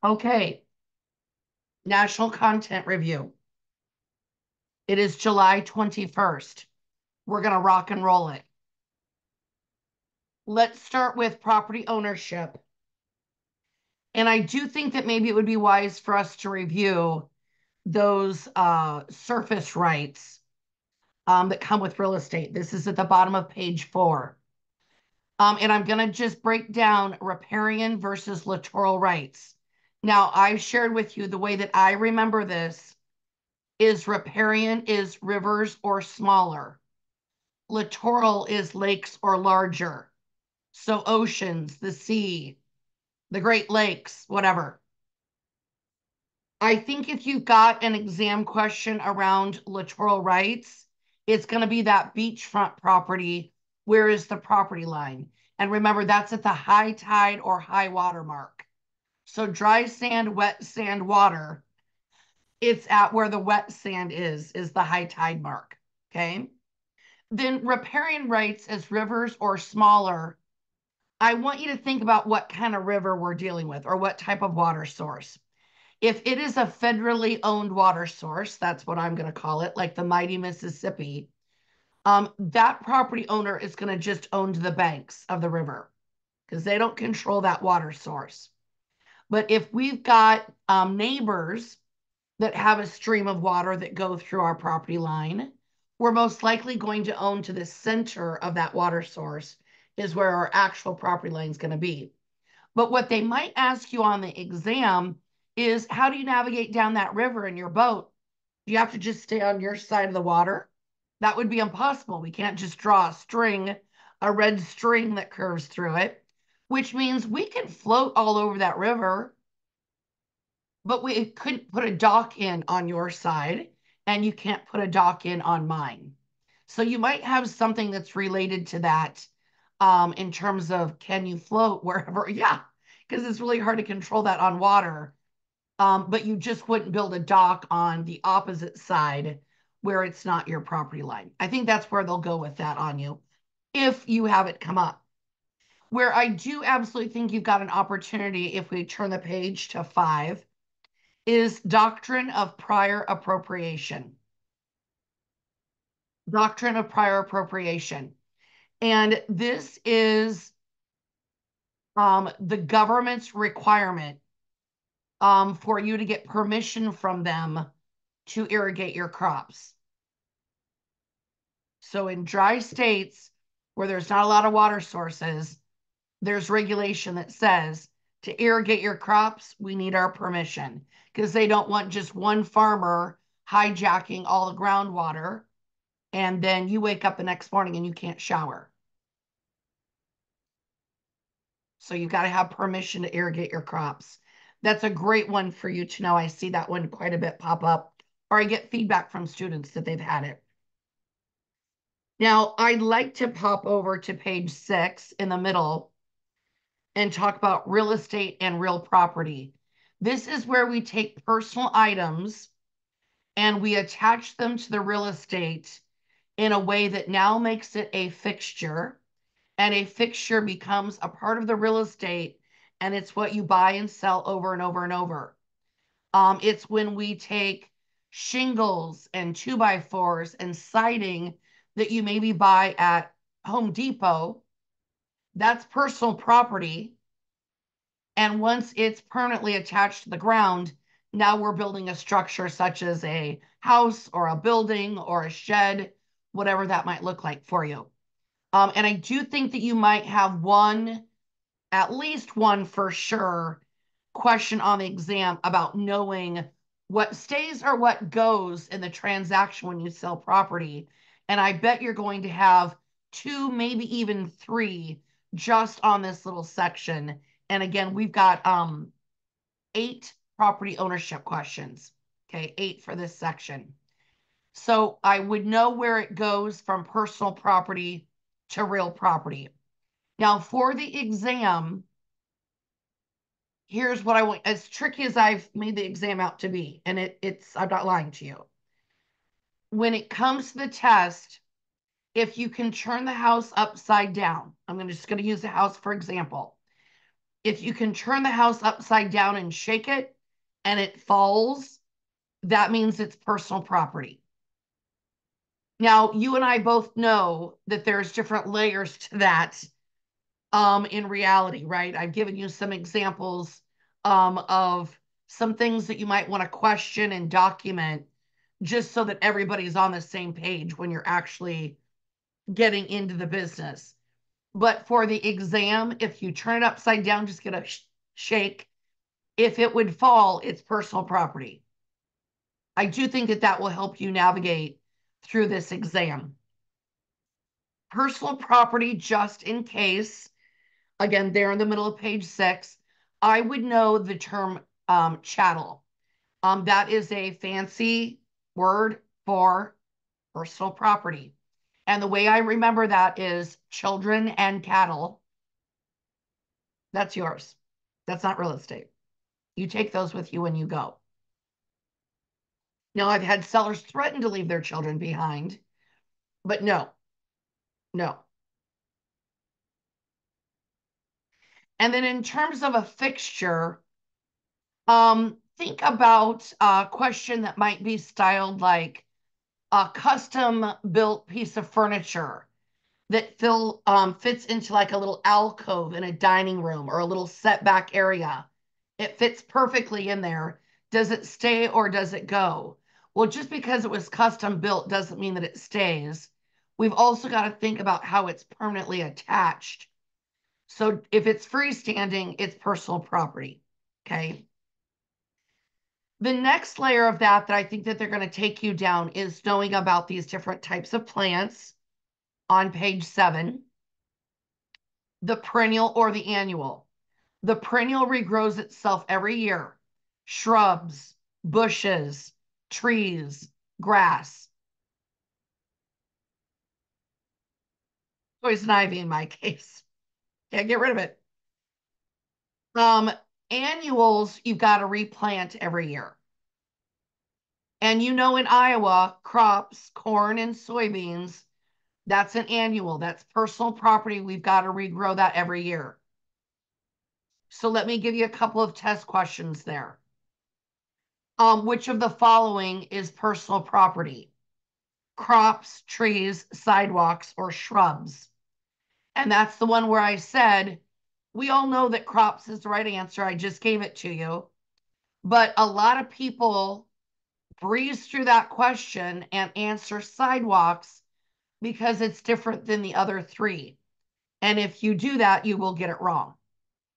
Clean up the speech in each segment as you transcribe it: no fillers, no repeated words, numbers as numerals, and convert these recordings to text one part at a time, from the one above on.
Okay, National Content Review. It is July 21st. We're going to rock and roll it. Let's start with property ownership. And I do think that maybe it would be wise for us to review those surface rights that come with real estate. This is at the bottom of page 4. And I'm going to just break down riparian versus littoral rights. Now, I've shared with you the way that I remember this is riparian is rivers or smaller. Littoral is lakes or larger. So oceans, the sea, the Great Lakes, whatever. I think if you've got an exam question around littoral rights, it's going to be that beachfront property. Where is the property line? And remember, that's at the high tide or high water mark. So dry sand, wet sand, water, it's at where the wet sand is the high tide mark. Okay. Then riparian rights as rivers or smaller. I want you to think about what kind of river we're dealing with or what type of water source. If it is a federally owned water source, that's what I'm going to call it, like the mighty Mississippi, that property owner is going to just own the banks of the river because they don't control that water source. But if we've got neighbors that have a stream of water that go through our property line, we're most likely going to own to the center of that water source is where our actual property line is going to be. But what they might ask you on the exam is how do you navigate down that river in your boat? Do you have to just stay on your side of the water? That would be impossible. We can't just draw a string, a red string that curves through it, which means we can float all over that river, but we couldn't put a dock in on your side, and you can't put a dock in on mine. So you might have something that's related to that in terms of can you float wherever? Yeah, because it's really hard to control that on water. But you just wouldn't build a dock on the opposite side where it's not your property line. I think that's where they'll go with that on you if you have it come up. Where I do absolutely think you've got an opportunity if we turn the page to 5 is doctrine of prior appropriation. Doctrine of prior appropriation. And this is the government's requirement for you to get permission from them to irrigate your crops. So in dry states where there's not a lot of water sources, there's regulation that says to irrigate your crops, we need our permission because they don't want just one farmer hijacking all the groundwater and then you wake up the next morning and you can't shower. So you've got to have permission to irrigate your crops. That's a great one for you to know. I see that one quite a bit pop up, or I get feedback from students that they've had it. Now, I'd like to pop over to page 6 in the middle and talk about real estate and real property. This is where we take personal items and we attach them to the real estate in a way that now makes it a fixture, and a fixture becomes a part of the real estate, and it's what you buy and sell over and over and over. It's when we take shingles and 2x4s and siding that you maybe buy at Home Depot. That's personal property. And once it's permanently attached to the ground, now we're building a structure such as a house or a building or a shed, whatever that might look like for you. And I do think that you might have one, at least one for sure, question on the exam about knowing what stays or what goes in the transaction when you sell property. And I bet you're going to have 2, maybe even 3 just on this little section. And again, we've got 8 property ownership questions. Okay, 8 for this section. So I would know where it goes from personal property to real property. Now, for the exam, here's what I want. As tricky as I've made the exam out to be, and it's I'm not lying to you. When it comes to the test, if you can turn the house upside down, I'm just going to use the house for example. If you can turn the house upside down and shake it and it falls, that means it's personal property. Now, you and I both know that there's different layers to that in reality, right? I've given you some examples of some things that you might want to question and document just so that everybody's on the same page when you're actually getting into the business. But for the exam, if you turn it upside down, just get a shake. If it would fall, it's personal property. I do think that that will help you navigate through this exam. Personal property, just in case, again, there in the middle of page 6, I would know the term chattel. That is a fancy word for personal property. And the way I remember that is children and cattle. That's yours. That's not real estate. You take those with you when you go. Now, I've had sellers threaten to leave their children behind, but no, no. And then in terms of a fixture, think about a question that might be styled like a custom built piece of furniture that fits into like a little alcove in a dining room or a little setback area. It fits perfectly in there. Does it stay or does it go? Well, just because it was custom built doesn't mean that it stays. We've also got to think about how it's permanently attached. So if it's freestanding, it's personal property. Okay. The next layer of that I think that they're going to take you down is knowing about these different types of plants on page 7. The perennial or the annual. The perennial regrows itself every year. Shrubs, bushes, trees, grass. Poison ivy in my case. Can't get rid of it. Um, Annuals, you've got to replant every year. And you know, in Iowa, crops, corn and soybeans, that's an annual. That's personal property. We've got to regrow that every year. So let me give you a couple of test questions there. Which of the following is personal property? Crops, trees, sidewalks, or shrubs? And that's the one where I said, we all know that crops is the right answer. I just gave it to you. But a lot of people breeze through that question and answer sidewalks because it's different than the other 3. And if you do that, you will get it wrong.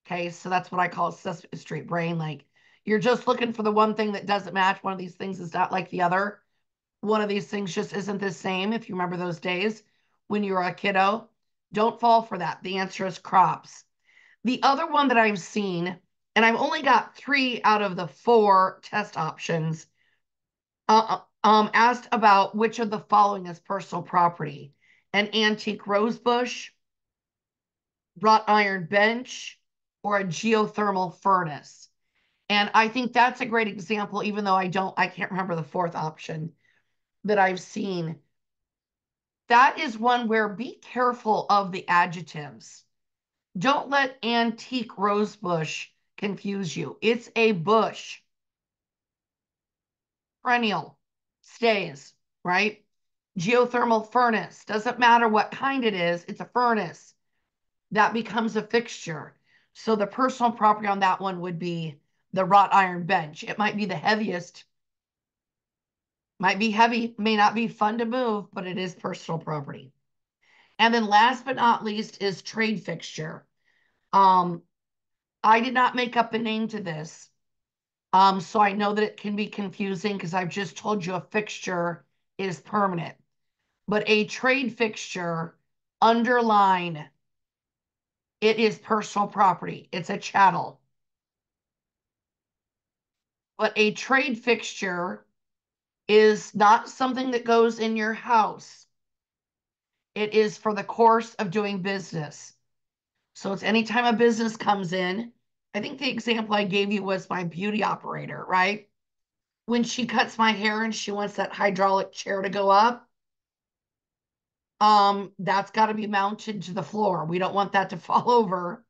Okay, so that's what I call Sesame Street brain. Like, you're just looking for the one thing that doesn't match. One of these things is not like the other. One of these things just isn't the same. If you remember those days when you were a kiddo, don't fall for that. The answer is crops. The other one that I've seen, and I've only got 3 out of the 4 test options, asked about which of the following is personal property: an antique rose bush, wrought iron bench, or a geothermal furnace. And I think that's a great example, even though I can't remember the 4th option that I've seen. That is one where be careful of the adjectives. Don't let antique rosebush confuse you. It's a bush. Perennial, stays, right? Geothermal furnace, doesn't matter what kind it is, it's a furnace. That becomes a fixture. So the personal property on that one would be the wrought iron bench. It might be the heaviest, might be heavy, may not be fun to move, but it is personal property. And then last but not least is trade fixture. I did not make up a name to this. So I know that it can be confusing because I've just told you a fixture is permanent. But a trade fixture, underline, it is personal property. It's a chattel. But a trade fixture is not something that goes in your house. It is for the course of doing business. So it's anytime a business comes in. I think the example I gave you was my beauty operator, right? When she cuts my hair and she wants that hydraulic chair to go up, that's got to be mounted to the floor. We don't want that to fall over.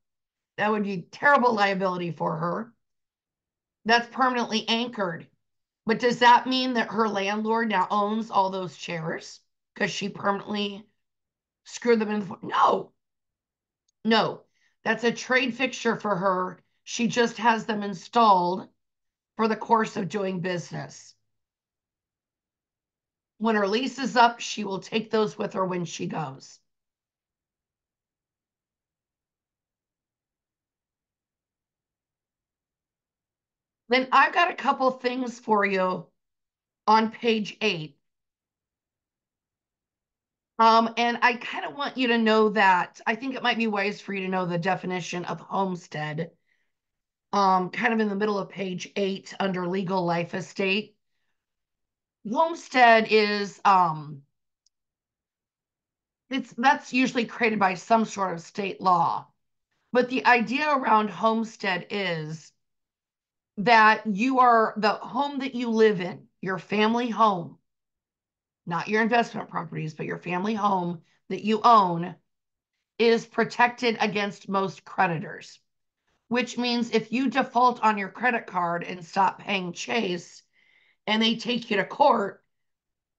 That would be terrible liability for her. That's permanently anchored. But does that mean that her landlord now owns all those chairs because she permanently screwed them in the floor? No, no. That's a trade fixture for her. She just has them installed for the course of doing business. When her lease is up, she will take those with her when she goes. Then I've got a couple things for you on page 8. And I kind of want you to know that I think it might be wise for you to know the definition of homestead. Kind of in the middle of page 8 under legal life estate. Homestead is that's usually created by some sort of state law. But the idea around homestead is that you are the home that you live in, your family home, not your investment properties, but your family home that you own is protected against most creditors, which means if you default on your credit card and stop paying Chase and they take you to court,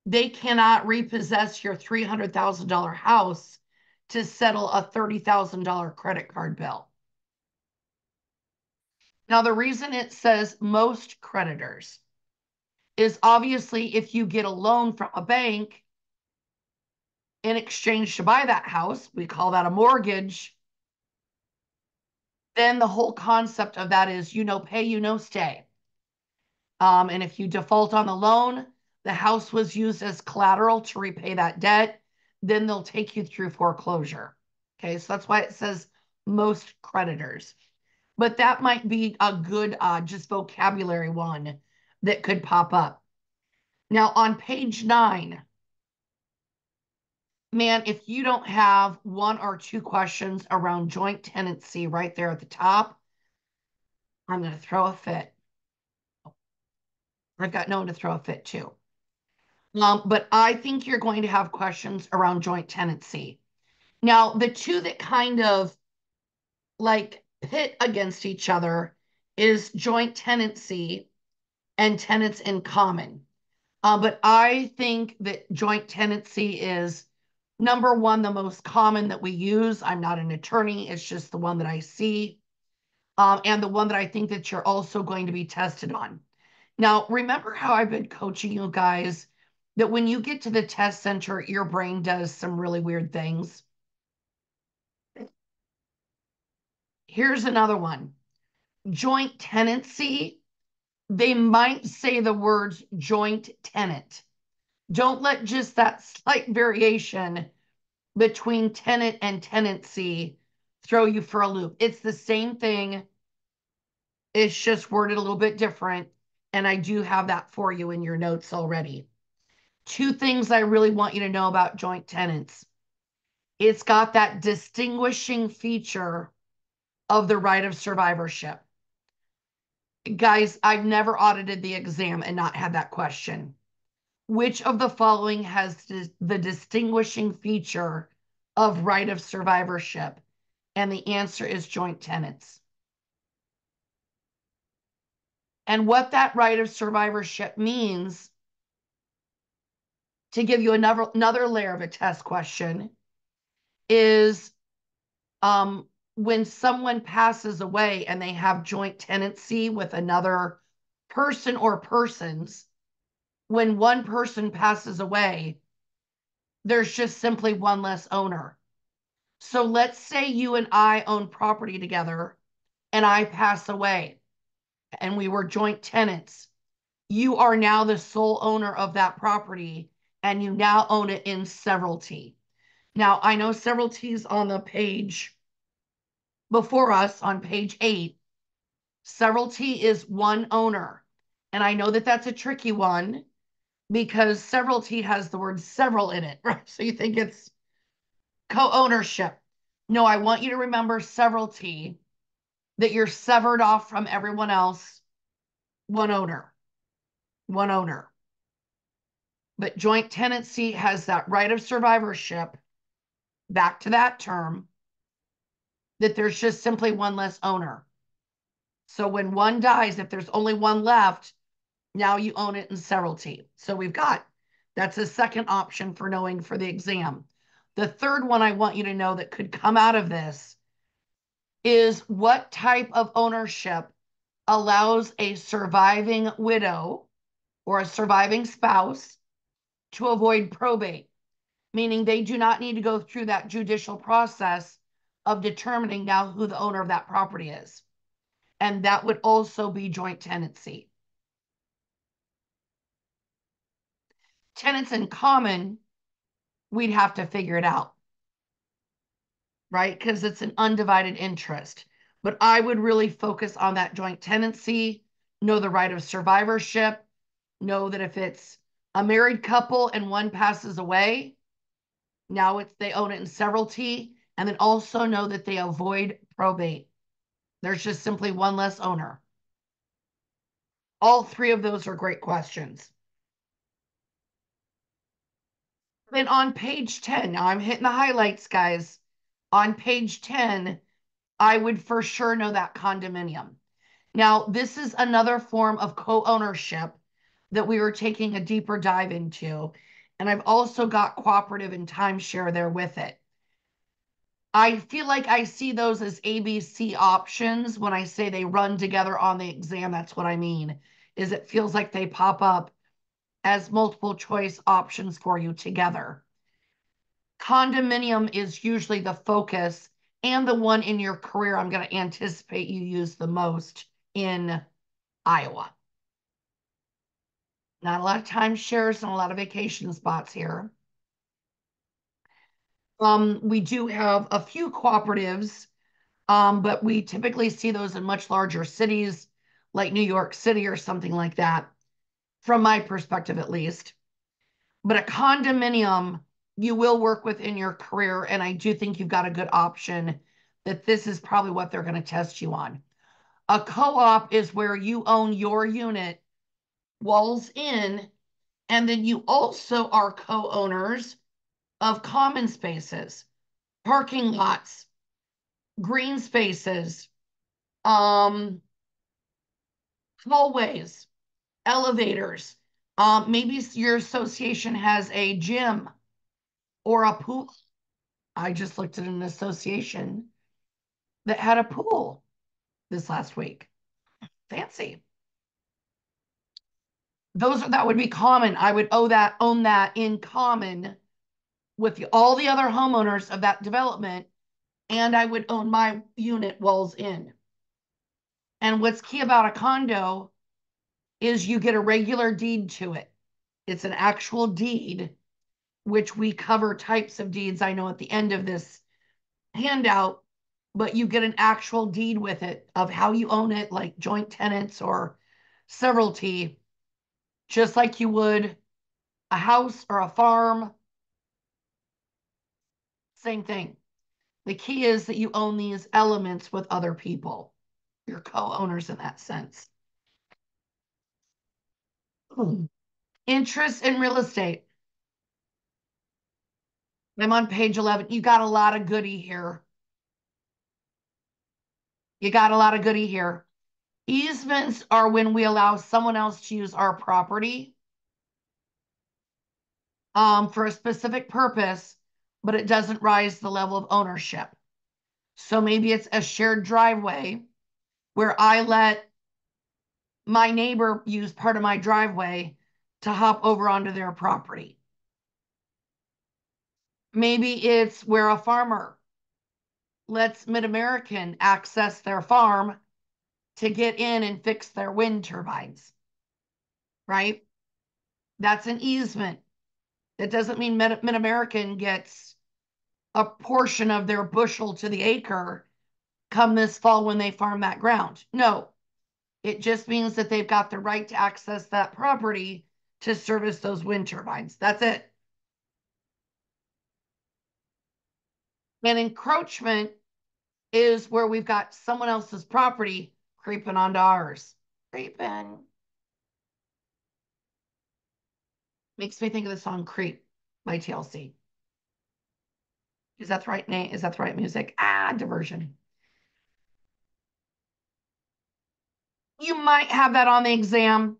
they cannot repossess your $300,000 house to settle a $30,000 credit card bill. Now, the reason it says most creditors is obviously if you get a loan from a bank in exchange to buy that house, we call that a mortgage, then the whole concept of that is pay, stay. And if you default on the loan, the house was used as collateral to repay that debt, then they'll take you through foreclosure. Okay, so that's why it says most creditors. But that might be a good just vocabulary one that could pop up. Now on page 9, man, if you don't have one or two questions around joint tenancy right there at the top, I'm going to throw a fit. I've got no one to throw a fit to. But I think you're going to have questions around joint tenancy. Now, the two that kind of like pit against each other is joint tenancy and tenants in common. But I think that joint tenancy is number one, the most common that we use. I'm not an attorney, it's just the one that I see. And the one that I think that you're also going to be tested on. Now, remember how I've been coaching you guys that when you get to the test center, your brain does some really weird things. Here's another one. Joint tenancy, they might say the words joint tenant. Don't let just that slight variation between tenant and tenancy throw you for a loop. It's the same thing. It's just worded a little bit different. And I do have that for you in your notes already. Two things I really want you to know about joint tenants. It's got that distinguishing feature of the right of survivorship. Guys, I've never audited the exam and not had that question. Which of the following has the distinguishing feature of right of survivorship? And the answer is joint tenants. And what that right of survivorship means, to give you another layer of a test question, is when someone passes away and they have joint tenancy with another person or persons, when one person passes away, there's just simply one less owner. So let's say you and I own property together and I pass away and we were joint tenants. You are now the sole owner of that property and you now own it in severalty. Now, I know severalty is on the page before us on page 8. Severalty is one owner. And I know that that's a tricky one because severalty has the word several in it, right? So you think it's co-ownership. No, I want you to remember severalty, that you're severed off from everyone else, one owner, one owner. But joint tenancy has that right of survivorship, back to that term, that there's just simply one less owner. So when one dies, if there's only one left, now you own it in severalty. So that's a second option for knowing for the exam. The third one I want you to know that could come out of this is what type of ownership allows a surviving widow or a surviving spouse to avoid probate, meaning they do not need to go through that judicial process of determining now who the owner of that property is. And that would also be joint tenancy. Tenants in common, we'd have to figure it out, right? Because it's an undivided interest. But I would really focus on that joint tenancy, know the right of survivorship, know that if it's a married couple and one passes away, now they own it in severalty, and then also know that they avoid probate. There's just simply one less owner. All three of those are great questions. Then on page 10, now I'm hitting the highlights, guys. On page 10, I would for sure know that condominium. Now, this is another form of co-ownership that we were taking a deeper dive into. And I've also got cooperative and timeshare there with it. I feel like I see those as ABC options when I say they run together on the exam. That's what I mean, is it feels like they pop up as multiple choice options for you together. Condominium is usually the focus and the one in your career I'm going to anticipate you use the most in Iowa. Not a lot of timeshares and a lot of vacation spots here. We do have a few cooperatives, but we typically see those in much larger cities like New York City or something like that, from my perspective at least. But a condominium, you will work with in your career, and I do think you've got a good option that this is probably what they're going to test you on. A co-op is where you own your unit, walls in, and then you also are co-owners of common spaces, parking lots, green spaces, hallways, elevators. Maybe your association has a gym or a pool. I just looked at an association that had a pool this last week. Fancy. That would be common. I would own that in common with all the other homeowners of that development, and I would own my unit walls in. And what's key about a condo is you get a regular deed to it. It's an actual deed, which we cover types of deeds, I know, at the end of this handout, but you get an actual deed with it of how you own it, like joint tenants or severalty, just like you would a house or a farm. Same thing. The key is that you own these elements with other people. You're co-owners in that sense. Interest in real estate. I'm on page 11. You got a lot of goody here. You got a lot of goody here. Easements are when we allow someone else to use our property for a specific purpose, but it doesn't rise to the level of ownership. So maybe it's a shared driveway where I let my neighbor use part of my driveway to hop over onto their property. Maybe it's where a farmer lets Mid-American access their farm to get in and fix their wind turbines, right? That's an easement. That doesn't mean Mid-American gets a portion of their bushel to the acre come this fall when they farm that ground. No, it just means that they've got the right to access that property to service those wind turbines. That's it. And encroachment is where we've got someone else's property creeping onto ours. Creeping. Makes me think of the song Creep by TLC. Is that the right name? Is that the right music? Diversion. You might have that on the exam,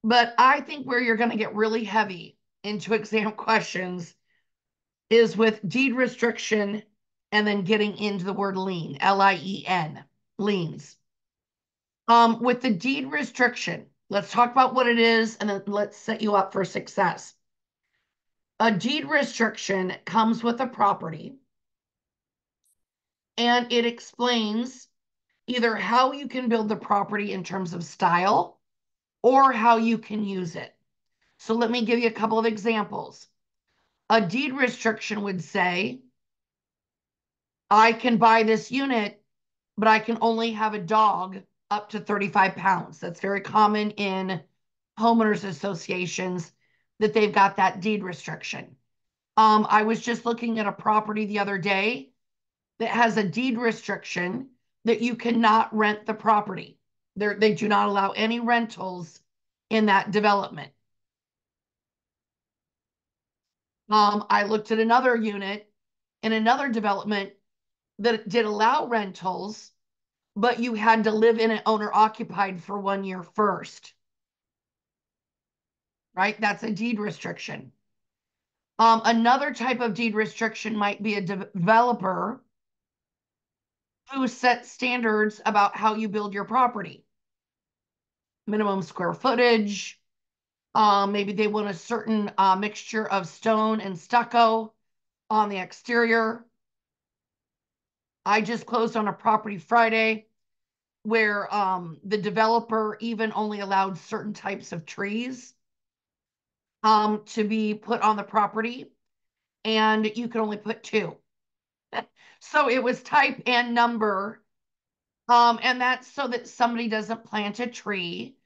but I think where you're going to get really heavy into exam questions is with deed restriction and then getting into the word lien, L-I-E-N, liens. With the deed restriction, let's talk about what it is and then let's set you up for success. A deed restriction comes with a property and it explains either how you can build the property in terms of style or how you can use it. So let me give you a couple of examples. A deed restriction would say, I can buy this unit, but I can only have a dog up to 35 pounds. That's very common in homeowners associations that they've got that deed restriction. I was just looking at a property the other day that has a deed restriction that you cannot rent the property. They do not allow any rentals in that development. I looked at another unit in another development that did allow rentals, but you had to live in it owner occupied for 1 year first, right? That's a deed restriction. Another type of deed restriction might be a developer who sets standards about how you build your property. Minimum square footage. Maybe they want a certain mixture of stone and stucco on the exterior. I just closed on a property Friday where the developer even only allowed certain types of trees to be put on the property, and you could only put two. So it was type and number, and that's so that somebody doesn't plant a tree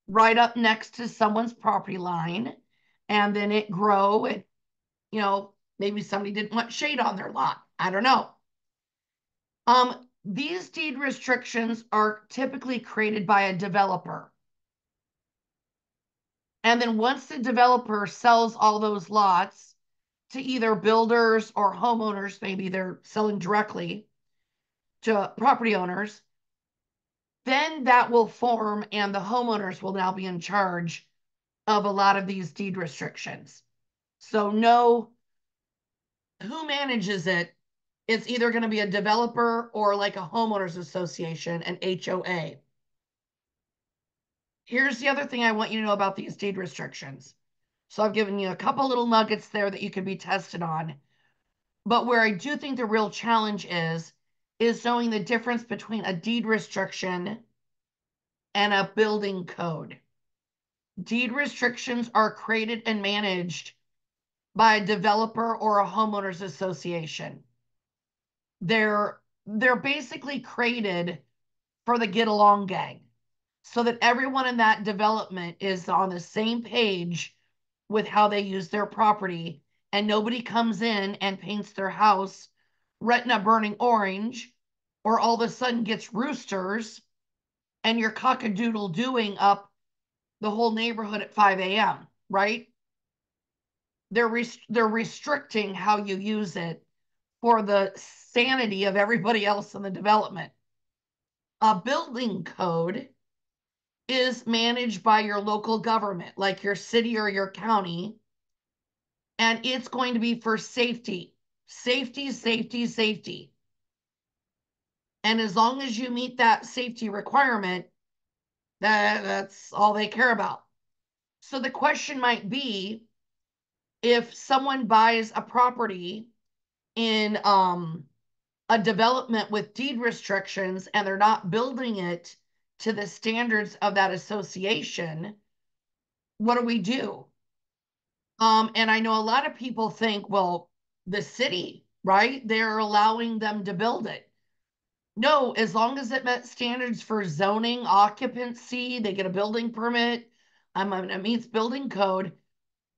right up next to someone's property line, and then it grow and maybe somebody didn't want shade on their lot. I don't know. These deed restrictions are typically created by a developer. And then once the developer sells all those lots to either builders or homeowners, maybe they're selling directly to property owners, then that will form and the homeowners will now be in charge of a lot of these deed restrictions. So know who manages it. It's either going to be a developer or like a homeowners association, an HOA. Here's the other thing I want you to know about these deed restrictions. So I've given you a couple little nuggets there that you can be tested on. But where I do think the real challenge is knowing the difference between a deed restriction and a building code. Deed restrictions are created and managed by a developer or a homeowners association. They're basically created for the get along gang so that everyone in that development is on the same page with how they use their property and nobody comes in and paints their house retina burning orange or all of a sudden gets roosters and you're cockadoodle doing up the whole neighborhood at 5 a.m., right? They're restricting how you use it for the sanity of everybody else in the development. A building code is managed by your local government, like your city or your county, and it's going to be for safety, safety, safety, safety. And as long as you meet that safety requirement, that's all they care about. So the question might be, if someone buys a property in a development with deed restrictions and they're not building it to the standards of that association, what do we do? And I know a lot of people think, well, the city, right? They're allowing them to build it. No, as long as it met standards for zoning, occupancy, they get a building permit, it meets building code.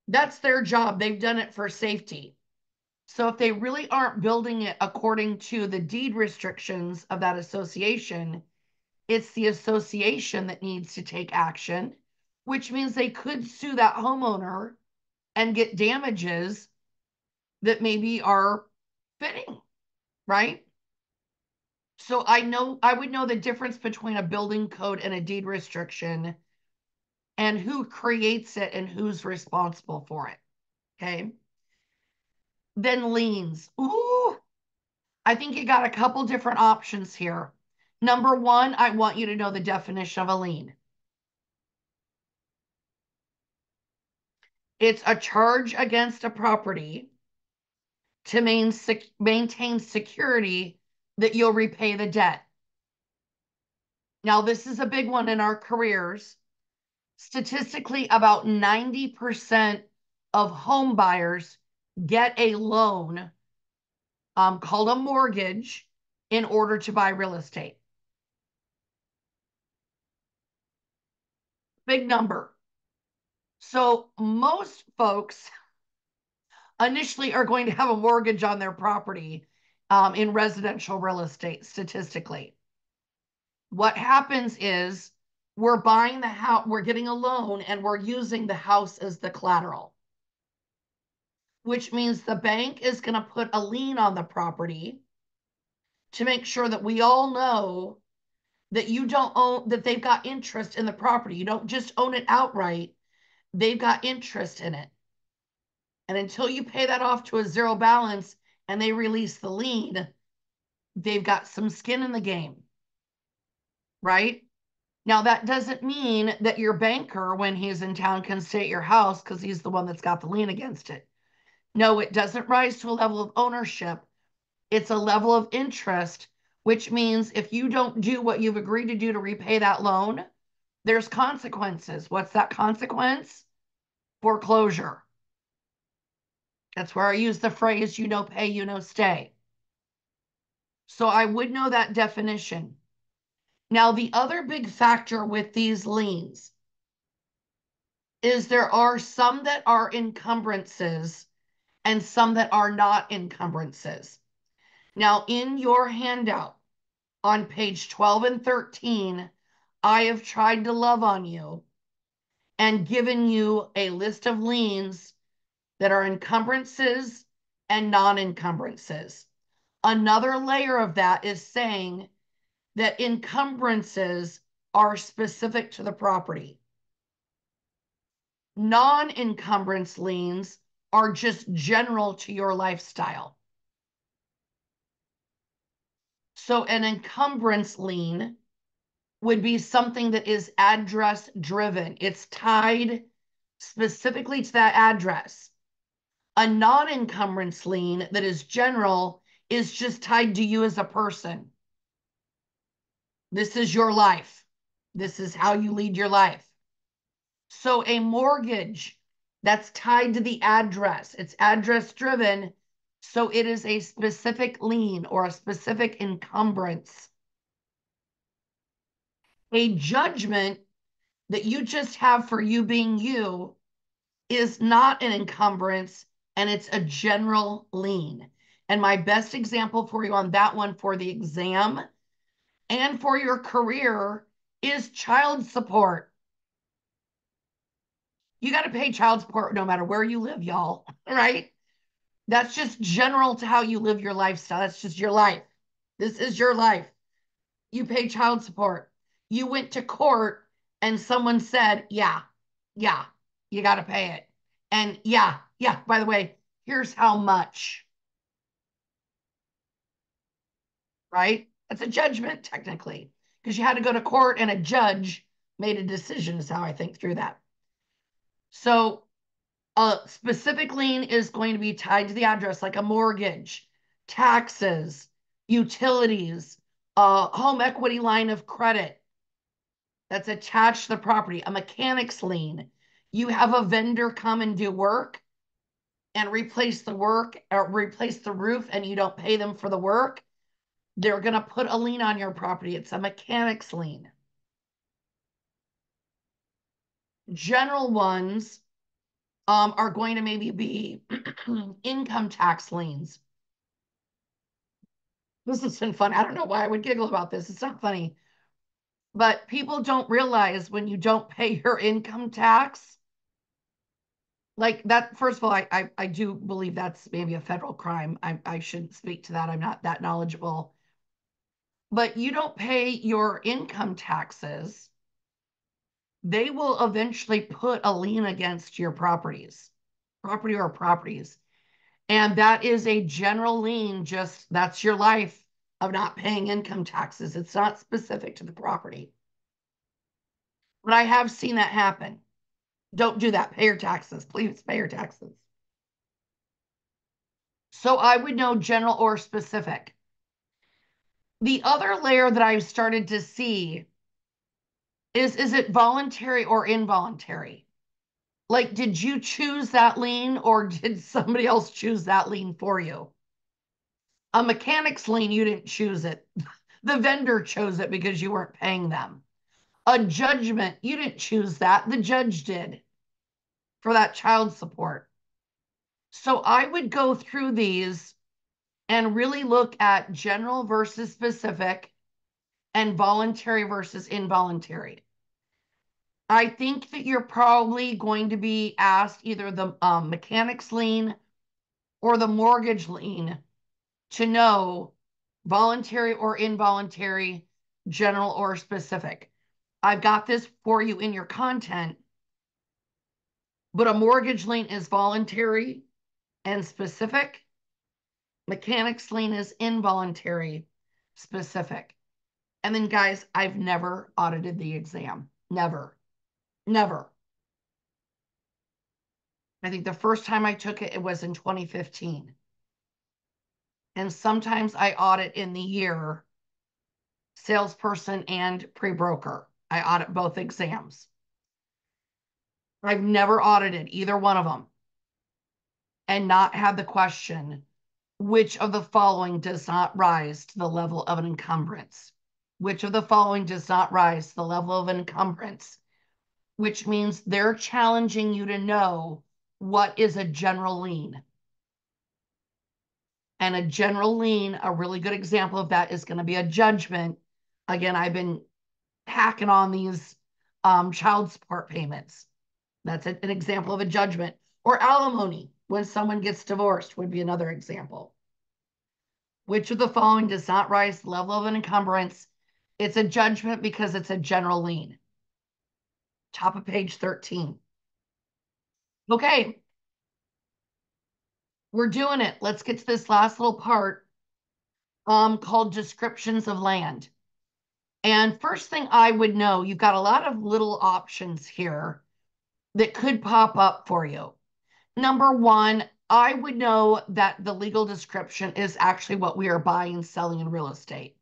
That's their job. They've done it for safety. So if they really aren't building it according to the deed restrictions of that association, it's the association that needs to take action, which means they could sue that homeowner and get damages that maybe are fitting, right? So I would know the difference between a building code and a deed restriction and who creates it and who's responsible for it. Okay. Then liens. Ooh, I think you got a couple different options here. Number one, I want you to know the definition of a lien. It's a charge against a property to maintain security that you'll repay the debt. Now, this is a big one in our careers. Statistically, about 90% of home buyers get a loan called a mortgage in order to buy real estate. Big number. So most folks initially are going to have a mortgage on their property in residential real estate statistically. What happens is we're buying the house, we're getting a loan, and we're using the house as the collateral, which means the bank is going to put a lien on the property to make sure that we all know that you don't own, that they've got interest in the property. You don't just own it outright, they've got interest in it. And until you pay that off to a zero balance and they release the lien, they've got some skin in the game, right? Now, that doesn't mean that your banker, when he's in town, can stay at your house because he's the one that's got the lien against it. No, it doesn't rise to a level of ownership. It's a level of interest, which means if you don't do what you've agreed to do to repay that loan, there's consequences. What's that consequence? Foreclosure. That's where I use the phrase, you know, pay, you know, stay. So I would know that definition. Now, the other big factor with these liens is there are some that are encumbrances and some that are not encumbrances. Now, in your handout on page 12 and 13, I have tried to love on you and given you a list of liens that are encumbrances and non-encumbrances. Another layer of that is saying that encumbrances are specific to the property. Non-encumbrance liens are just general to your lifestyle. So an encumbrance lien would be something that is address driven. It's tied specifically to that address. A non-encumbrance lien that is general is just tied to you as a person. This is your life. This is how you lead your life. So a mortgage that's tied to the address, it's address driven. So it is a specific lien or a specific encumbrance. A judgment that you just have for you being you is not an encumbrance and it's a general lien. And my best example for you on that one for the exam and for your career is child support. You got to pay child support no matter where you live, y'all, right? That's just general to how you live your lifestyle. That's just your life. This is your life. You pay child support. You went to court and someone said, yeah, you got to pay it. And yeah, by the way, here's how much, right? That's a judgment technically because you had to go to court and a judge made a decision, is how I think through that. So a specific lien is going to be tied to the address, like a mortgage, taxes, utilities, a home equity line of credit that's attached to the property, a mechanic's lien. You have a vendor come and do work and replace the work or replace the roof and you don't pay them for the work, they're going to put a lien on your property. It's a mechanic's lien. General ones are going to maybe be income tax liens. This has been fun. I don't know why I would giggle about this. It's not funny. But people don't realize when you don't pay your income tax, like that, first of all, I do believe that's maybe a federal crime. I shouldn't speak to that. I'm not that knowledgeable. but you don't pay your income taxes, they will eventually put a lien against your property or properties. And that is a general lien, just that's your life of not paying income taxes. It's not specific to the property. But I have seen that happen. Don't do that. Pay your taxes. Please pay your taxes. So I would know general or specific. The other layer that I've started to see is it voluntary or involuntary? Like, did you choose that lien or did somebody else choose that lien for you? A mechanic's lien, you didn't choose it. The vendor chose it because you weren't paying them. A judgment, you didn't choose that. The judge did for that child support. So I would go through these and really look at general versus specific and voluntary versus involuntary. I think that you're probably going to be asked either the mechanic's lien or the mortgage lien to know voluntary or involuntary, general or specific. I've got this for you in your content, but a mortgage lien is voluntary and specific. Mechanic's lien is involuntary, specific. And then, guys, I've never audited the exam. Never. Never. I think the first time I took it, it was in 2015. And sometimes I audit in the year, salesperson and pre-broker. I audit both exams. I've never audited either one of them and not had the question, which of the following does not rise to the level of an encumbrance? Which of the following does not rise to the level of an encumbrance? Which means they're challenging you to know what is a general lien. And a general lien, a really good example of that is going to be a judgment. Again, I've been hacking on these child support payments. That's an example of a judgment. Or alimony, when someone gets divorced, would be another example. Which of the following does not rise to the level of an encumbrance? It's a judgment because it's a general lien. Top of page 13. Okay, we're doing it. Let's get to this last little part called descriptions of land. And first thing I would know, you've got a lot of little options here that could pop up for you. Number one, I would know that the legal description is actually what we are buying, selling in real estate.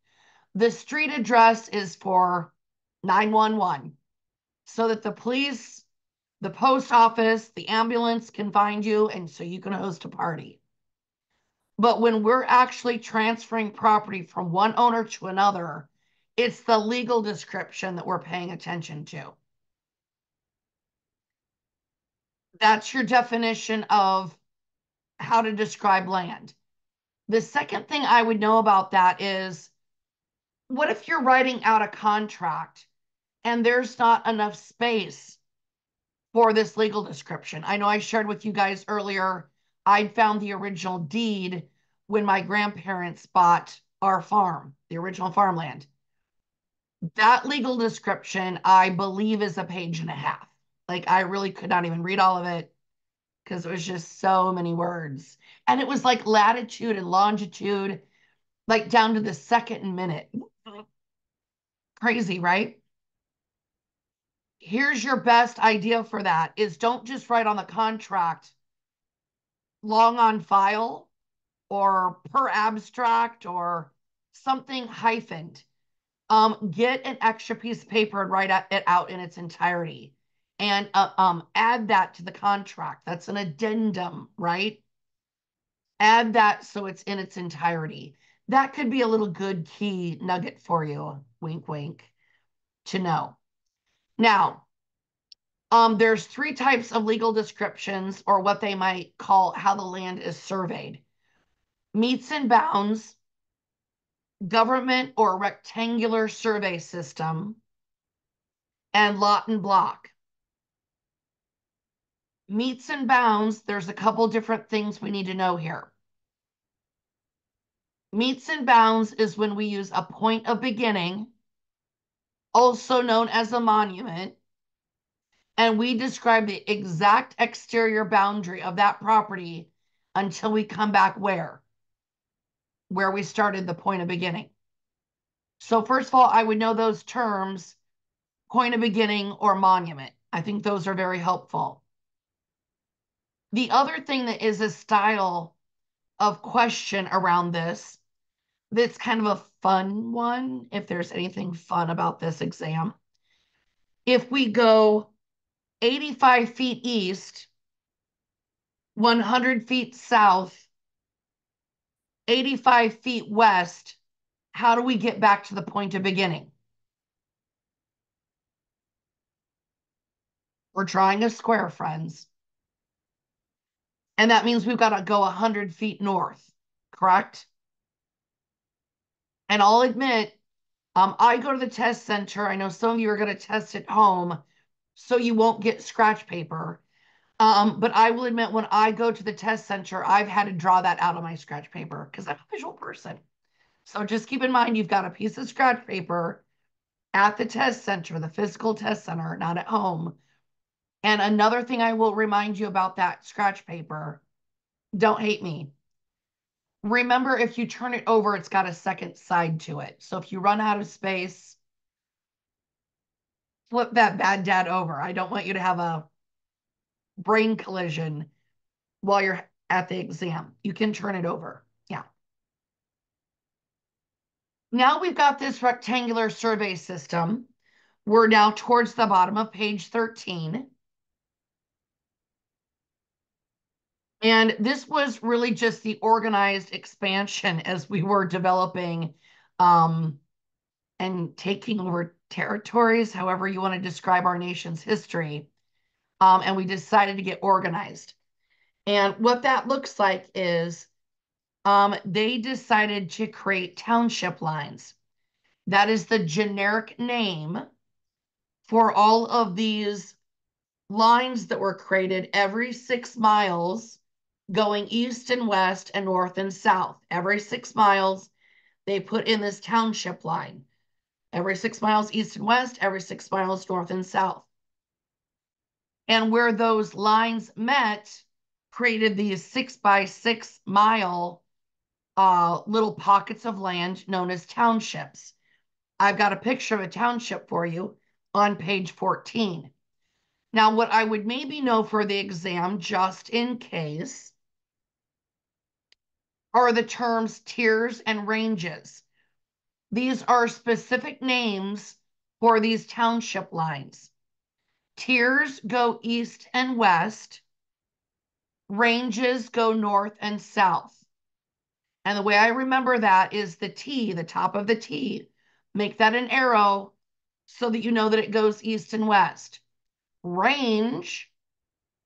The street address is for 911 so that the police, the post office, the ambulance can find you and so you can host a party. But when we're actually transferring property from one owner to another, it's the legal description that we're paying attention to. That's your definition of how to describe land. The second thing I would know about that is, what if you're writing out a contract and there's not enough space for this legal description? I know I shared with you guys earlier, I'd found the original deed when my grandparents bought our farm, the original farmland. That legal description, I believe, is a page and a half. Like, I really could not even read all of it because it was just so many words. And it was like latitude and longitude, like down to the second and minute. Crazy, right? Here's your best idea for that is don't just write on the contract long on file or per abstract or something hyphened. Get an extra piece of paper and write it out in its entirety and add that to the contract. That's an addendum, right? Add that so it's in its entirety. That could be a little good key nugget for you, wink, wink, to know. Now, there's three types of legal descriptions, or what they might call how the land is surveyed. Meets and bounds, government or rectangular survey system, and lot and block. Meets and bounds, there's a couple different things we need to know here. Meets and bounds is when we use a point of beginning, also known as a monument, and we describe the exact exterior boundary of that property until we come back where we started the point of beginning. So first of all, I would know those terms, point of beginning or monument. I think those are very helpful. The other thing that is a style of question around this, that's kind of a fun one, if there's anything fun about this exam. If we go 85 feet east, 100 feet south, 85 feet west, how do we get back to the point of beginning? We're drawing a square, friends. And that means we've got to go 100 feet north, correct? And I'll admit, I go to the test center. I know some of you are going to test at home, so you won't get scratch paper. But I will admit, when I go to the test center, I've had to draw that out on my scratch paper because I'm a visual person. So just keep in mind, you've got a piece of scratch paper at the test center, the physical test center, not at home. And another thing I will remind you about that scratch paper, don't hate me. Remember, if you turn it over, it's got a second side to it. So if you run out of space, flip that bad dad over. I don't want you to have a brain collision while you're at the exam. You can turn it over. Yeah. Now we've got this rectangular survey system. We're now towards the bottom of page 13. And this was really just the organized expansion as we were developing and taking over territories, however you want to describe our nation's history. And we decided to get organized. And what that looks like is they decided to create township lines. That is the generic name for all of these lines that were created every 6 miles going east and west and north and south. Every 6 miles, they put in this township line. Every 6 miles east and west, every 6 miles north and south. And where those lines met, created these 6 by 6 mile little pockets of land known as townships. I've got a picture of a township for you on page 14. Now, what I would maybe know for the exam, just in case, are the terms tiers and ranges. These are specific names for these township lines. Tiers go east and west. Ranges go north and south. And the way I remember that is the T, the top of the T. Make that an arrow so that you know that it goes east and west. Range,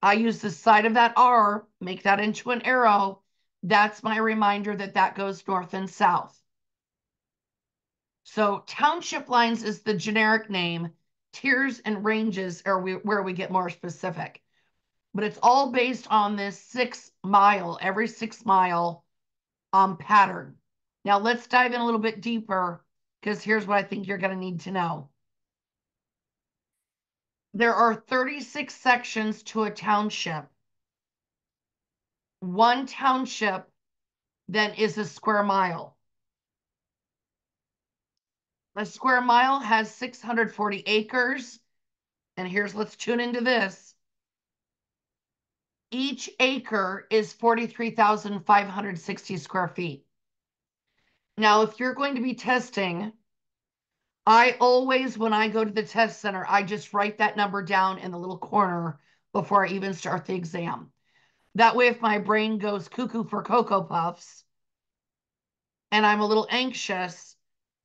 I use the side of that R, make that into an arrow. That's my reminder that that goes north and south. So township lines is the generic name. Tiers and ranges are where we get more specific. But it's all based on this 6 mile, every 6 mile pattern. Now let's dive in a little bit deeper because here's what I think you're going to need to know. There are 36 sections to a township. One township then is a square mile. A square mile has 640 acres. And let's tune into this. Each acre is 43,560 square feet. Now, if you're going to be testing, I always, when I go to the test center, I just write that number down in the little corner before I even start the exam. That way, if my brain goes cuckoo for Cocoa Puffs and I'm a little anxious,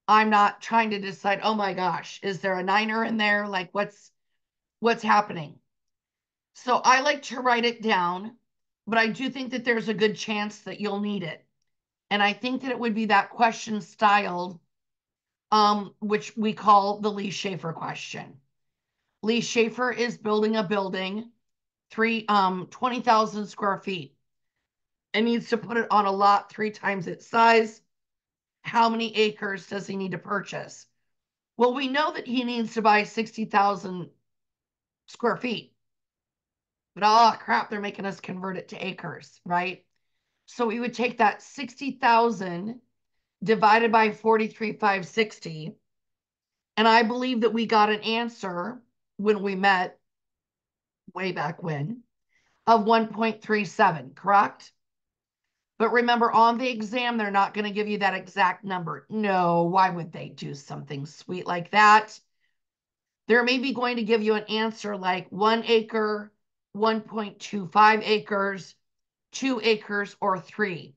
I'm not trying to decide, oh my gosh, is there a niner in there? Like what's happening? So I like to write it down, but I do think that there's a good chance that you'll need it. And I think that it would be that question styled, which we call the Lee Schaefer question. Lee Schaefer is building a building, 20,000 square feet, and needs to put it on a lot 3 times its size how many acres does he need to purchase? Well, we know that he needs to buy 60,000 square feet. But oh crap, they're making us convert it to acres, right? So we would take that 60,000 divided by 43,560. And I believe that we got an answer when we met way back when of 1.37, correct? But remember, on the exam, they're not going to give you that exact number. No, why would they do something sweet like that? They're maybe going to give you an answer like 1 acre, 1.25 acres, 2 acres, or 3.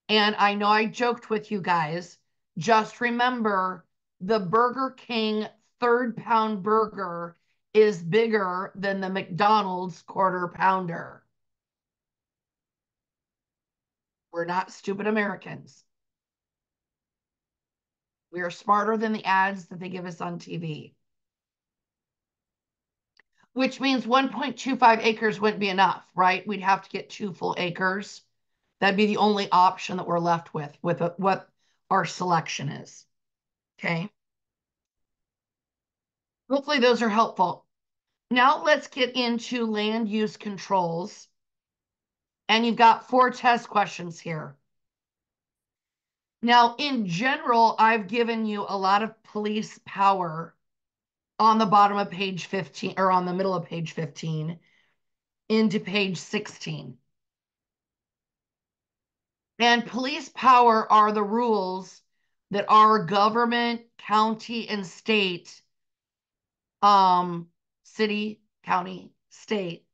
And I know I joked with you guys. Just remember the Burger King third pound burger is bigger than the McDonald's quarter pounder. We're not stupid Americans. We are smarter than the ads that they give us on TV, which means 1.25 acres wouldn't be enough, right? We'd have to get 2 full acres. That'd be the only option that we're left with what our selection is. Okay. Hopefully those are helpful. Now let's get into land use controls. And you've got 4 test questions here. Now, in general, I've given you a lot of police power on the bottom of page 15 or on the middle of page 15 into page 16. And police power are the rules that our government, county, and state, city, county, state,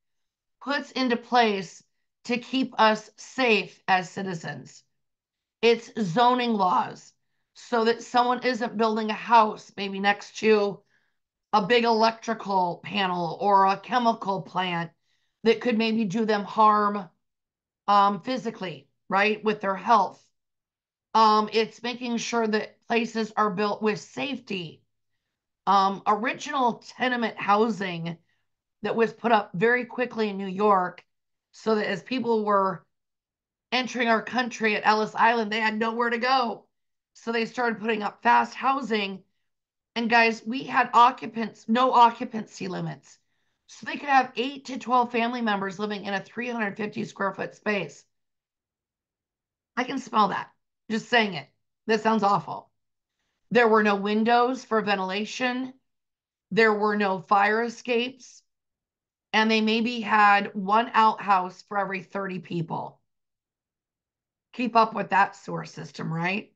puts into place to keep us safe as citizens. It's zoning laws so that someone isn't building a house maybe next to a big electrical panel or a chemical plant that could maybe do them harm physically, right, with their health. It's making sure that places are built with safety. Original tenement housing that was put up very quickly in New York so that as people were entering our country at Ellis Island, they had nowhere to go. So they started putting up fast housing. And guys, we had no occupancy limits. So they could have 8 to 12 family members living in a 350 square foot space. I can smell that. Just saying it. This sounds awful. There were no windows for ventilation. There were no fire escapes. And they maybe had one outhouse for every 30 people. Keep up with that sewer system, right?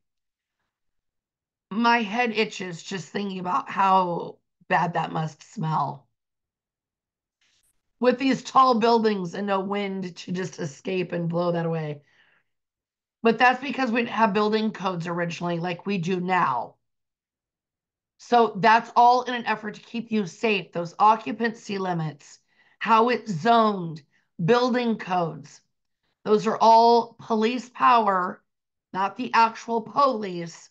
My head itches just thinking about how bad that must smell. With these tall buildings and no wind to just escape and blow that away. But that's because we didn't have building codes originally like we do now. So that's all in an effort to keep you safe. Those occupancy limits, how it's zoned, building codes. Those are all police power, not the actual police,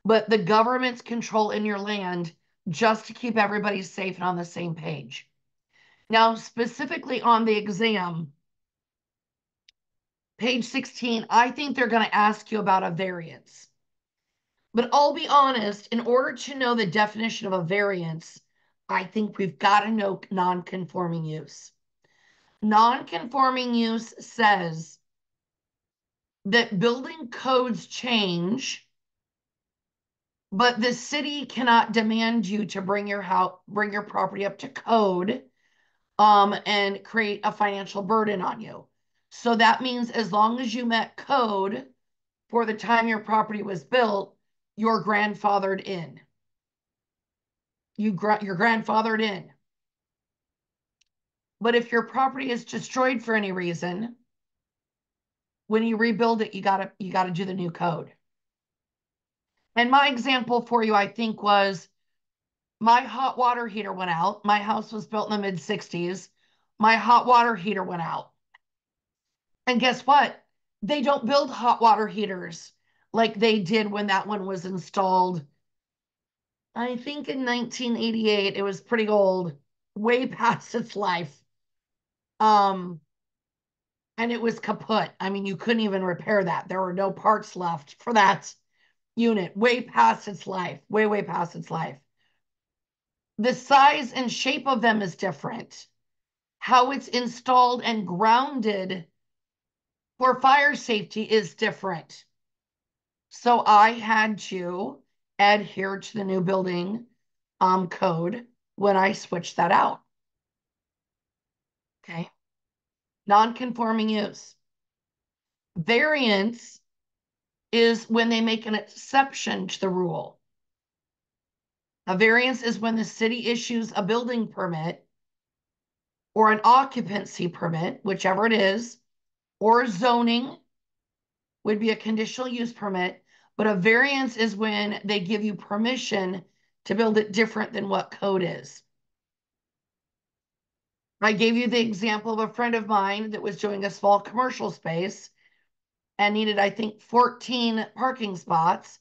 but the government's control in your land just to keep everybody safe and on the same page. Now, specifically on the exam, page 16, I think they're going to ask you about a variance. But I'll be honest, in order to know the definition of a variance, I think we've got to know non-conforming use. Non-conforming use says that building codes change, but the city cannot demand you to bring your property up to code, and create a financial burden on you. So that means as long as you met code for the time your property was built, you're grandfathered in. You're grandfathered in. But if your property is destroyed for any reason, when you rebuild it, you gotta do the new code. And my example for you, I think, was my hot water heater went out. My house was built in the mid 60s. My hot water heater went out. And guess what? They don't build hot water heaters like they did when that one was installed. I think in 1988, it was pretty old, way past its life. And it was kaput. I mean, you couldn't even repair that. There were no parts left for that. unit, way past its life, way past its life. The size and shape of them is different. How it's installed and grounded for fire safety is different. So I had to adhere to the new building code when I switched that out. Okay. Non-conforming use. Variance is when they make an exception to the rule. A variance is when the city issues a building permit or an occupancy permit, whichever it is, or zoning would be a conditional use permit. But a variance is when they give you permission to build it different than what code is. I gave you the example of a friend of mine that was doing a small commercial space and needed, I think, 14 parking spots.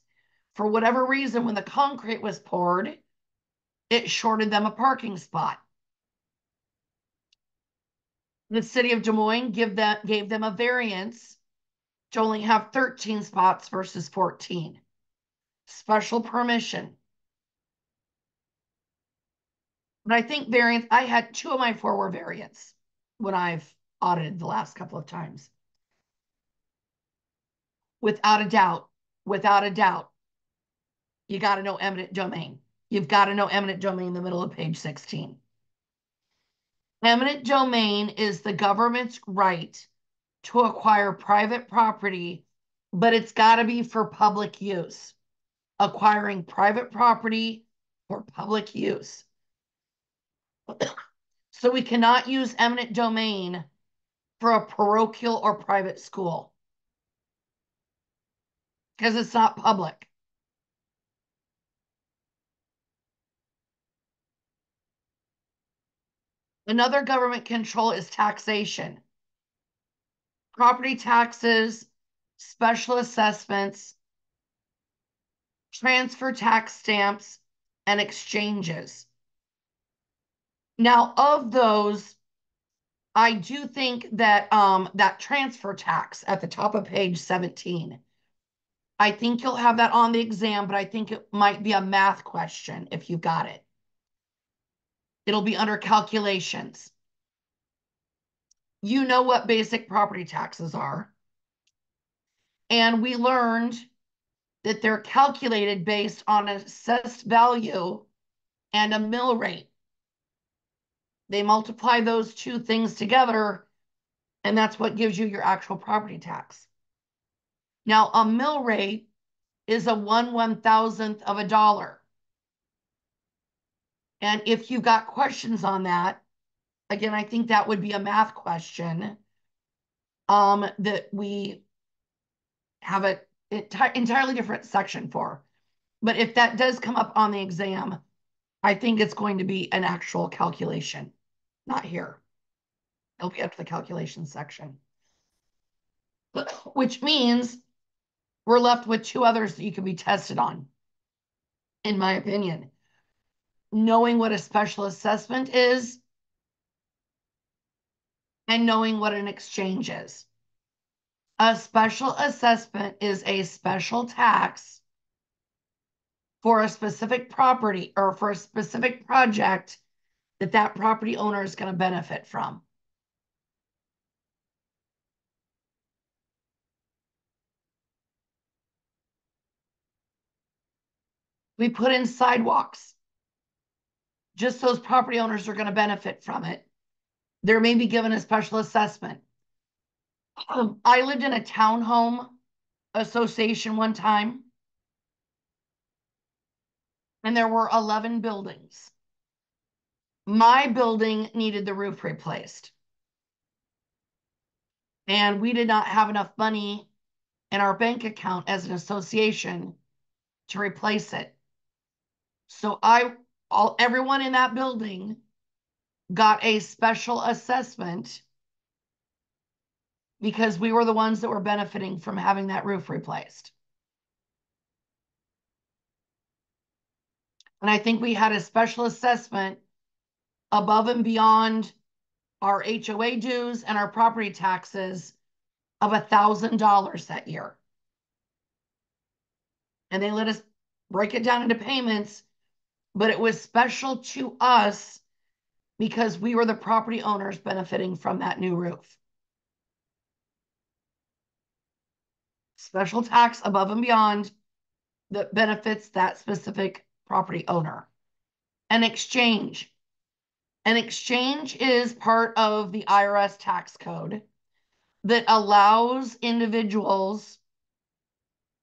For whatever reason, when the concrete was poured, it shorted them a parking spot. The city of Des Moines gave them a variance to only have 13 spots versus 14. Special permission. But I think variance, I had 2 of my 4 were variance when I've audited the last couple of times. Without a doubt, you got to know eminent domain. You've got to know eminent domain in the middle of page 16. Eminent domain is the government's right to acquire private property, but it's got to be for public use. Acquiring private property for public use. So we cannot use eminent domain for a parochial or private school because it's not public. Another government control is taxation. Property taxes, special assessments, transfer tax stamps, and exchanges. Now, of those, I do think that that transfer tax at the top of page 17, I think you'll have that on the exam, but I think it might be a math question if you got it. It'll be under calculations. You know what basic property taxes are. And we learned that they're calculated based on assessed value and a mill rate. They multiply those 2 things together, and that's what gives you your actual property tax. Now, a mill rate is a 1/1000th of a dollar. And if you got questions on that, again, I think that would be a math question that we have an entirely different section for. But if that does come up on the exam, I think it's going to be an actual calculation, not here. It'll be up to the calculation section. Which means we're left with 2 others that you can be tested on, in my opinion. Knowing what a special assessment is and knowing what an exchange is. A special assessment is a special tax for a specific property or for a specific project that that property owner is going to benefit from. We put in sidewalks. Just those property owners are going to benefit from it. They're maybe given a special assessment. I lived in a townhome association one time, and there were 11 buildings. My building needed the roof replaced. And we did not have enough money in our bank account as an association to replace it. So everyone in that building got a special assessment because we were the ones that were benefiting from having that roof replaced. And I think we had a special assessment above and beyond our HOA dues and our property taxes of $1,000 that year. and they let us break it down into payments, but it was special to us because we were the property owners benefiting from that new roof. Special tax above and beyond that benefits that specific property owner. An exchange. An exchange is part of the IRS tax code that allows individuals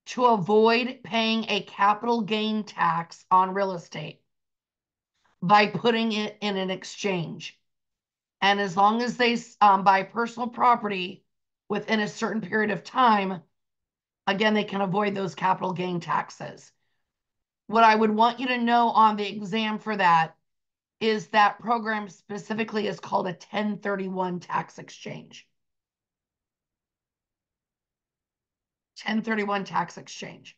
to avoid paying a capital gain tax on real estate by putting it in an exchange. And as long as they buy personal property within a certain period of time, again, they can avoid those capital gain taxes. What I would want you to know on the exam for that is that program specifically is called a 1031 tax exchange. 1031 tax exchange.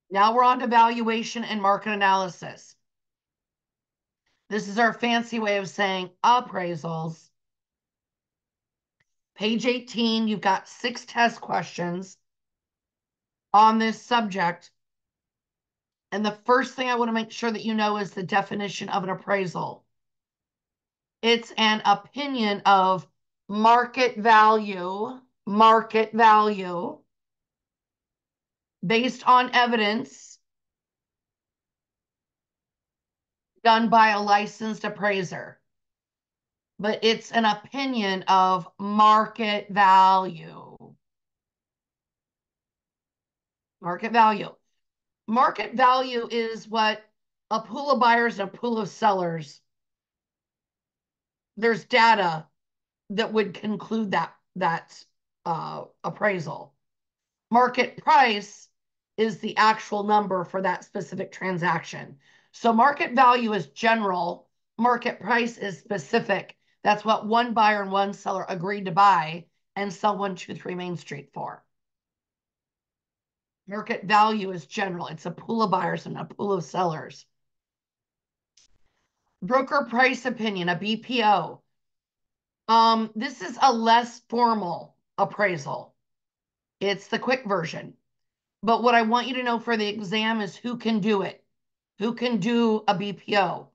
Now we're on to valuation and market analysis. This is our fancy way of saying appraisals. Page 18, you've got 6 test questions on this subject. And the first thing I want to make sure that you know is the definition of an appraisal. It's an opinion of market value based on evidence done by a licensed appraiser. But it's an opinion of market value. Market value. Market value is what a pool of buyers and a pool of sellers, there's data that would conclude that appraisal. Market price is the actual number for that specific transaction. So market value is general, market price is specific. That's what one buyer and one seller agreed to buy and sell 123 Main Street for. Market value is general. It's a pool of buyers and a pool of sellers. Broker price opinion, a BPO. This is a less formal appraisal. It's the quick version. But what I want you to know for the exam is who can do it. Who can do a BPO?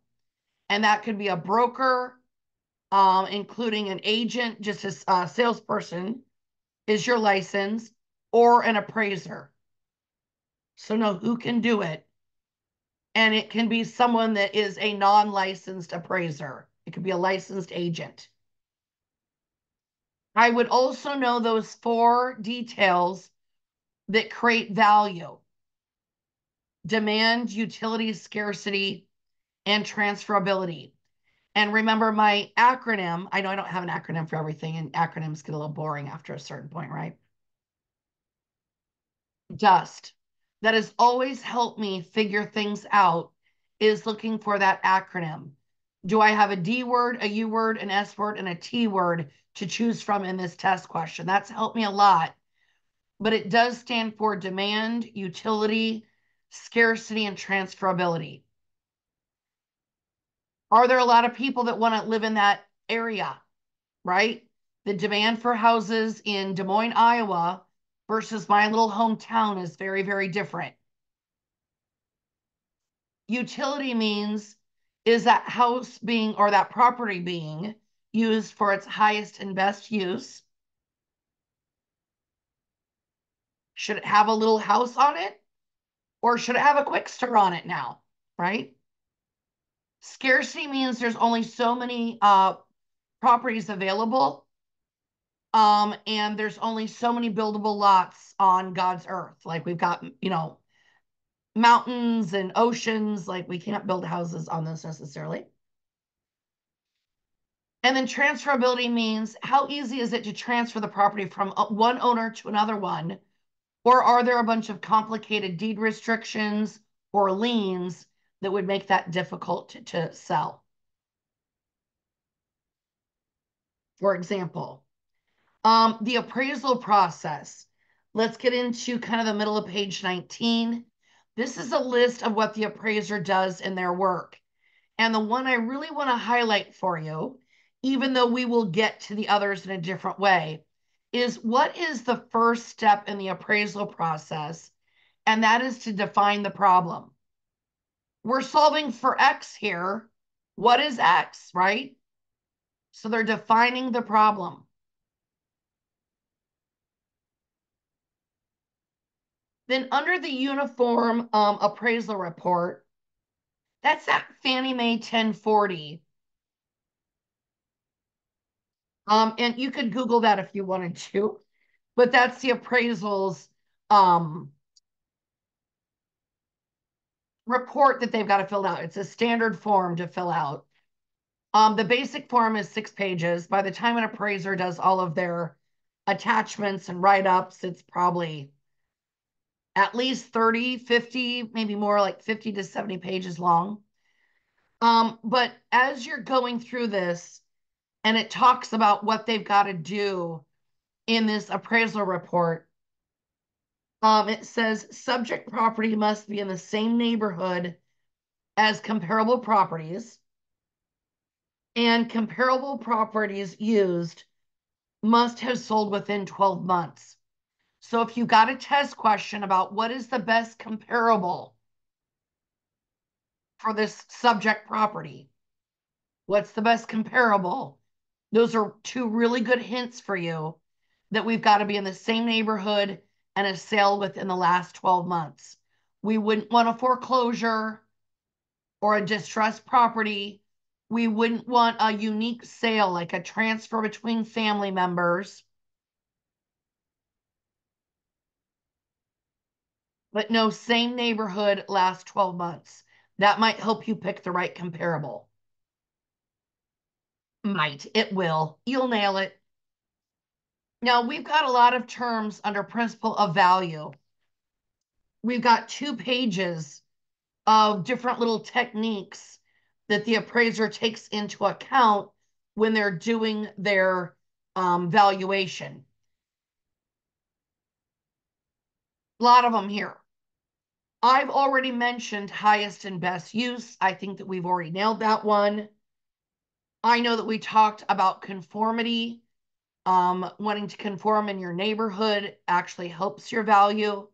And that could be a broker, including an agent, just a salesperson is your license, or an appraiser. So know who can do it. And it can be someone that is a non-licensed appraiser. It could be a licensed agent. I would also know those 4 details that create value: demand, utility, scarcity, and transferability. And remember my acronym. I know I don't have an acronym for everything, and acronyms get a little boring after a certain point, right? DUST. That has always helped me figure things out, is looking for that acronym. Do I have a D word, a U word, an S word, and a T word to choose from in this test question? That's helped me a lot. But it does stand for demand, utility, scarcity, and transferability. Are there a lot of people that want to live in that area, right? The demand for houses in Des Moines, Iowa versus my little hometown is very, very different. Utility means, is that house being, or that property being used for its highest and best use? Should it have a little house on it? Or should it have a quick stir on it now, right? Scarcity means there's only so many properties available, and there's only so many buildable lots on God's earth. Like we've got, mountains and oceans, like we can't build houses on those necessarily. And then transferability means how easy is it to transfer the property from one owner to another one? Or are there a bunch of complicated deed restrictions or liens that would make that difficult to sell? For example, the appraisal process. Let's get into kind of the middle of page 19. This is a list of what the appraiser does in their work. And the one I really want to highlight for you, even though we will get to the others in a different way, is what is the first step in the appraisal process? And that is to define the problem. We're solving for X here. What is X, right? So they're defining the problem. Then under the uniform appraisal report, that's that Fannie Mae 1040. And you could Google that if you wanted to, but that's the appraisals report that they've got to fill out. It's a standard form to fill out. The basic form is 6 pages. By the time an appraiser does all of their attachments and write-ups, it's probably at least 30, 50, maybe more, like 50 to 70 pages long. But as you're going through this, and it talks about what they've got to do in this appraisal report, it says subject property must be in the same neighborhood as comparable properties, and comparable properties used must have sold within 12 months. So if you got a test question about what is the best comparable for this subject property, what's the best comparable? Those are 2 really good hints for you that we've got to be in the same neighborhood and a sale within the last 12 months. We wouldn't want a foreclosure or a distressed property. We wouldn't want a unique sale, like a transfer between family members. But no, same neighborhood, last 12 months. That might help you pick the right comparable. Might, it will. You'll nail it. Now, we've got a lot of terms under principle of value. We've got 2 pages of different little techniques that the appraiser takes into account when they're doing their valuation. A lot of them here. I've already mentioned highest and best use. I think that we've already nailed that one. I know that we talked about conformity. Wanting to conform in your neighborhood actually helps your value.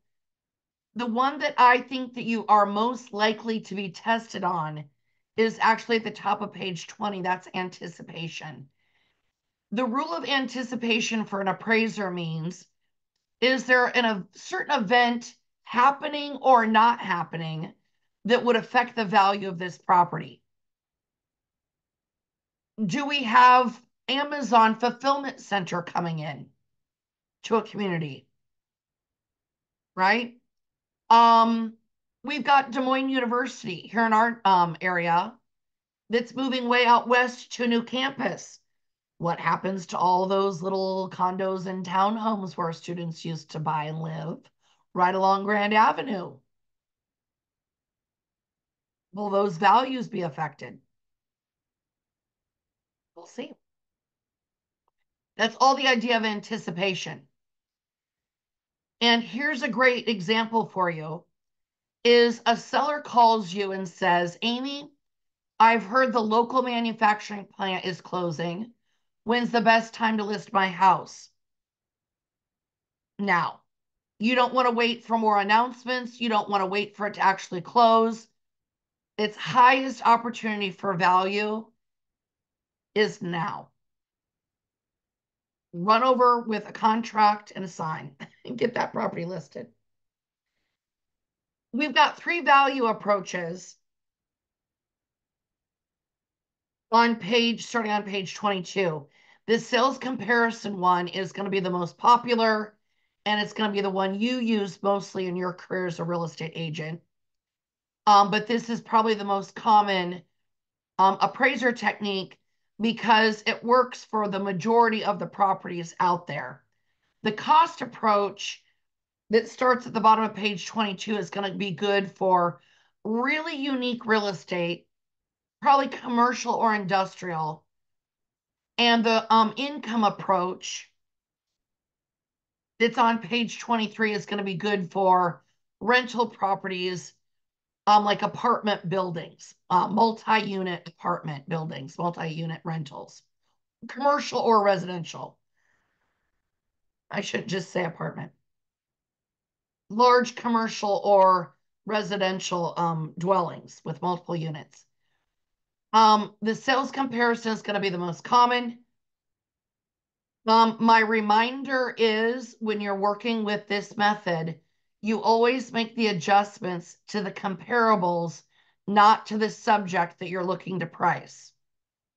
The one that I think that you are most likely to be tested on is actually at the top of page 20. That's anticipation. The rule of anticipation for an appraiser means, is there a certain event happening or not happening that would affect the value of this property? Do we have Amazon fulfillment center coming in to a community? Right? We've got Des Moines University here in our area that's moving way out west to a new campus. What happens to all those little condos and townhomes where students used to buy and live right along Grand Avenue? Will those values be affected? We'll see. That's all the idea of anticipation. And here's a great example for you, is a seller calls you and says, Amy, I've heard the local manufacturing plant is closing. When's the best time to list my house? Now, you don't want to wait for more announcements. You don't want to wait for it to actually close. Its highest opportunity for value is now. Run over with a contract and a sign and get that property listed. We've got 3 value approaches starting on page 22. This sales comparison one is going to be the most popular, and it's going to be the one you use mostly in your career as a real estate agent. But this is probably the most common appraiser technique because it works for the majority of the properties out there. The cost approach that starts at the bottom of page 22 is going to be good for really unique real estate, probably commercial or industrial. And the income approach that's on page 23 is going to be good for rental properties, like apartment buildings, multi-unit apartment buildings, multi-unit rentals, commercial or residential. I should just say apartment. Large commercial or residential dwellings with multiple units. The sales comparison is going to be the most common. My reminder is when you're working with this method, you always make the adjustments to the comparables, not to the subject that you're looking to price.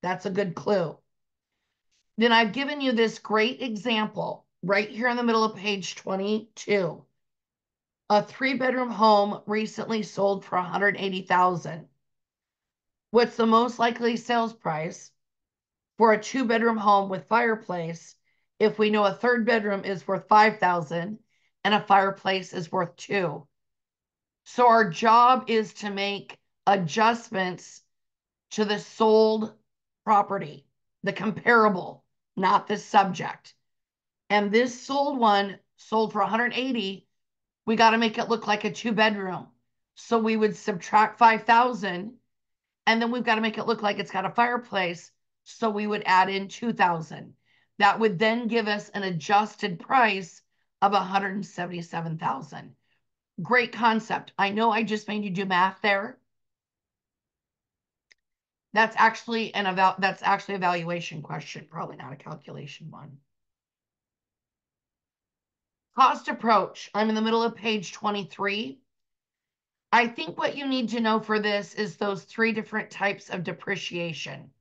That's a good clue. Then I've given you this great example right here in the middle of page 22. A 3-bedroom home recently sold for $180,000. What's the most likely sales price for a 2-bedroom home with fireplace if we know a 3rd bedroom is worth $5,000 and a fireplace is worth $2,000? So our job is to make adjustments to the sold property, the comparable, not the subject. And this sold one sold for 180. We got to make it look like a 2-bedroom. So we would subtract 5,000, and then we've got to make it look like it's got a fireplace. So we would add in 2,000. That would then give us an adjusted price of 177,000. Great concept. I know I just made you do math there. That's actually a valuation question, probably not a calculation one. Cost approach. I'm in the middle of page 23. I think what you need to know for this is those 3 different types of depreciation: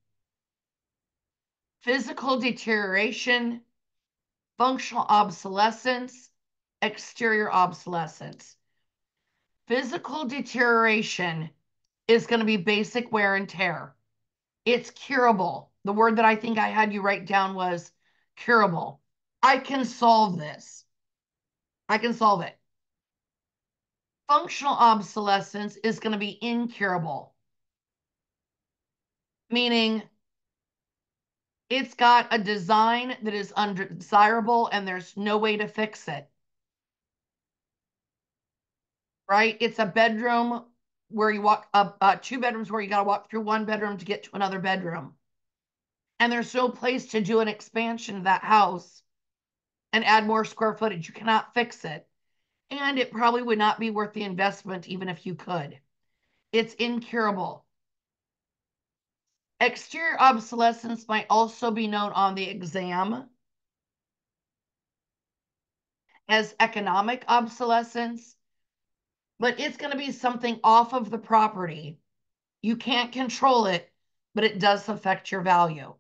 physical deterioration, functional obsolescence, exterior obsolescence. Physical deterioration is going to be basic wear and tear. It's curable. The word that I think I had you write down was curable. I can solve this. I can solve it. Functional obsolescence is going to be incurable, meaning it's got a design that is undesirable and there's no way to fix it. Right? It's a bedroom where you walk up, 2 bedrooms where you got to walk through 1 bedroom to get to another bedroom. And there's no place to do an expansion of that house and add more square footage. You cannot fix it. And it probably would not be worth the investment even if you could. It's incurable. Exterior obsolescence might also be known on the exam as economic obsolescence, but it's going to be something off of the property. You can't control it, but it does affect your value.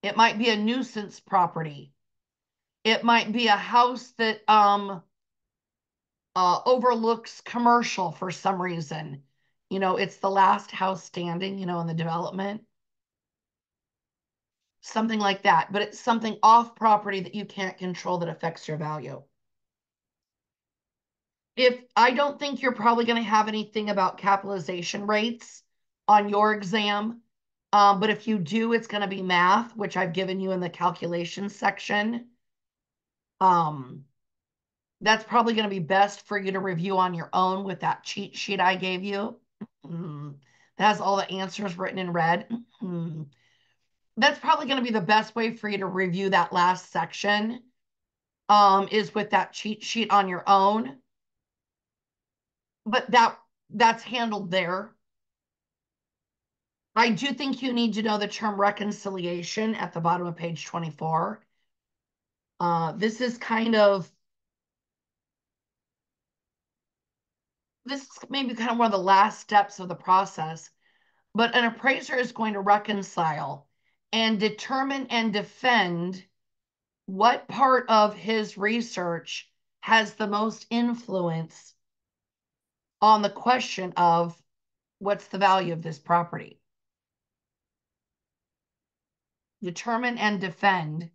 It might be a nuisance property. It might be a house that overlooks commercial for some reason. It's the last house standing, in the development. Something like that, but it's something off property that you can't control that affects your value. I don't think you're probably going to have anything about capitalization rates on your exam, but if you do, it's going to be math, which I've given you in the calculation section. That's probably going to be best for you to review on your own with that cheat sheet I gave you. That has all the answers written in red. That's probably going to be the best way for you to review that last section, is with that cheat sheet on your own. But that's handled there. I do think you need to know the term reconciliation at the bottom of page 24. This is maybe kind of one of the last steps of the process, but an appraiser is going to reconcile and determine and defend what part of his research has the most influence on the question of what's the value of this property. Determine and defend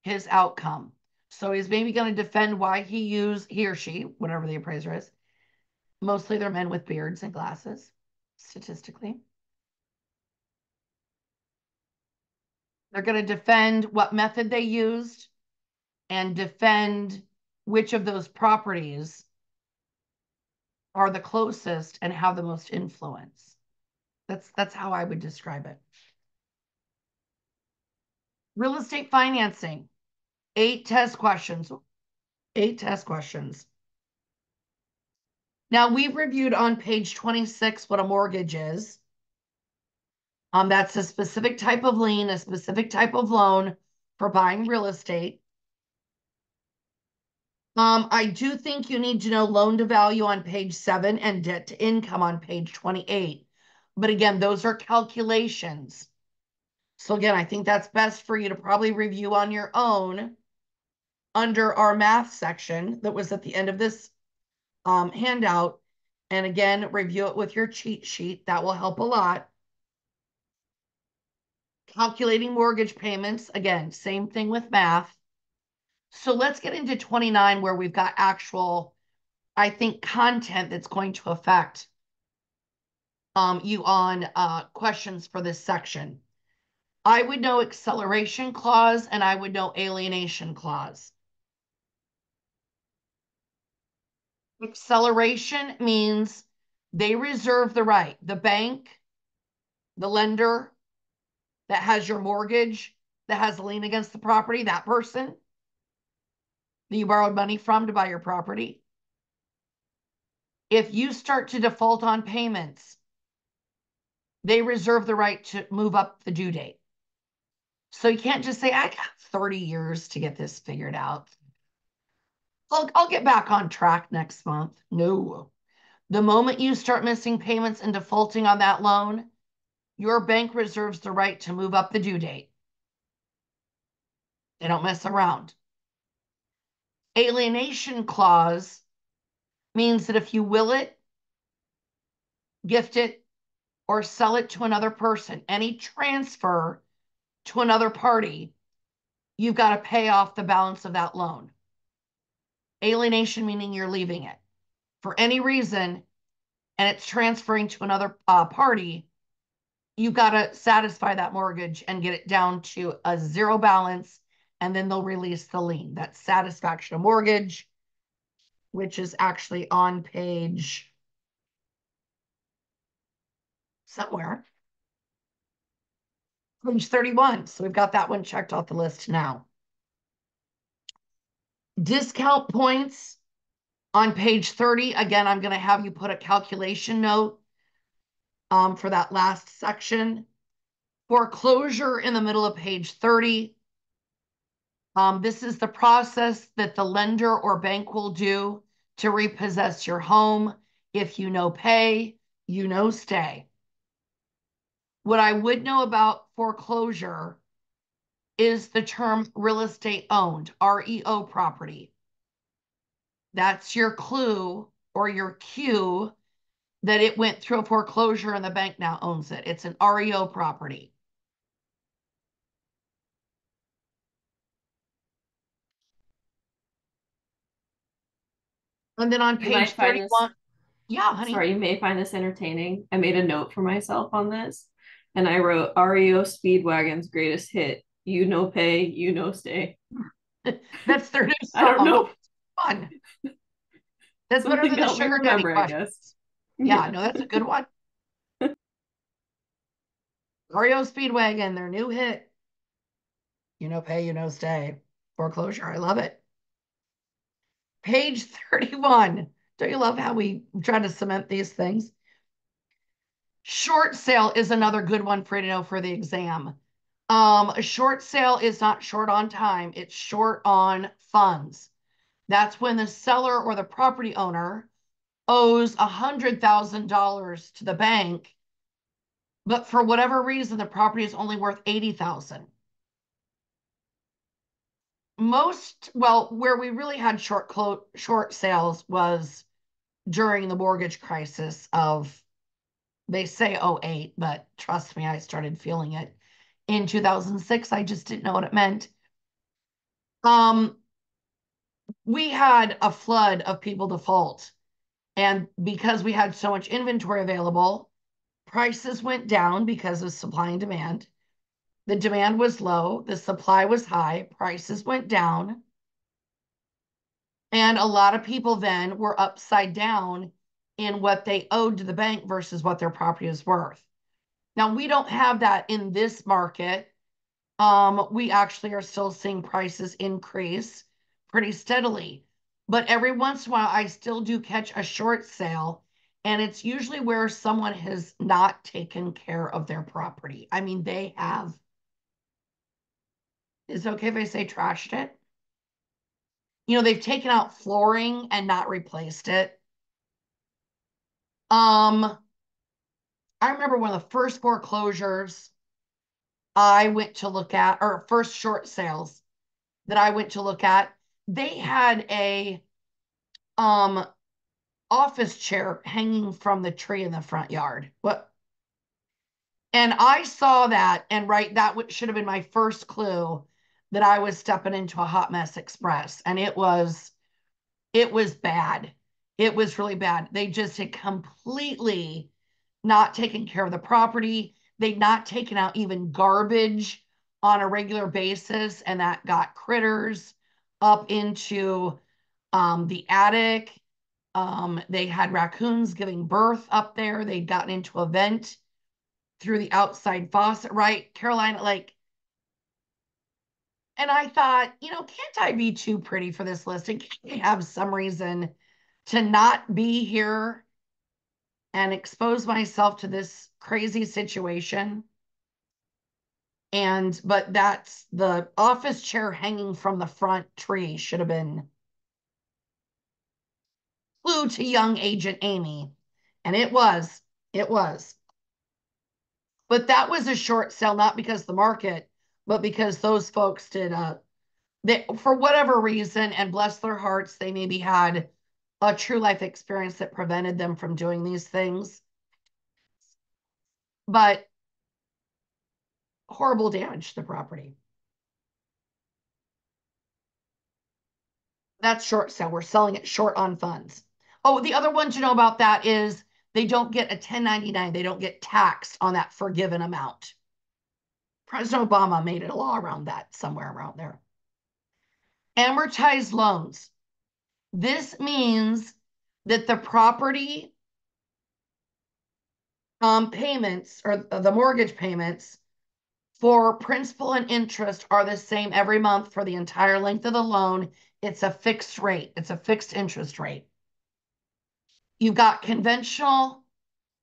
his outcome. So he's maybe going to defend why he or she, whatever the appraiser is, mostly they're men with beards and glasses, statistically. They're going to defend what method they used and defend which of those properties are the closest and have the most influence. That's how I would describe it. Real estate financing, 8 test questions. 8 test questions. Now, we've reviewed on page 26 what a mortgage is. That's a specific type of lien, a specific type of loan for buying real estate. I do think you need to know loan to value on page 7 and debt to income on page 28. But again, those are calculations. So again, I think that's best for you to probably review on your own under our math section that was at the end of this handout. And again, review it with your cheat sheet. That will help a lot. Calculating mortgage payments, again, same thing with math. So let's get into 29 where we've got actual, I think, content that's going to affect you on questions for this section. I would know acceleration clause and I would know alienation clause. Acceleration means they reserve the right, the bank, the lender that has your mortgage, that has a lien against the property, that person that you borrowed money from to buy your property. If you start to default on payments, they reserve the right to move up the due date. So you can't just say, I got 30 years to get this figured out. I'll get back on track next month. No. The moment you start missing payments and defaulting on that loan, your bank reserves the right to move up the due date. They don't mess around. Alienation clause means that if you will it, gift it, or sell it to another person, any transfer to another party, you've got to pay off the balance of that loan. Alienation meaning you're leaving it for any reason and it's transferring to another party, you've got to satisfy that mortgage and get it down to a 0 balance, and then they'll release the lien. That's satisfaction of mortgage, which is actually on page somewhere. Page 31. So we've got that one checked off the list now. Discount points on page 30. Again, I'm going to have you put a calculation note for that last section. Foreclosure in the middle of page 30. This is the process that the lender or bank will do to repossess your home. If you no pay, you no stay. What I would know about foreclosure is the term real estate owned, REO property. That's your clue or your cue that it went through a foreclosure and the bank now owns it. It's an REO property. And then on page 31, yeah, honey. Sorry, you may find this entertaining. I made a note for myself on this, and I wrote REO Speedwagon's greatest hit. You no pay, you no stay. That's their new song. I don't know. Fun. That's better than the Sugar Daddy questions. Yeah, no, that's a good one. REO Speedwagon, their new hit. You no pay, you no stay. Foreclosure. I love it. Page 31. Don't you love how we try to cement these things? Short sale is another good one for you to know for the exam. A short sale is not short on time, it's short on funds. That's when the seller or the property owner owes $100,000 to the bank, but for whatever reason, the property is only worth $80,000. Where we really had short sales was during the mortgage crisis of, they say 08, but trust me, I started feeling it in 2006. I just didn't know what it meant. We had a flood of people default, and because we had so much inventory available, prices went down because of supply and demand. The demand was low, the supply was high, prices went down. And a lot of people then were upside down in what they owed to the bank versus what their property is worth. Now, we don't have that in this market. We actually are still seeing prices increase pretty steadily. But every once in a while, I still do catch a short sale, and it's usually where someone has not taken care of their property. I mean, they have. Is it okay if I say trashed it? They've taken out flooring and not replaced it. I remember one of the first foreclosures I went to look at, or first short sales that I went to look at, they had a um office chair hanging from the tree in the front yard. What? And I saw that, and right, that should have been my first clue that I was stepping into a hot mess express. And it was bad. It was really bad. They just had completely not taken care of the property. They'd not taken out even garbage on a regular basis, and that got critters up into the attic. They had raccoons giving birth up there. They'd gotten into a vent through the outside faucet, right? Carolina, like, and I thought, can't I be too pretty for this listing? Can't I have some reason to not be here and expose myself to this crazy situation? But that's the office chair hanging from the front tree should have been clue to young agent Amy. And it was. But that was a short sale, not because of the market, but because those folks did for whatever reason, and bless their hearts, they maybe had a true life experience that prevented them from doing these things. But horrible damage to the property. That's short sale. We're selling it short on funds. Oh, the other one to know about that is they don't get a 1099. They don't get taxed on that forgiven amount. President Obama made a law around that, somewhere around there. Amortized loans. This means that the property payments, or the mortgage payments for principal and interest, are the same every month for the entire length of the loan. It's a fixed rate. It's a fixed interest rate. You've got conventional,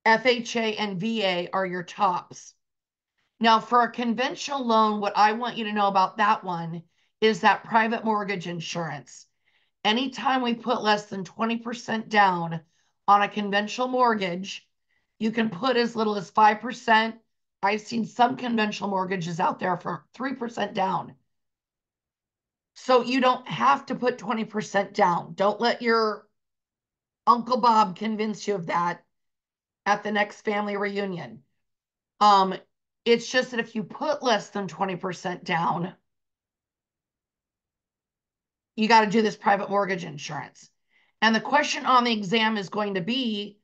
FHA, and VA are your tops. Now, for a conventional loan, what I want you to know about that one is that private mortgage insurance. Anytime we put less than 20% down on a conventional mortgage, you can put as little as 5%. I've seen some conventional mortgages out there for 3% down. So you don't have to put 20% down. Don't let your Uncle Bob convince you of that at the next family reunion. Um, it's just that if you put less than 20% down, you got to do this private mortgage insurance. And the question on the exam is going to be,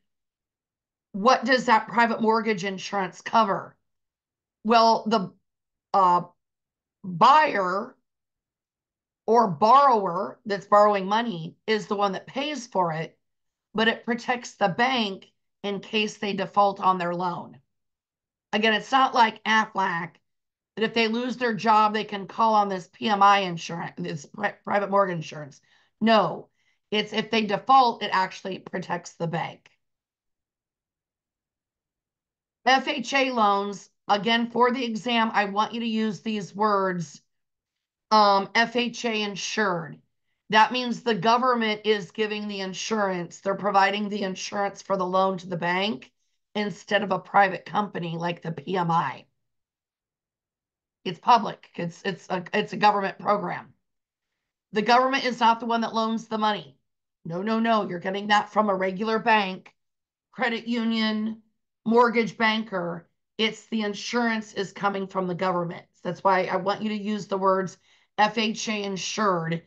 what does that private mortgage insurance cover? Well, the buyer or borrower that's borrowing money is the one that pays for it, but it protects the bank in case they default on their loan. Again, it's not like Aflac that if they lose their job, they can call on this PMI insurance, this private mortgage insurance. No, it's if they default, it actually protects the bank. FHA loans, again, for the exam, I want you to use these words, FHA insured. That means the government is giving the insurance. They're providing the insurance for the loan to the bank instead of a private company like the PMI. It's public. It's a government program. The government is not the one that loans the money. No, no, no. You're getting that from a regular bank, credit union, mortgage banker. It's the insurance is coming from the government. That's why I want you to use the words FHA insured,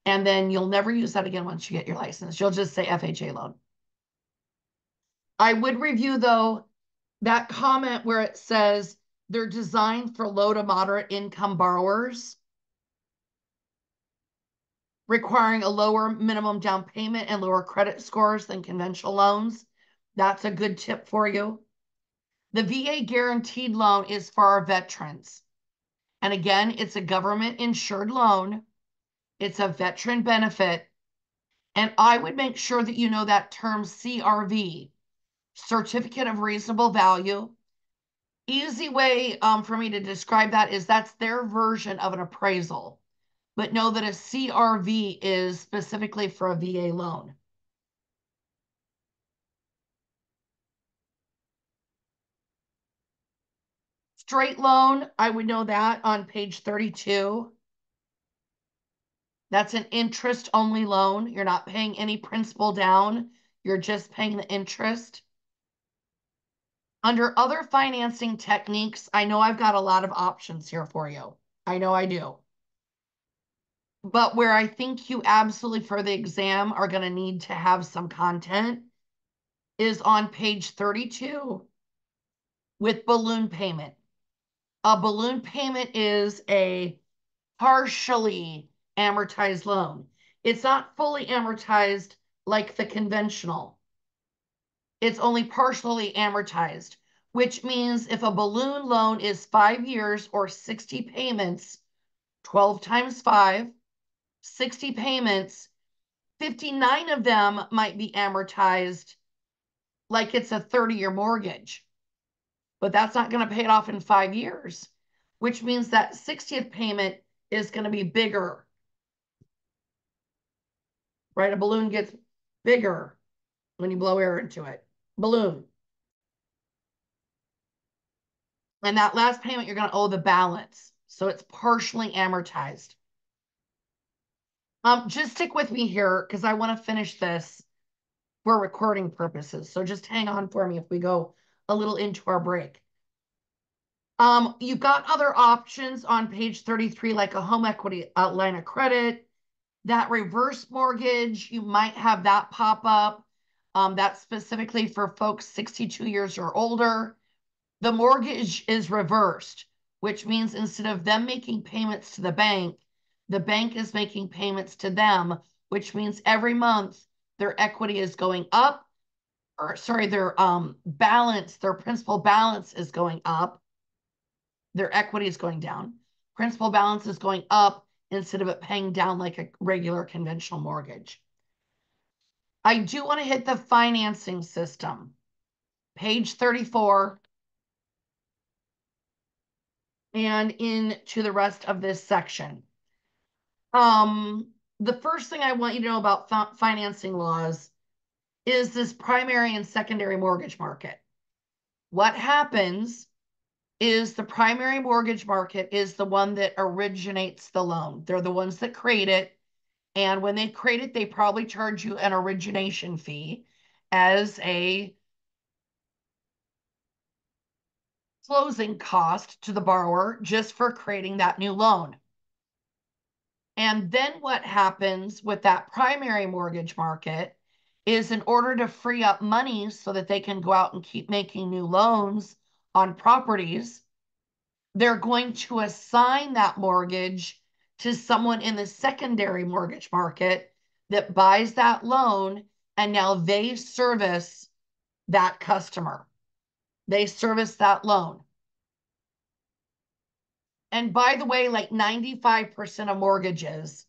and then you'll never use that again once you get your license. You'll just say FHA loan. I would review, though, that comment where it says they're designed for low to moderate income borrowers. requiring a lower minimum down payment and lower credit scores than conventional loans. That's a good tip for you. The VA guaranteed loan is for our veterans. And again, it's a government insured loan. It's a veteran benefit. And I would make sure that you know that term CRV, Certificate of Reasonable Value. Easy way for me to describe that is that's their version of an appraisal. But know that a CRV is specifically for a VA loan. Straight loan, I would know that on page 32. That's an interest-only loan. You're not paying any principal down. You're just paying the interest. Under other financing techniques, I know I've got a lot of options here for you. I know I do. But where I think you absolutely for the exam are going to need to have some content is on page 32 with balloon payment. A balloon payment is a partially amortized loan. It's not fully amortized like the conventional. It's only partially amortized, which means if a balloon loan is 5 years or 60 payments, 12 times 5, 60 payments, 59 of them might be amortized like it's a 30-year mortgage. But that's not going to pay it off in 5 years, which means that 60th payment is going to be bigger, right? A balloon gets bigger when you blow air into it. Balloon. And that last payment, you're going to owe the balance. So it's partially amortized. Just stick with me here because I want to finish this for recording purposes. So just hang on for me if we go a little into our break. You've got other options on page 33, like a home equity line of credit, that reverse mortgage, you might have that pop up. That's specifically for folks 62 years or older. The mortgage is reversed, which means instead of them making payments to the bank is making payments to them, which means every month their equity is going up, or sorry, their balance, their principal balance is going up. Their equity is going down. Principal balance is going up instead of it paying down like a regular conventional mortgage. I do want to hit the financing system. Page 34 and into the rest of this section. The first thing I want you to know about financing laws is this primary and secondary mortgage market. What happens is the primary mortgage market is the one that originates the loan. They're the ones that create it. And when they create it, they probably charge you an origination fee as a closing cost to the borrower just for creating that new loan. And then what happens with that primary mortgage market is in order to free up money so that they can go out and keep making new loans on properties, they're going to assign that mortgage to someone in the secondary mortgage market that buys that loan, and now they service that customer. They service that loan. And by the way, like 95% of mortgages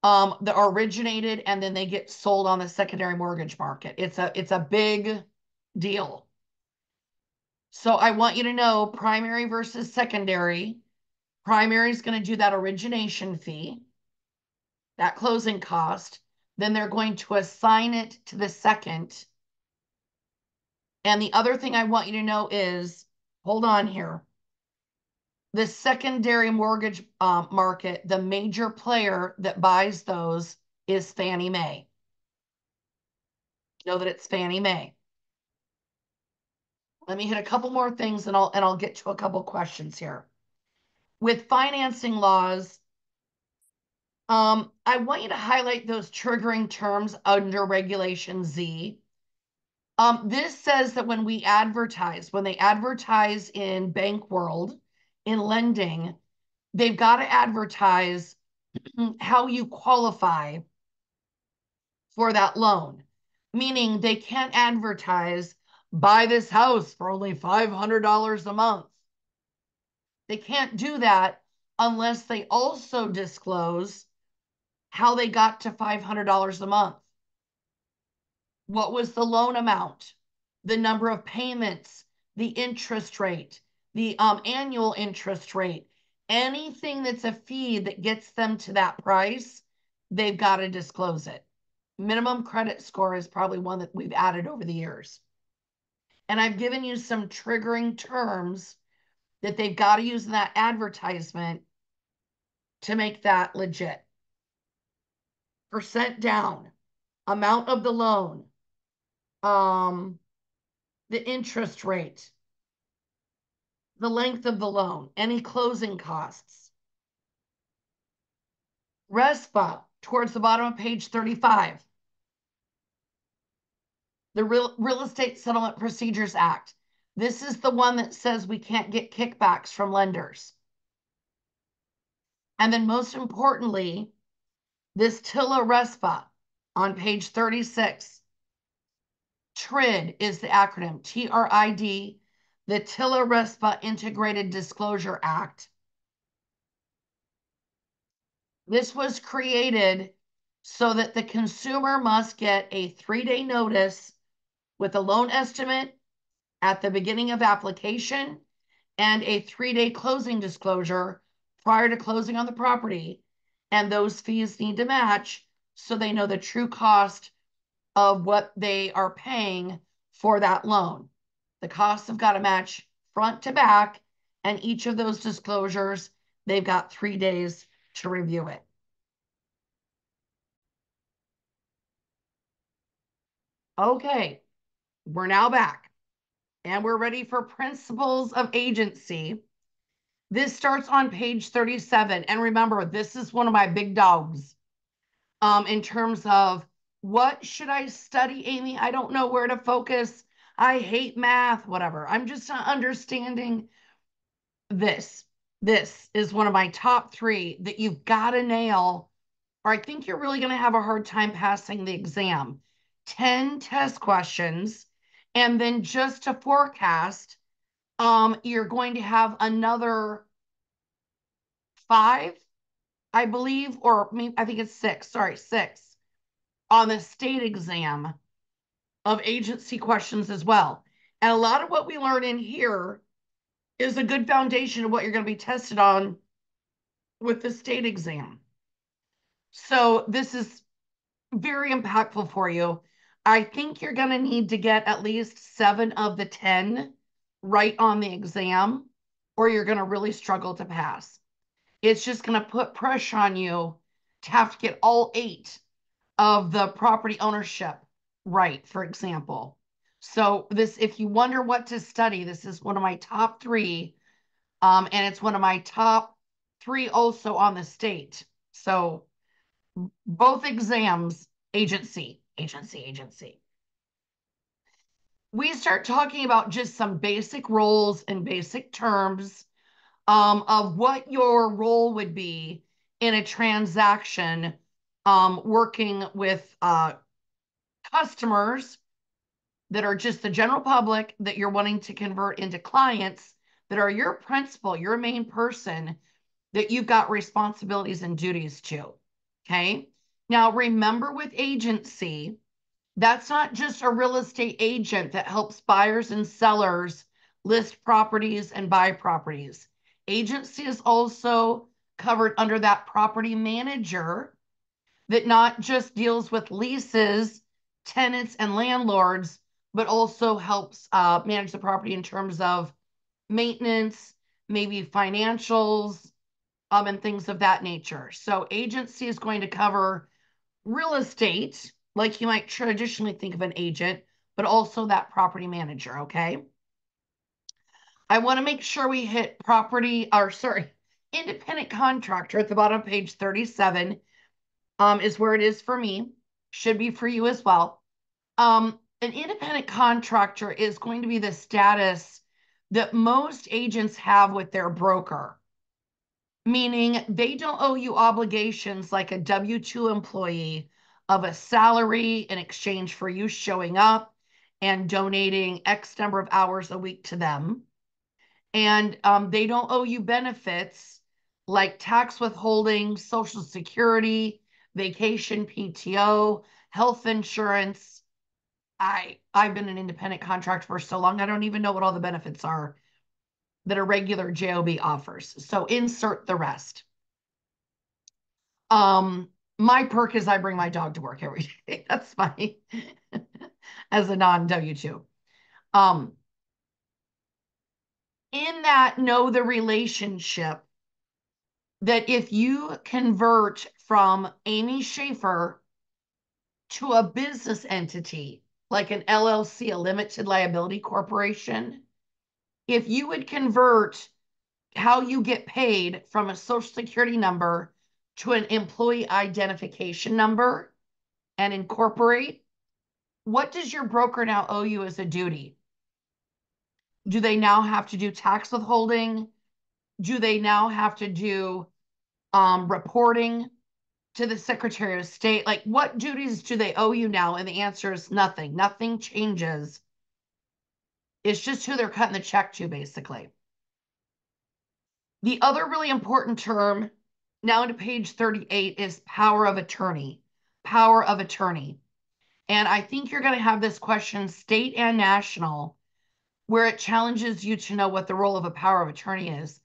that are originated and then they get sold on the secondary mortgage market. It's a big deal. So I want you to know primary versus secondary. Primary is going to do that origination fee, that closing cost. Then they're going to assign it to the second. And the other thing I want you to know is, hold on here. The secondary mortgage market, the major player that buys those is Fannie Mae. Know that it's Fannie Mae. Let me hit a couple more things and I'll get to a couple questions here. With financing laws, I want you to highlight those triggering terms under Regulation Z. This says that when they advertise in bank world, in lending, they've got to advertise how you qualify for that loan, meaning they can't advertise, buy this house for only $500 a month. They can't do that unless they also disclose how they got to $500 a month. What was the loan amount, the number of payments, the interest rate, the annual interest rate, anything that's a fee that gets them to that price, they've got to disclose it. Minimum credit score is probably one that we've added over the years. And I've given you some triggering terms that they've got to use in that advertisement to make that legit. Percent down, amount of the loan, the interest rate, the length of the loan, any closing costs. RESPA, towards the bottom of page 35. The Real Estate Settlement Procedures Act. This is the one that says we can't get kickbacks from lenders. And then most importantly, this TILA RESPA on page 36. TRID is the acronym, TRID, the TILA RESPA Integrated Disclosure Act. This was created so that the consumer must get a 3-day notice with a loan estimate at the beginning of application and a 3-day closing disclosure prior to closing on the property. And those fees need to match so they know the true cost of what they are paying for that loan. The costs have got to match front to back, and each of those disclosures, they've got 3 days to review it. Okay, we're now back and we're ready for principles of agency. This starts on page 37. And remember, this is one of my big dogs in terms of what should I study, Amy? I don't know where to focus. I hate math, whatever. I'm just not understanding this. This is one of my top 3 that you've got to nail, or I think you're really going to have a hard time passing the exam. 10 test questions, and then just to forecast, you're going to have another 5, I believe, or maybe I think it's 6. Sorry, 6 on the state exam of agency questions as well. And a lot of what we learn in here is a good foundation of what you're going to be tested on with the state exam. So this is very impactful for you. I think you're going to need to get at least 7 of the 10 right on the exam, or you're going to really struggle to pass. It's just going to put pressure on you to have to get all 8 of the property ownership right, for example. So this, if you wonder what to study, this is one of my top 3. And it's one of my top 3 also on the state. So both exams, agency. We start talking about just some basic roles and basic terms of what your role would be in a transaction, working with customers that are just the general public that you're wanting to convert into clients that are your principal, your main person that you've got responsibilities and duties to. Okay. Now, remember with agency, that's not just a real estate agent that helps buyers and sellers list properties and buy properties. Agency is also covered under that property manager that not just deals with leases, tenants, and landlords, but also helps manage the property in terms of maintenance, maybe financials, and things of that nature. So agency is going to cover real estate, like you might traditionally think of an agent, but also that property manager, okay? I want to make sure we hit independent contractor at the bottom of page 37 is where it is for me. Should be for you as well. An independent contractor is going to be the status that most agents have with their broker. meaning they don't owe you obligations like a W-2 employee of a salary in exchange for you showing up and donating X number of hours a week to them. And they don't owe you benefits like tax withholding, Social Security, vacation, PTO, health insurance. I've been an independent contractor for so long, I don't even know what all the benefits are that a regular JOB offers. So insert the rest. My perk is I bring my dog to work every day. That's my as a non W-2. Um, in that, know the relationship that if you convert from Amy Schaefer to a business entity like an LLC, a limited liability corporation, if you would convert how you get paid from a social security number to an employee identification number and incorporate, what does your broker now owe you as a duty? Do they now have to do tax withholding? Do they now have to do reporting to the Secretary of State? Like, what duties do they owe you now? And the answer is nothing. Nothing changes. It's just who they're cutting the check to, basically. The other really important term, now to page 38, is power of attorney. Power of attorney. And I think you're going to have this question, state and national, where it challenges you to know what the role of a power of attorney is.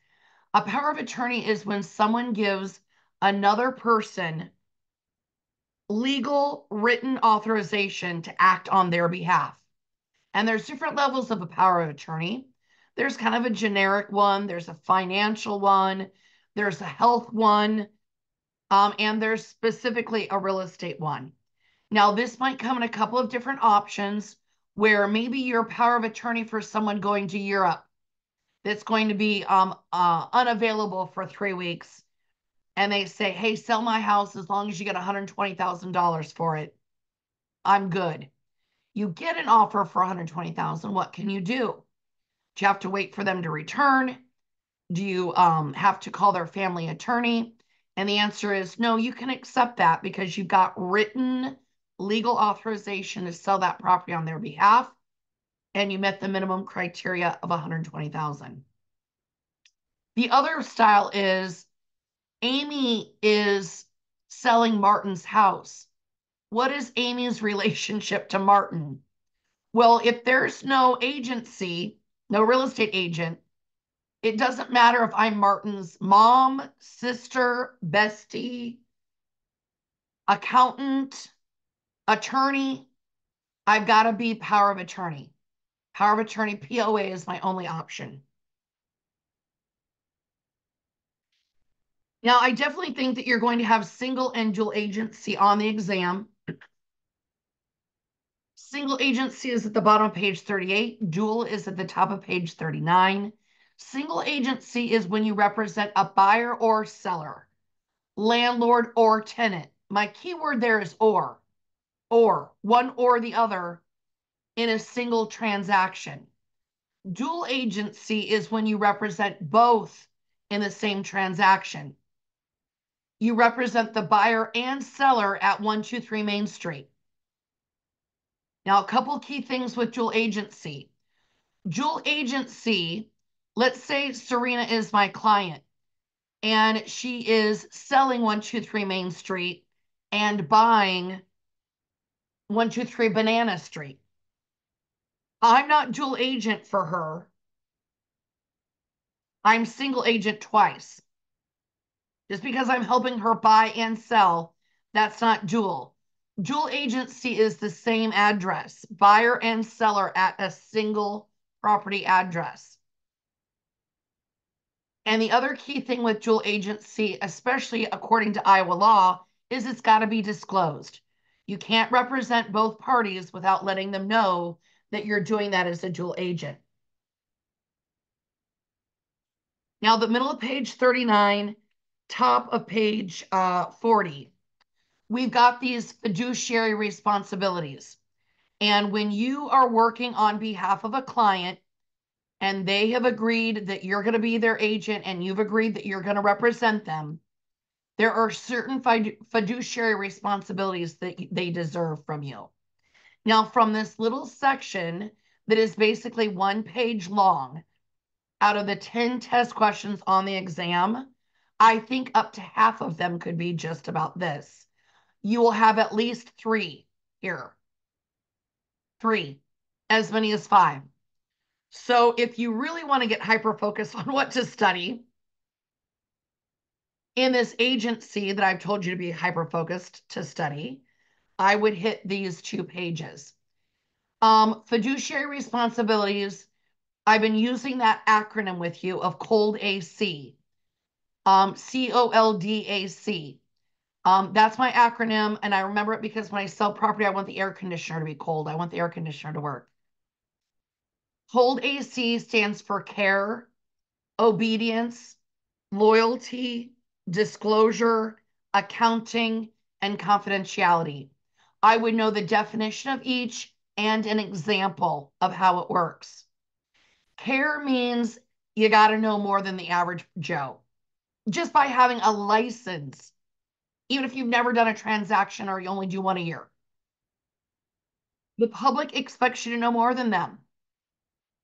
A power of attorney is when someone gives another person legal written authorization to act on their behalf. And there's different levels of a power of attorney. There's kind of a generic one, there's a financial one, there's a health one, and there's specifically a real estate one. Now, this might come in a couple of different options where maybe you're a power of attorney for someone going to Europe that's going to be unavailable for 3 weeks. And they say, hey, sell my house as long as you get $120,000 for it. I'm good. You get an offer for $120,000. What can you do? Do you have to wait for them to return? Do you have to call their family attorney? And the answer is no, you can accept that because you've got written legal authorization to sell that property on their behalf, and you met the minimum criteria of $120,000. The other style is Amy is selling Martin's house. What is Amy's relationship to Martin? Well, if there's no agency, no real estate agent, it doesn't matter if I'm Martin's mom, sister, bestie, accountant, attorney. I've got to be power of attorney. Power of attorney, POA, is my only option. Now, I definitely think that you're going to have single and dual agency on the exam. Single agency is at the bottom of page 38. Dual is at the top of page 39. Single agency is when you represent a buyer or seller, landlord or tenant. My keyword there is or, one or the other in a single transaction. Dual agency is when you represent both in the same transaction. You represent the buyer and seller at 123 Main Street. Now, a couple key things with dual agency. Dual agency, let's say Serena is my client and she is selling 123 Main Street and buying 123 Banana Street. I'm not dual agent for her. I'm single agent twice. Just because I'm helping her buy and sell, that's not dual. Dual agency is the same address, buyer and seller at a single property address. And the other key thing with dual agency, especially according to Iowa law, is it's got to be disclosed. You can't represent both parties without letting them know that you're doing that as a dual agent. Now, the middle of page 39, top of page 40, we've got these fiduciary responsibilities. And when you are working on behalf of a client, and they have agreed that you're going to be their agent and you've agreed that you're going to represent them, there are certain fiduciary responsibilities that they deserve from you. Now, from this little section that is basically 1 page long, out of the 10 test questions on the exam, I think up to half of them could be just about this. You will have at least 3 here. 3, as many as 5. So if you really want to get hyper-focused on what to study in this agency that I've told you to be hyper-focused to study, I would hit these 2 pages. Fiduciary responsibilities, I've been using that acronym with you of COLDAC, COLDAC. That's my acronym, and I remember it because when I sell property, I want the air conditioner to be cold. I want the air conditioner to work. COLDAC stands for care, obedience, loyalty, disclosure, accounting, and confidentiality. I would know the definition of each and an example of how it works. Care means you got to know more than the average Joe. Just by having a license, even if you've never done a transaction or you only do one a year. The public expects you to know more than them.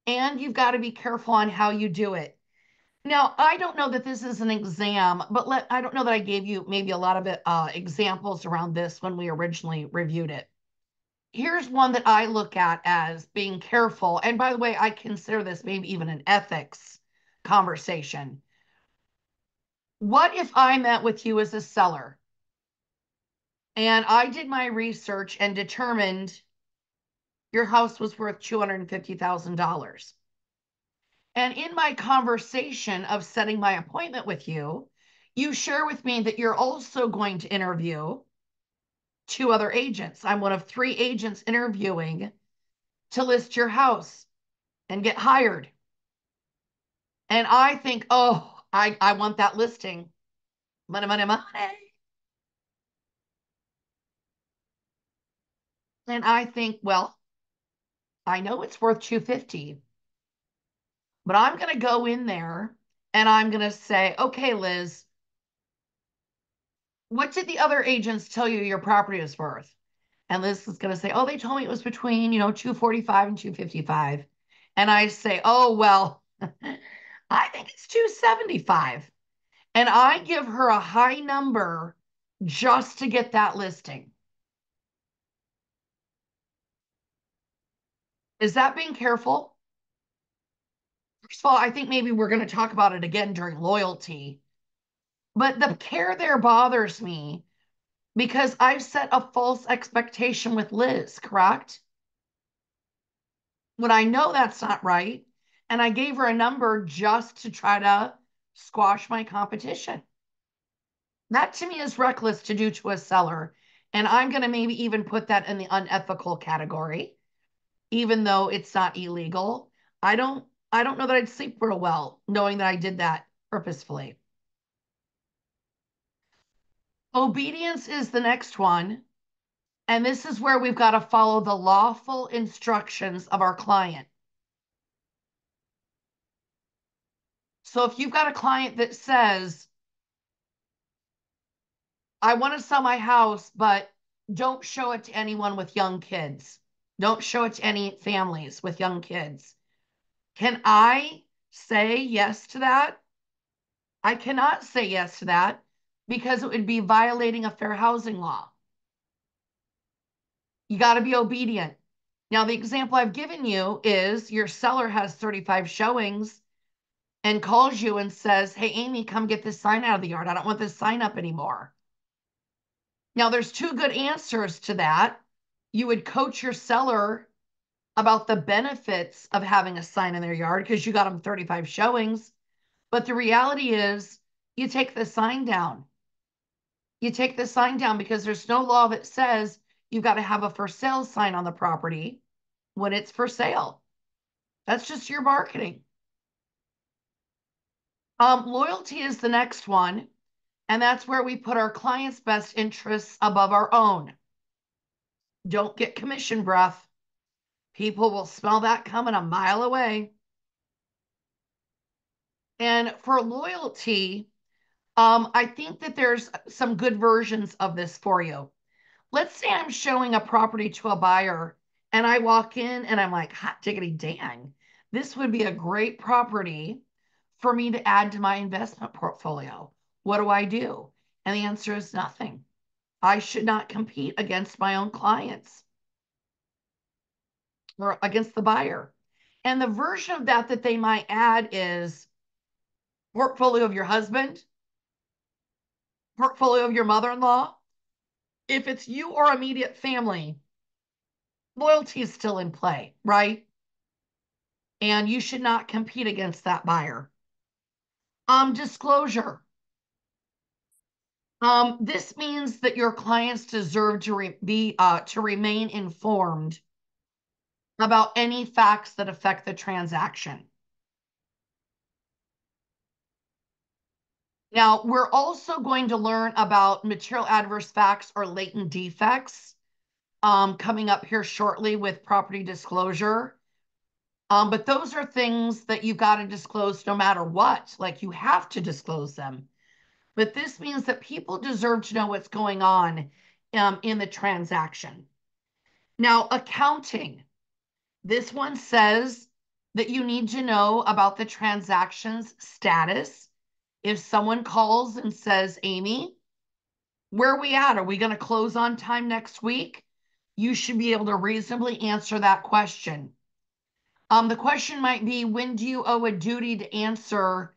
And you've got to be careful on how you do it. Now, I don't know that this is an exam, but I don't know that I gave you maybe a lot of examples around this when we originally reviewed it. Here's one that I look at as being careful. And by the way, I consider this maybe even an ethics conversation. What if I met with you as a seller and I did my research and determined your house was worth $250,000? And in my conversation of setting my appointment with you, you share with me that you're also going to interview 2 other agents. I'm one of 3 agents interviewing to list your house and get hired. And I think, oh, I want that listing. Money, money, money. And I think, well, I know it's worth 250, but I'm going to go in there and I'm going to say, okay, Liz, what did the other agents tell you your property is worth? And Liz is going to say, oh, they told me it was between, 245 and 255. And I say, oh, well, I think it's 275. And I give her a high number just to get that listing. Is that being careful? First of all, I think maybe we're going to talk about it again during loyalty. But the care there bothers me because I've set a false expectation with Liz, correct? When I know that's not right, and I gave her a number just to try to squash my competition. That to me is reckless to do to a seller. And I'm going to maybe even put that in the unethical category, even though it's not illegal. I don't know that I'd sleep real well knowing that I did that purposefully. Obedience is the next one. And this is where we've got to follow the lawful instructions of our client. So if you've got a client that says, I want to sell my house, but don't show it to anyone with young kids. Don't show it to any families with young kids. Can I say yes to that? I cannot say yes to that because it would be violating a fair housing law. You got to be obedient. Now, the example I've given you is your seller has 35 showings and calls you and says, hey, Amy, come get this sign out of the yard. I don't want this sign up anymore. Now, there's 2 good answers to that. You would coach your seller about the benefits of having a sign in their yard because you got them 35 showings. But the reality is, you take the sign down. You take the sign down because there's no law that says you've got to have a for sale sign on the property when it's for sale. That's just your marketing. Loyalty is the next one. And that's where we put our clients' best interests above our own. Don't get commission breath. People will smell that coming a mile away. And for loyalty, I think that there's some good versions of this for you. Let's say I'm showing a property to a buyer and I walk in and I'm like, hot diggity dang, this would be a great property for me to add to my investment portfolio. What do I do? And the answer is nothing. I should not compete against my own clients or against the buyer. And the version of that that they might add is portfolio of your husband, portfolio of your mother-in-law. If it's you or immediate family, loyalty is still in play, right? And you should not compete against that buyer. Disclosure. This means that your clients deserve to remain informed about any facts that affect the transaction. Now, we're also going to learn about material adverse facts or latent defects coming up here shortly with property disclosure. But those are things that you've got to disclose no matter what. Like you have to disclose them. But this means that people deserve to know what's going on in the transaction. Now, accounting. This one says that you need to know about the transaction's status. If someone calls and says, Amy, where are we at? Are we going to close on time next week? You should be able to reasonably answer that question. The question might be, when do you owe a duty to answer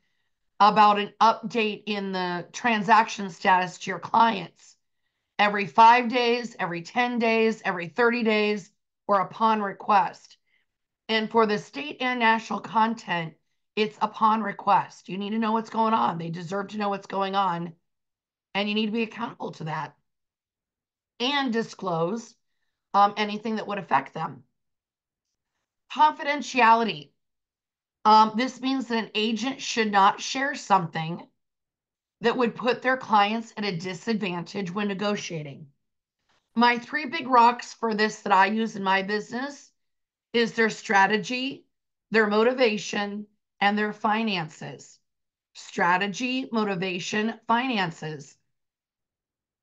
about an update in the transaction status to your clients? Every 5 days, every 10 days, every 30 days, or upon request. And for the state and national content, it's upon request. You need to know what's going on. They deserve to know what's going on. And you need to be accountable to that and disclose anything that would affect them. Confidentiality. This means that an agent should not share something that would put their clients at a disadvantage when negotiating. My three big rocks for this that I use in my business is their strategy, their motivation, and their finances. Strategy, motivation, finances.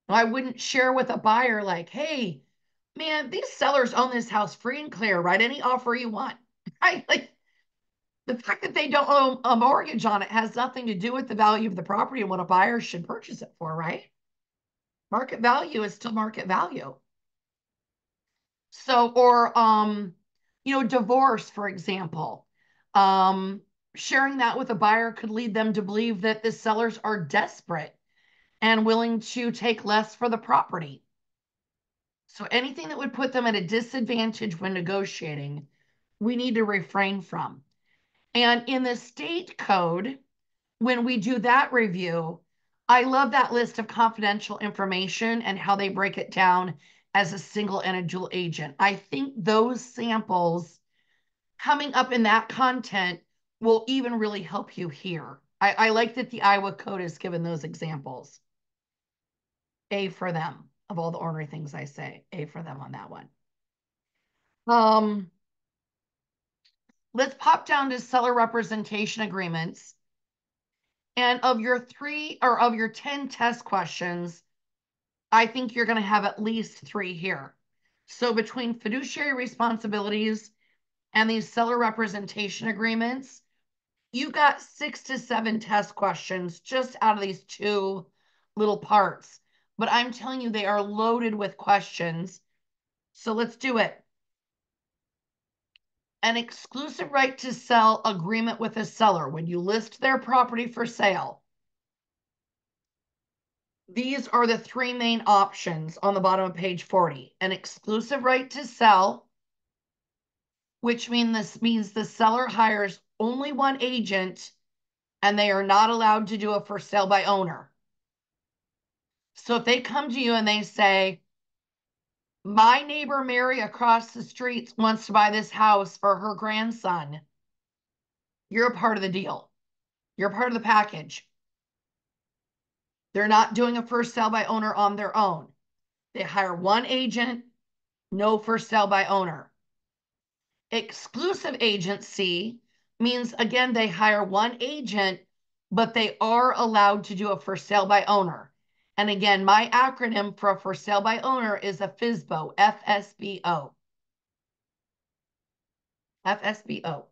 I wouldn't share with a buyer like, hey, man, these sellers own this house free and clear, right? Any offer you want, right? Like the fact that they don't own a mortgage on it has nothing to do with the value of the property and what a buyer should purchase it for, right? Market value is still market value. So, or, divorce, for example. Um, Sharing that with a buyer could lead them to believe that the sellers are desperate and willing to take less for the property. So anything that would put them at a disadvantage when negotiating, we need to refrain from. And in the state code, when we do that review, I love that list of confidential information and how they break it down as a single and a dual agent. I think those samples coming up in that content will even really help you here. I like that the Iowa code has given those examples. A for them of all the ornery things I say. A for them on that one. Let's pop down to seller representation agreements. And of your 10 test questions, I think you're going to have at least 3 here. So between fiduciary responsibilities and these seller representation agreements, you got 6 to 7 test questions just out of these 2 little parts. But I'm telling you, they are loaded with questions. So let's do it. An exclusive right to sell agreement with a seller when you list their property for sale. These are the 3 main options on the bottom of page 40. An exclusive right to sell, which means the seller hires only one agent and they are not allowed to do a for sale by owner. So if they come to you and they say, my neighbor Mary across the street wants to buy this house for her grandson, you're a part of the deal. You're part of the package. They're not doing a for sale by owner on their own. They hire one agent, no for sale by owner. Exclusive agency means, again, they hire one agent, but they are allowed to do a for sale by owner. And again, my acronym for a for sale by owner is a FSBO, FSBO. FSBO.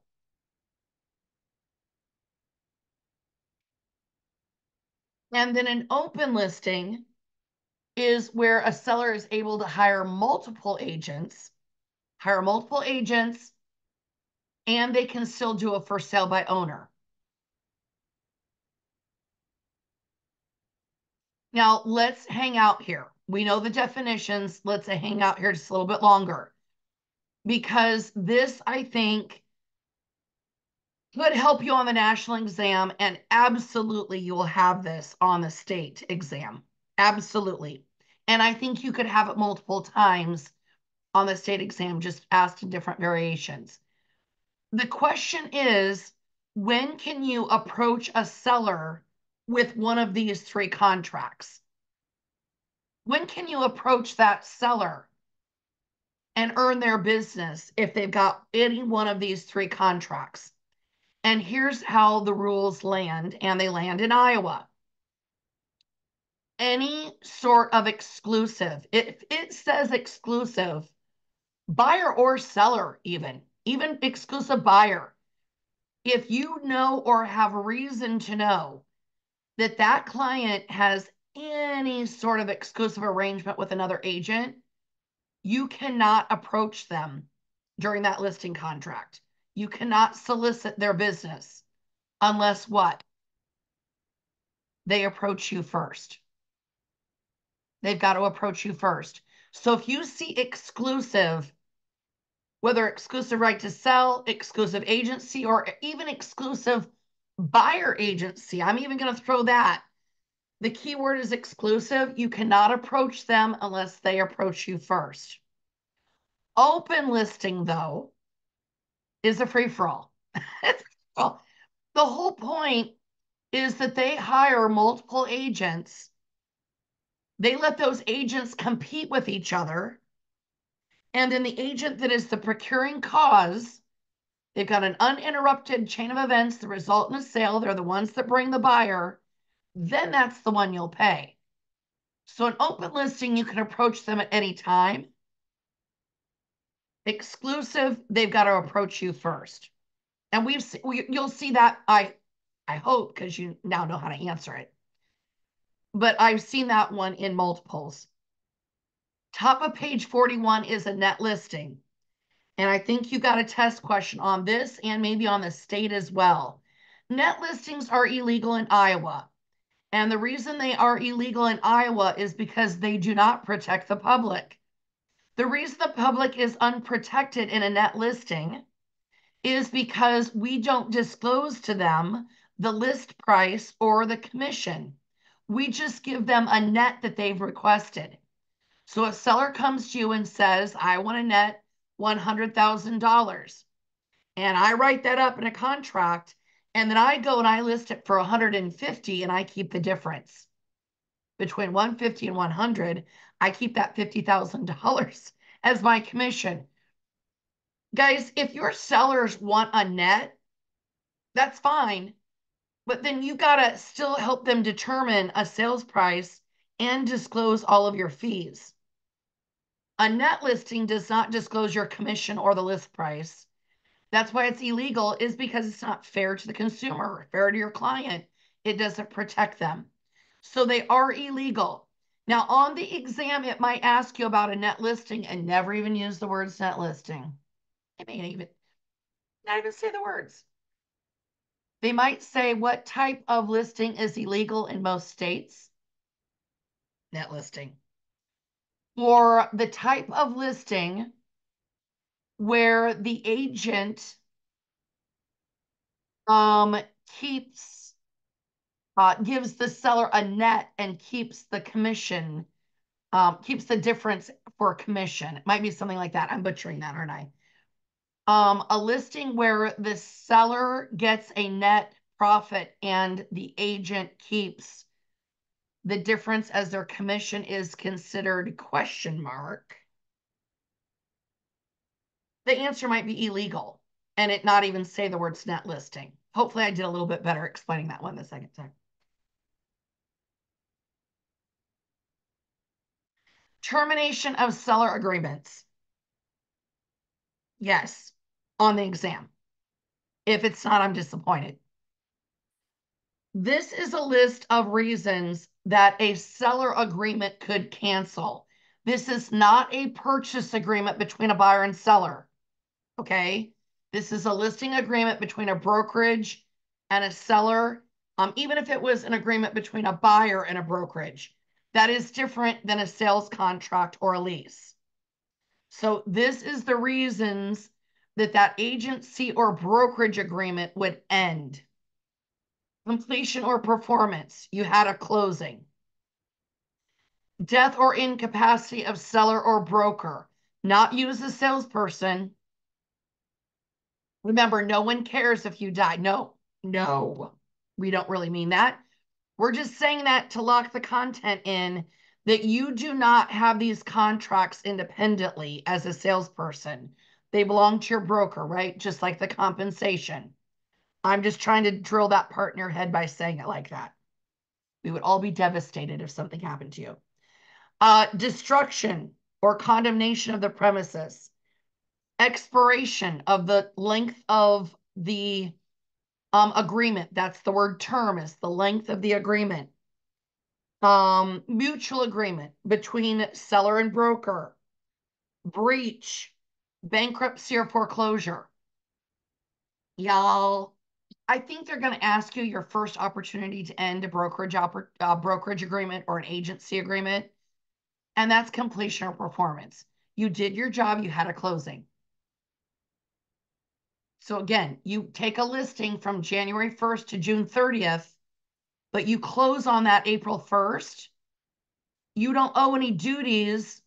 And then an open listing is where a seller is able to hire multiple agents, and they can still do a for sale by owner. Now, let's hang out here. We know the definitions. Let's hang out here just a little bit longer because this, I think, could help you on the national exam, and absolutely you will have this on the state exam. Absolutely. And I think you could have it multiple times on the state exam, just asked in different variations. The question is, when can you approach a seller with one of these three contracts? When can you approach that seller and earn their business if they've got any one of these three contracts? And here's how the rules land, and they land in Iowa. Any sort of exclusive, if it says exclusive, buyer or seller, even exclusive buyer, if you know or have reason to know that that client has any sort of exclusive arrangement with another agent, you cannot approach them during that listing contract. You cannot solicit their business unless what? They approach you first. They've got to approach you first. So if you see exclusive, whether exclusive right to sell, exclusive agency, or even exclusive buyer agency, I'm even going to throw that. The key word is exclusive. You cannot approach them unless they approach you first. Open listing, though, is a free-for-all. The whole point is that they hire multiple agents. They let those agents compete with each other. And then the agent that is the procuring cause, they've got an uninterrupted chain of events that result in a sale. They're the ones that bring the buyer. Then that's the one you'll pay. So an open listing, you can approach them at any time. Exclusive, they've got to approach you first. And you'll see that, I hope, because you now know how to answer it. But I've seen that one in multiples. Top of page 41 is a net listing. And I think you got a test question on this and maybe on the state as well. Net listings are illegal in Iowa. And the reason they are illegal in Iowa is because they do not protect the public. The reason the public is unprotected in a net listing is because we don't disclose to them the list price or the commission. We just give them a net that they've requested. So a seller comes to you and says, I want to net $100,000. And I write that up in a contract, and then I go and I list it for 150, and I keep the difference between 150 and 100. I keep that $50,000 as my commission. Guys, if your sellers want a net, that's fine. But then you got to still help them determine a sales price and disclose all of your fees. A net listing does not disclose your commission or the list price. That's why it's illegal, is because it's not fair to the consumer, fair to your client. It doesn't protect them. So they are illegal. Now, on the exam, it might ask you about a net listing and never even use the words net listing. It may even not even say the words. They might say, what type of listing is illegal in most states? Net listing. Or the type of listing where the agent keeps gives the seller a net and keeps the commission, keeps the difference for commission. It might be something like that. I'm butchering that, aren't I? A listing where the seller gets a net profit and the agent keeps the difference as their commission is considered question mark. The answer might be illegal and it not even say the words net listing. Hopefully I did a little bit better explaining that one the second time. Termination of seller agreements. Yes, on the exam. If it's not, I'm disappointed. This is a list of reasons that a seller agreement could cancel. This is not a purchase agreement between a buyer and seller. Okay. This is a listing agreement between a brokerage and a seller. Even if it was an agreement between a buyer and a brokerage, that is different than a sales contract or a lease. So this is the reasons that that agency or brokerage agreement would end. Completion or performance, you had a closing. Death or incapacity of seller or broker, not you as a salesperson. Remember, no one cares if you die. No, we don't really mean that. We're just saying that to lock the content in that you do not have these contracts independently as a salesperson. They belong to your broker, right? Just like the compensation. I'm just trying to drill that part in your head by saying it like that. We would all be devastated if something happened to you. Destruction or condemnation of the premises. Expiration of the length of the agreement. That's the word term, is the length of the agreement. Mutual agreement between seller and broker. Breach, bankruptcy or foreclosure. Y'all, I think they're going to ask you your first opportunity to end a brokerage agreement or an agency agreement, and that's completion or performance. You did your job, you had a closing. So again, you take a listing from January 1st to June 30th, but you close on that April 1st. You don't owe any duties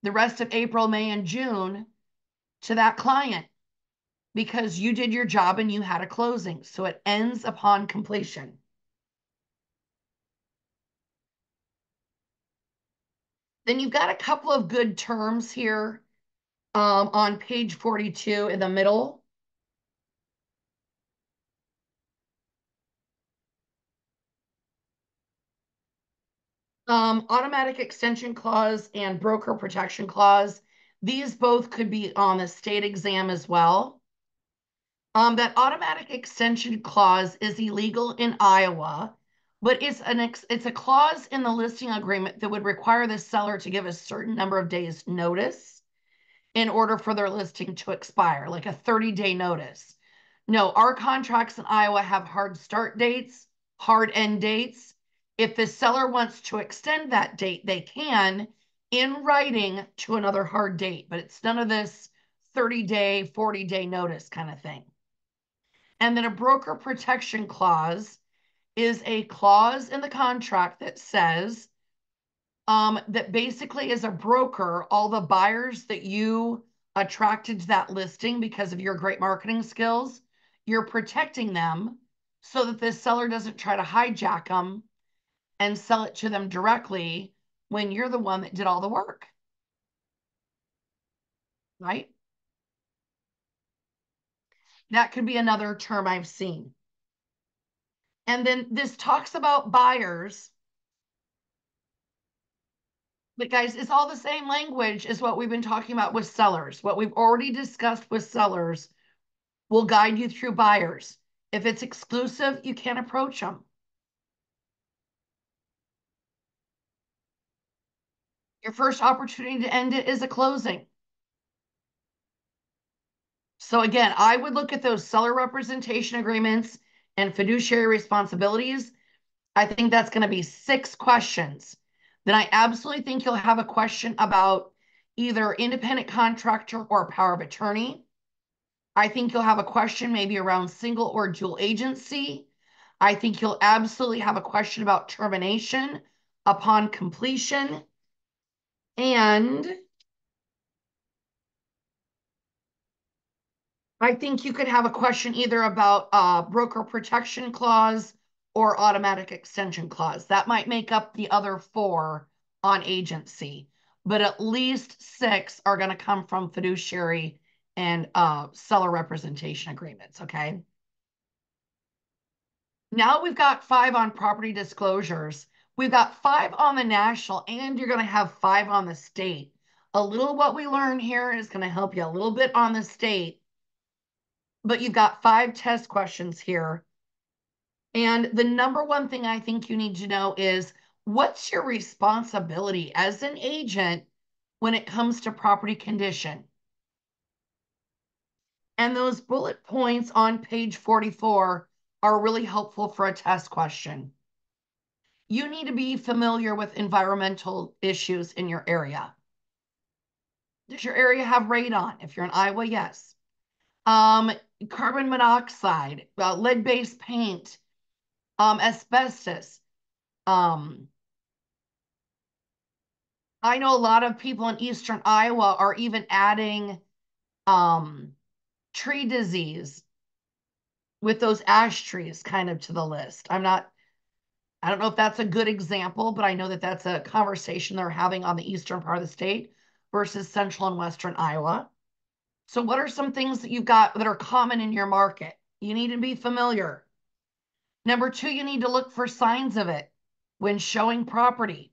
the rest of April, May, and June to that client because you did your job and you had a closing. So it ends upon completion. Then you've got a couple of good terms here on page 42 in the middle. Automatic extension clause and broker protection clause. These both could be on the state exam as well. That automatic extension clause is illegal in Iowa, but it's a clause in the listing agreement that would require the seller to give a certain number of days notice in order for their listing to expire, like a 30-day notice. No, our contracts in Iowa have hard start dates, hard end dates. If the seller wants to extend that date, they can in writing to another hard date, but it's none of this 30-day, 40-day notice kind of thing. And then a broker protection clause is a clause in the contract that says that basically as a broker, all the buyers that you attracted to that listing because of your great marketing skills, you're protecting them so that the seller doesn't try to hijack them and sell it to them directly when you're the one that did all the work. Right? That could be another term I've seen. And then this talks about buyers. But guys, it's all the same language as what we've been talking about with sellers. What we've already discussed with sellers will guide you through buyers. If it's exclusive, you can't approach them. Your first opportunity to end it is a closing. So again, I would look at those seller representation agreements and fiduciary responsibilities. I think that's going to be 6 questions. Then I absolutely think you'll have a question about either independent contractor or power of attorney. I think you'll have a question maybe around single or dual agency. I think you'll absolutely have a question about termination upon completion. And I think you could have a question either about broker protection clause or automatic extension clause. That might make up the other 4 on agency, but at least 6 are going to come from fiduciary and seller representation agreements, okay? Now we've got 5 on property disclosures. We've got 5 on the national, and you're going to have 5 on the state. A little what we learn here is going to help you a little bit on the state, but you've got 5 test questions here. And the number one thing I think you need to know is what's your responsibility as an agent when it comes to property condition? And those bullet points on page 44 are really helpful for a test question. You need to be familiar with environmental issues in your area. Does your area have radon? If you're in Iowa, yes. Um, Carbon monoxide, lead-based paint, asbestos. Um, I know a lot of people in eastern Iowa are even adding tree disease with those ash trees kind of to the list. I don't know if that's a good example, but I know that that's a conversation they're having on the eastern part of the state versus central and western Iowa. So what are some things that you've got that are common in your market? You need to be familiar. Number 2, you need to look for signs of it when showing property.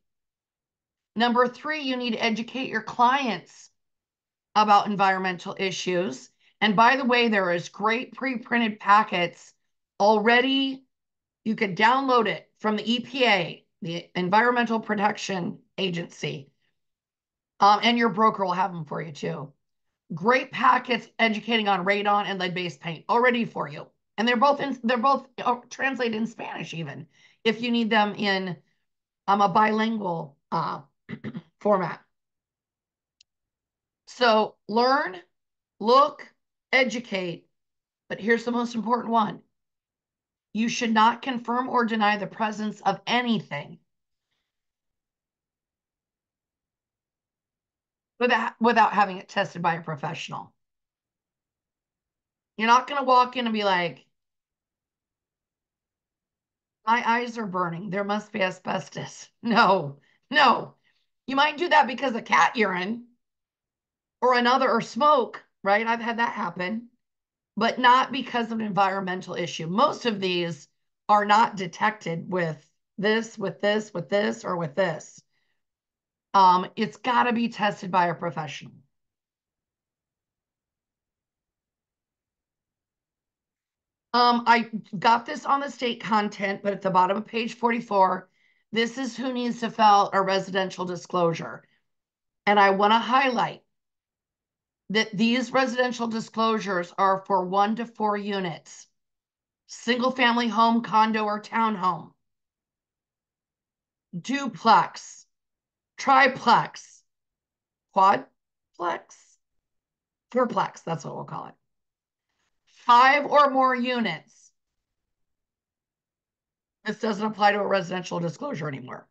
Number 3, you need to educate your clients about environmental issues. And by the way, there is great pre-printed packets already. You can download it from the EPA, the Environmental Protection Agency. And your broker will have them for you too. Great packets educating on radon and lead-based paint already for you. And they're both translated in Spanish even if you need them in a bilingual format. So learn, look, educate, but here's the most important one. You should not confirm or deny the presence of anything without having it tested by a professional. You're not going to walk in and be like, my eyes are burning. There must be asbestos. No, no. You might do that because of cat urine or smoke, right? I've had that happen, but not because of an environmental issue. Most of these are not detected with this, with this, with this, or with this. It's got to be tested by a professional. I got this on the state content, but at the bottom of page 44, this is who needs to file a residential disclosure. And I want to highlight that these residential disclosures are for 1 to 4 units, single family home, condo, or townhome, duplex, triplex, quadplex, fourplex, that's what we'll call it. 5 or more units. This doesn't apply to a residential disclosure anymore.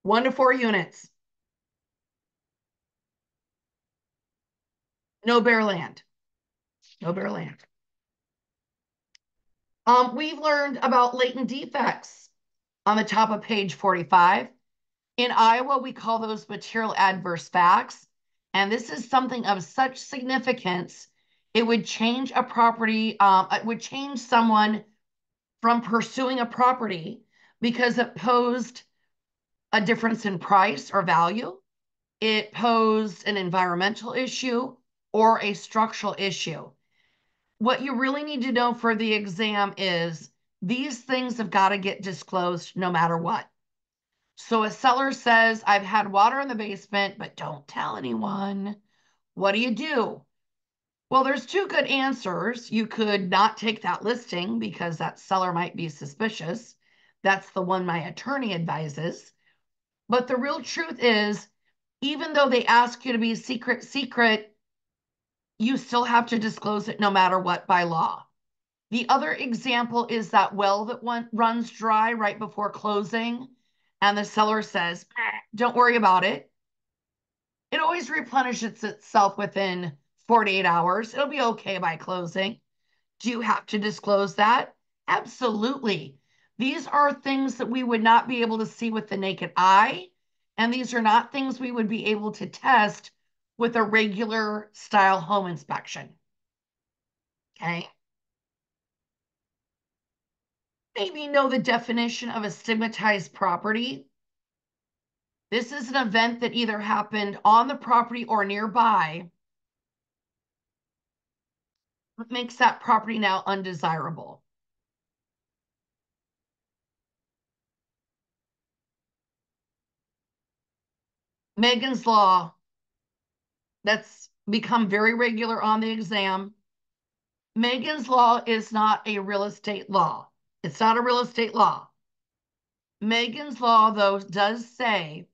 1 to 4 units. No bare land. No bare land. We've learned about latent defects on the top of page 45. In Iowa, we call those material adverse facts. And this is something of such significance, it would change a property, it would change someone from pursuing a property because it posed a difference in price or value. It posed an environmental issue or a structural issue. What you really need to know for the exam is these things have got to get disclosed no matter what. So a seller says, I've had water in the basement, but don't tell anyone. What do you do? Well, there's 2 good answers. You could not take that listing because that seller might be suspicious. That's the one my attorney advises. But the real truth is, even though they ask you to be secret, you still have to disclose it no matter what by law. The other example is that well that runs dry right before closing, and the seller says, don't worry about it. It always replenishes itself within 48 hours. It'll be okay by closing. Do you have to disclose that? Absolutely. These are things that we would not be able to see with the naked eye, and these are not things we would be able to test with a regular style home inspection. Okay. maybe know the definition of a stigmatized property. This is an event that either happened on the property or nearby that makes that property now undesirable. Megan's Law, that's become very regular on the exam. Megan's Law is not a real estate law. It's not a real estate law. Megan's Law, though, does say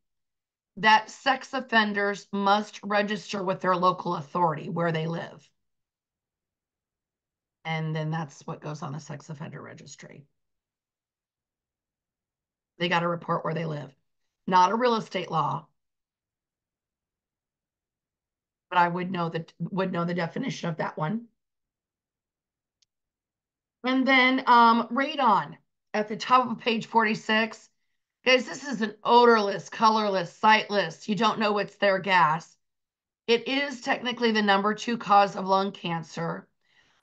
that sex offenders must register with their local authority where they live. And then that's what goes on the sex offender registry. They got to report where they live. Not a real estate law, but I would know the definition of that one. And then radon at the top of page 46. Guys, this is an odorless, colorless, sightless, you don't know what's there gas. It is technically the #2 cause of lung cancer,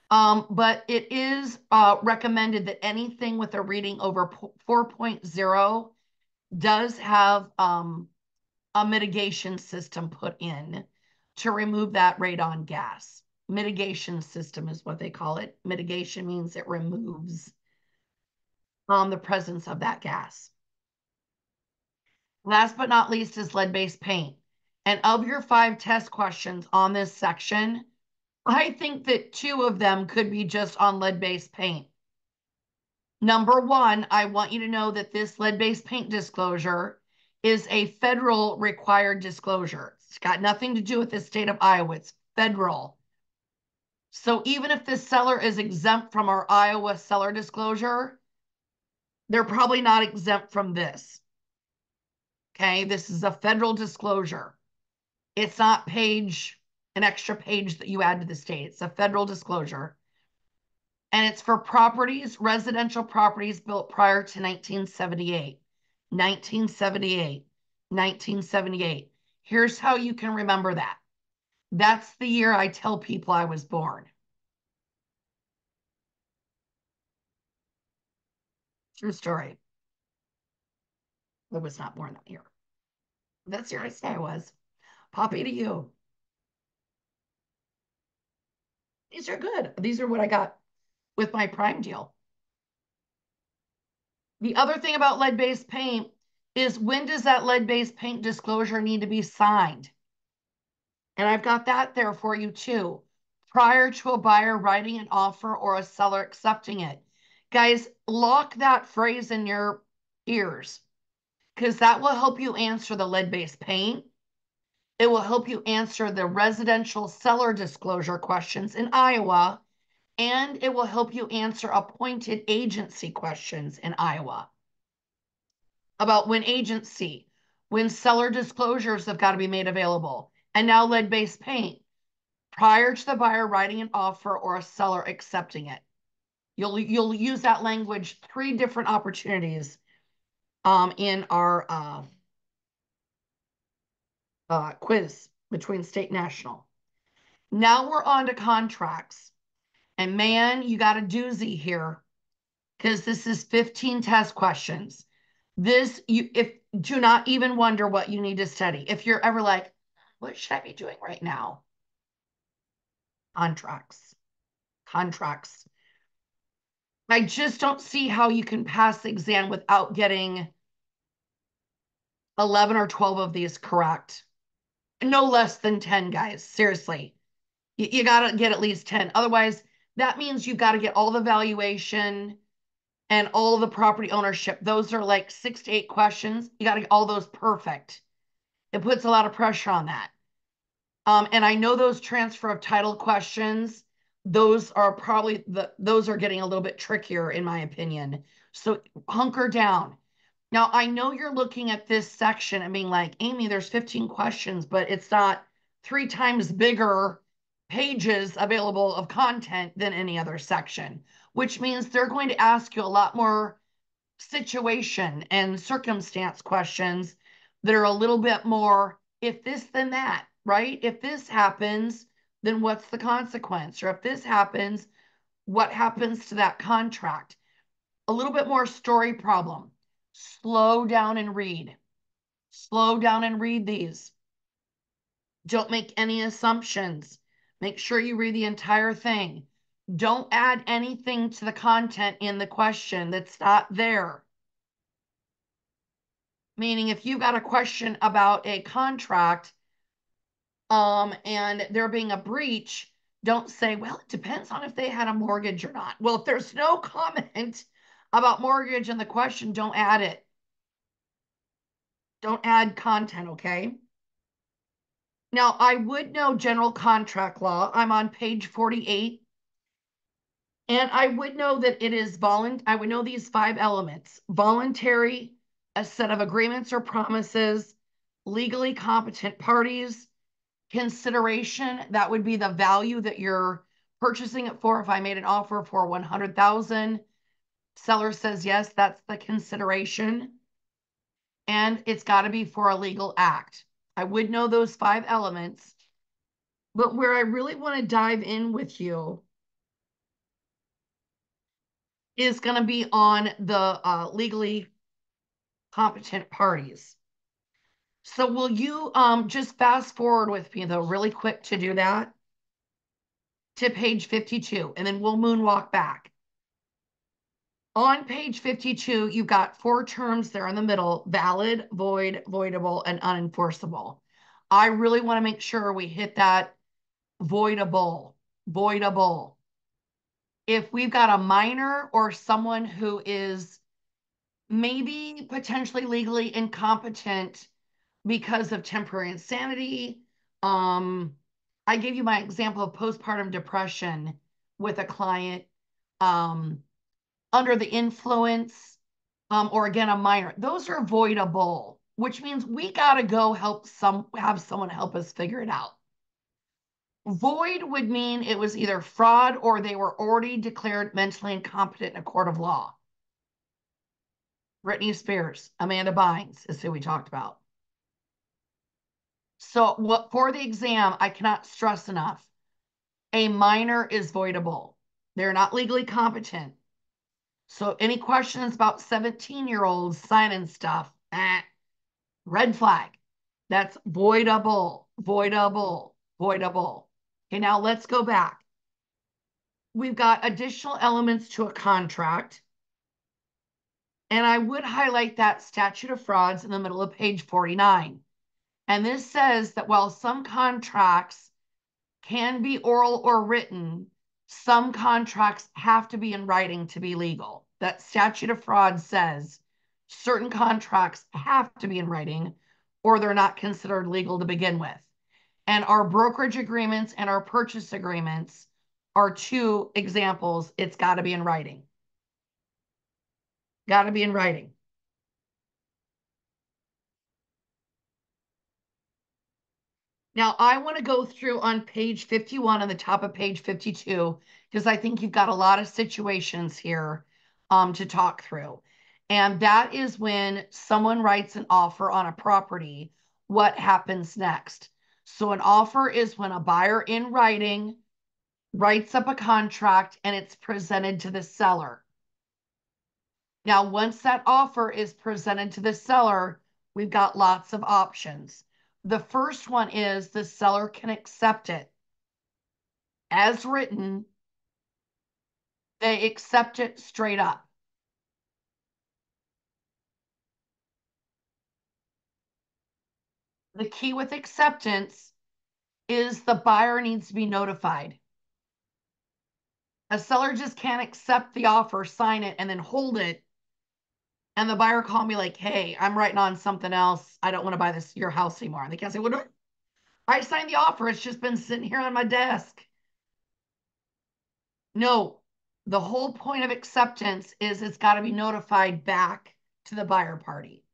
but it is recommended that anything with a reading over 4.0 does have a mitigation system put in to remove that radon gas. Mitigation system is what they call it. Mitigation means it removes the presence of that gas. Last but not least is lead-based paint. And of your 5 test questions on this section, I think that 2 of them could be just on lead-based paint. #1, I want you to know that this lead-based paint disclosure is a federal required disclosure. It's got nothing to do with the state of Iowa. It's federal. So even if the seller is exempt from our Iowa seller disclosure, they're probably not exempt from this. Okay, this is a federal disclosure. It's not an extra page that you add to the state. It's a federal disclosure. And it's for properties, residential properties built prior to 1978. 1978. 1978. Here's how you can remember that. That's the year I tell people I was born. True story. I was not born that year. That's the year I say I was. Poppy to you. These are good. These are what I got with my Prime deal. The other thing about lead-based paint is, when does that lead-based paint disclosure need to be signed? And I've got that there for you too. Prior to a buyer writing an offer or a seller accepting it. Guys, lock that phrase in your ears, because that will help you answer the lead-based paint. It will help you answer the residential seller disclosure questions in Iowa, and it will help you answer appointed agency questions in Iowa about when seller disclosures have got to be made available, and now lead-based paint prior to the buyer writing an offer or a seller accepting it. You'll use that language 3 different opportunities in our quiz between state and national. Now we're on to contracts. And man, you got a doozy here, because this is 15 test questions. Do not even wonder what you need to study. If you're ever like, what should I be doing right now? Contracts. Contracts. I just don't see how you can pass the exam without getting 11 or 12 of these correct. No less than 10, guys. Seriously. You got to get at least 10. Otherwise, that means you've got to get all the valuation and all the property ownership. Those are like 6 to 8 questions. You got to get all those perfect. It puts a lot of pressure on that. And I know those transfer of title questions, those are getting a little bit trickier in my opinion. So hunker down. Now, I know you're looking at this section and being like, Amy, there's 15 questions, but it's not 3 times bigger pages available of content than any other section, which means they're going to ask you a lot more situation and circumstance questions that are a little bit more, if this, then that, right? If this happens, then what's the consequence? Or if this happens, what happens to that contract? A little bit more story problem. Slow down and read. Slow down and read these. Don't make any assumptions. Make sure you read the entire thing. Don't add anything to the content in the question that's not there. Meaning if you've got a question about a contract, and there being a breach, don't say, well, it depends on if they had a mortgage or not. Well, if there's no comment about mortgage in the question, don't add it. Don't add content, okay? Now, I would know general contract law. I'm on page 48. And I would know that it is I would know these 5 elements: voluntary, a set of agreements or promises, legally competent parties, consideration, that would be the value that you're purchasing it for. If I made an offer for 100,000, seller says yes, that's the consideration. And it's got to be for a legal act. I would know those 5 elements, but where I really want to dive in with you is going to be on the legally competent parties. So will you just fast forward with me though, really quick to do that, to page 52, and then we'll moonwalk back. On page 52, you've got 4 terms there in the middle: valid, void, voidable, and unenforceable. I really want to make sure we hit that voidable, voidable. If we've got a minor or someone who is maybe potentially legally incompetent because of temporary insanity, I gave you my example of postpartum depression with a client, under the influence, or again, a minor. Those are voidable, which means we got to go have someone help us figure it out. Void would mean it was either fraud or they were already declared mentally incompetent in a court of law. Britney Spears, Amanda Bynes is who we talked about. So what for the exam, I cannot stress enough, a minor is voidable. They're not legally competent. So any questions about 17-year-olds signing stuff, red flag. That's voidable, voidable, voidable. Okay, now let's go back. We've got additional elements to a contract. And I would highlight that statute of frauds in the middle of page 49. And this says that while some contracts can be oral or written, some contracts have to be in writing to be legal. That statute of frauds says certain contracts have to be in writing or they're not considered legal to begin with. And our brokerage agreements and our purchase agreements are 2 examples. It's got to be in writing. Got to be in writing. Now, I want to go through on page 51 on the top of page 52, because I think you've got a lot of situations here to talk through. And that is when someone writes an offer on a property, what happens next? So an offer is when a buyer in writing writes up a contract and it's presented to the seller. Now, once that offer is presented to the seller, we've got lots of options. The first one is the seller can accept it as written. They accept it straight up. The key with acceptance is the buyer needs to be notified. A seller just can't accept the offer, sign it, and then hold it. And the buyer call me like, hey, I'm writing on something else. I don't want to buy your house anymore. And they can't say, well, I signed the offer. It's just been sitting here on my desk. No, the whole point of acceptance is it's got to be notified back to the buyer party.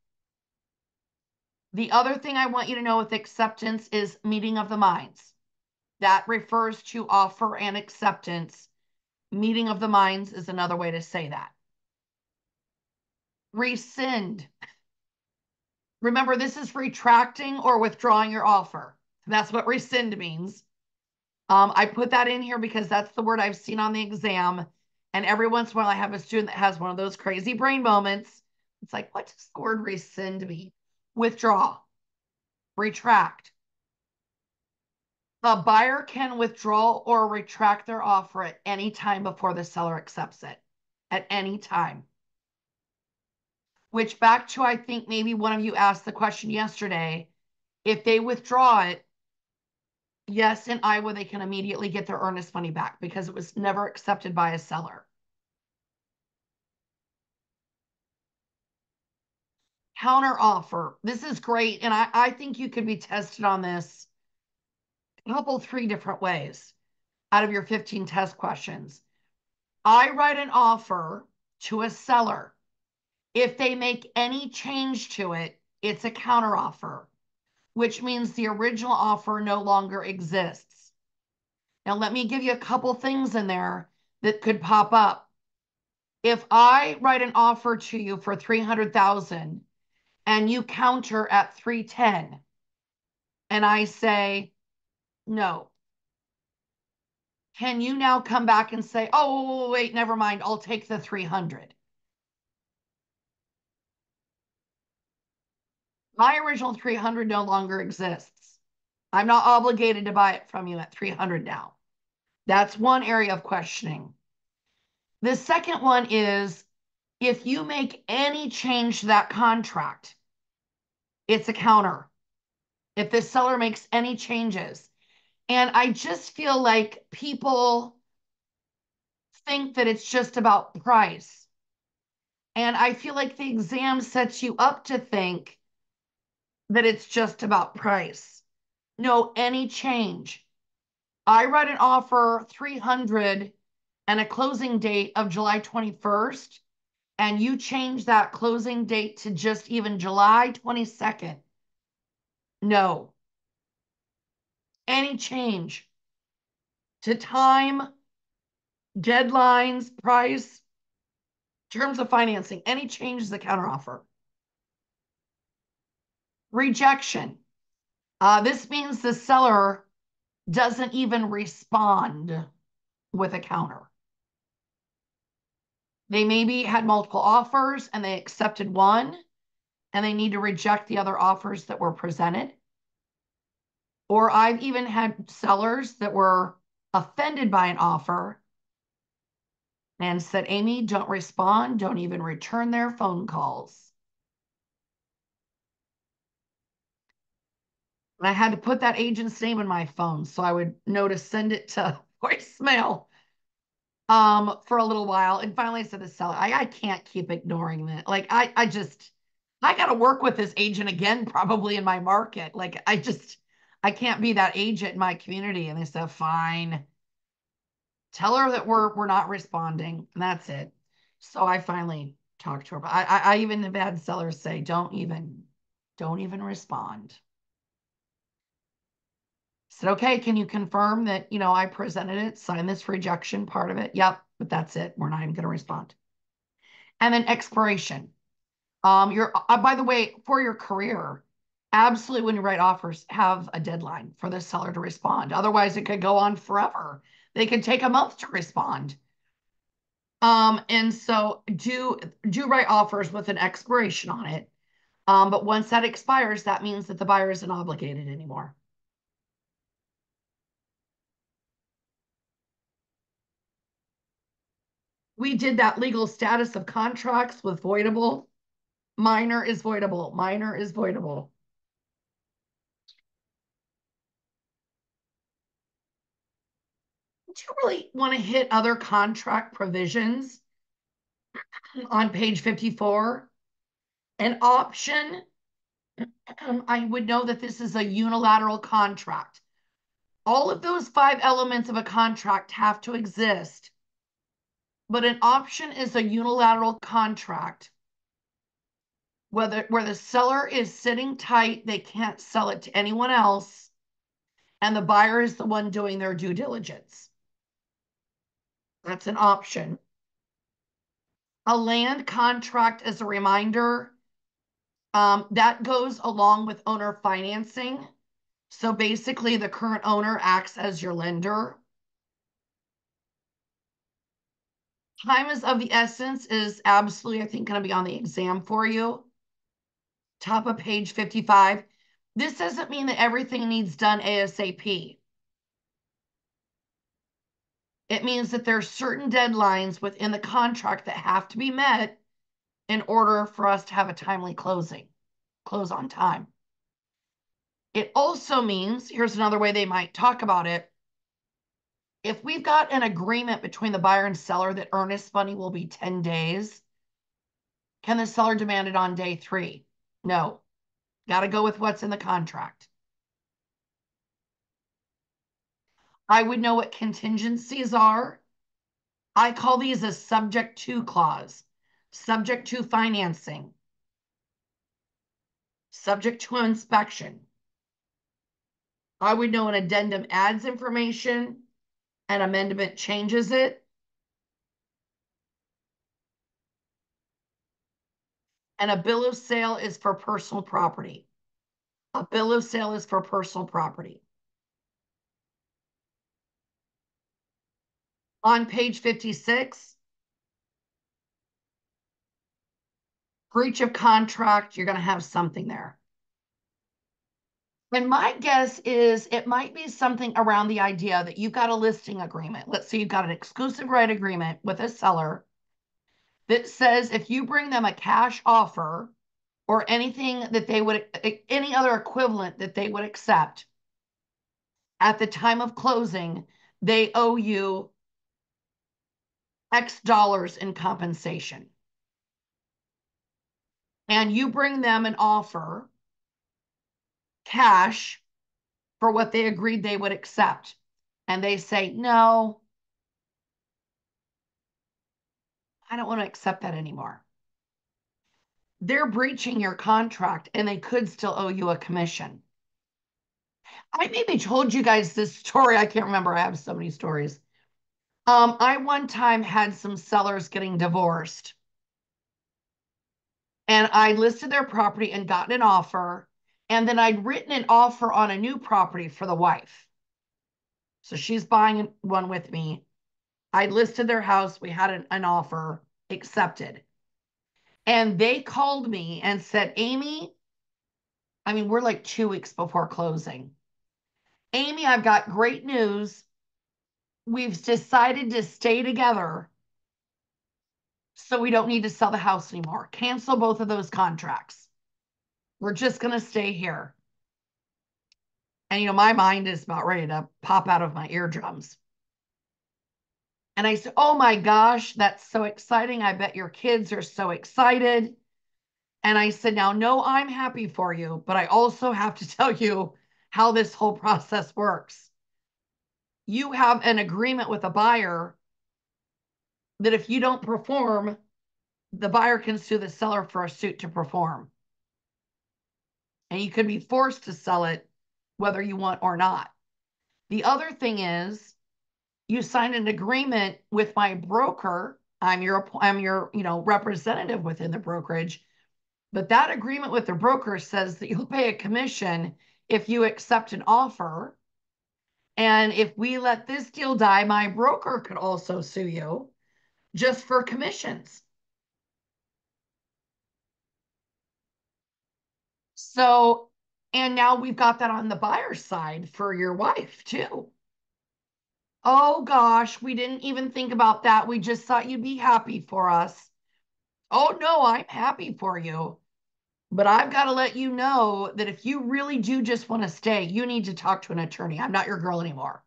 The other thing I want you to know with acceptance is meeting of the minds. That refers to offer and acceptance. Meeting of the minds is another way to say that. Rescind. Remember, this is retracting or withdrawing your offer. That's what rescind means. I put that in here because that's the word I've seen on the exam, And every once in a while, I have a student that has one of those crazy brain moments. It's like, what does the word rescind mean? Withdraw, retract. The buyer can withdraw or retract their offer at any time before the seller accepts it, at any time. Which back to, I think maybe one of you asked the question yesterday, if they withdraw it, yes, in Iowa, they can immediately get their earnest money back because it was never accepted by a seller. Counter offer. This is great. And I think you could be tested on this a couple, 3 different ways out of your 15 test questions. I write an offer to a seller. If they make any change to it, it's a counter offer, which means the original offer no longer exists. Now, let me give you a couple things in there that could pop up. If I write an offer to you for 300,000 and you counter at 310 and I say, no, can you now come back and say, oh, wait, never mind, I'll take the 300? My original 300 no longer exists. I'm not obligated to buy it from you at 300 now. That's one area of questioning. The second one is if you make any change to that contract, it's a counter. If the seller makes any changes. And I just feel like people think that it's just about price. And I feel like the exam sets you up to think that it's just about price. No, any change. I write an offer 300 and a closing date of July 21st, and you change that closing date to just even July 22nd. No. Any change to time, deadlines, price, terms of financing, any change is a counteroffer. Rejection. This means the seller doesn't even respond with a counter. They maybe had multiple offers and they accepted one and they need to reject the other offers that were presented. Or I've even had sellers that were offended by an offer and said, Amy, don't respond, don't even return their phone calls. And I had to put that agent's name in my phone so I would know to send it to voicemail for a little while. And finally I said to the seller, I can't keep ignoring that. Like I got to work with this agent again, probably in my market. Like I can't be that agent in my community. And they said, fine. Tell her that we're not responding. And that's it. So I finally talked to her. But I even have had sellers say, don't even respond. Said, okay, can you confirm that, I presented it, sign this rejection part of it? Yep, but that's it. We're not even going to respond. And then expiration. By the way, for your career, absolutely when you write offers, have a deadline for the seller to respond. Otherwise, it could go on forever. They could take a month to respond. And so do write offers with an expiration on it. But once that expires, that means that the buyer isn't obligated anymore. We did that legal status of contracts with voidable. Minor is voidable. Minor is voidable. Do you really want to hit other contract provisions on page 54? An option, I would know that this is a unilateral contract. All of those 5 elements of a contract have to exist, but an option is a unilateral contract where the seller is sitting tight, they can't sell it to anyone else, and the buyer is the one doing their due diligence. That's an option. A land contract, as a reminder, that goes along with owner financing. So basically, the current owner acts as your lender. Time is of the essence is absolutely, I think, going to be on the exam for you. Top of page 55. This doesn't mean that everything needs done ASAP. It means that there are certain deadlines within the contract that have to be met in order for us to have a timely close on time. It also means, here's another way they might talk about it. If we've got an agreement between the buyer and seller that earnest money will be 10 days, can the seller demand it on day 3? No. Got to go with what's in the contract. I would know what contingencies are. I call these a subject to clause, subject to financing, subject to inspection. I would know an addendum adds information, an amendment changes it, and a bill of sale is for personal property. A bill of sale is for personal property. On page 56, breach of contract, you're going to have something there. And my guess is it might be something around the idea that you've got a listing agreement. Let's say you've got an exclusive right agreement with a seller that says if you bring them a cash offer or anything that they would, any other equivalent that they would accept at the time of closing, they owe you X dollars in compensation. And you bring them an offer, cash, for what they agreed they would accept. And they say, no, I don't want to accept that anymore. They're breaching your contract and they could still owe you a commission. I maybe told you guys this story. I can't remember. I have so many stories. I one time had some sellers getting divorced and I listed their property and gotten an offer. And then I'd written an offer on a new property for the wife. So she's buying one with me. I listed their house. We had an offer accepted. And they called me and said, Amy, I mean, we're like 2 weeks before closing. Amy, I've got great news. We've decided to stay together so we don't need to sell the house anymore. Cancel both of those contracts. We're just going to stay here. And, my mind is about ready to pop out of my eardrums. And I said, oh my gosh, that's so exciting. I bet your kids are so excited. And I said, now, no, I'm happy for you, but I also have to tell you how this whole process works. You have an agreement with a buyer that if you don't perform, the buyer can sue the seller for a suit to perform. And you could be forced to sell it whether you want or not. The other thing is you signed an agreement with my broker. I'm your representative within the brokerage. But that agreement with the broker says that you'll pay a commission if you accept an offer. And if we let this deal die, my broker could also sue you just for commissions. So, and now we've got that on the buyer's side for your wife too. Oh gosh, we didn't even think about that. We just thought you'd be happy for us. Oh no, I'm happy for you. But I've got to let you know that if you really do just want to stay, you need to talk to an attorney. I'm not your girl anymore.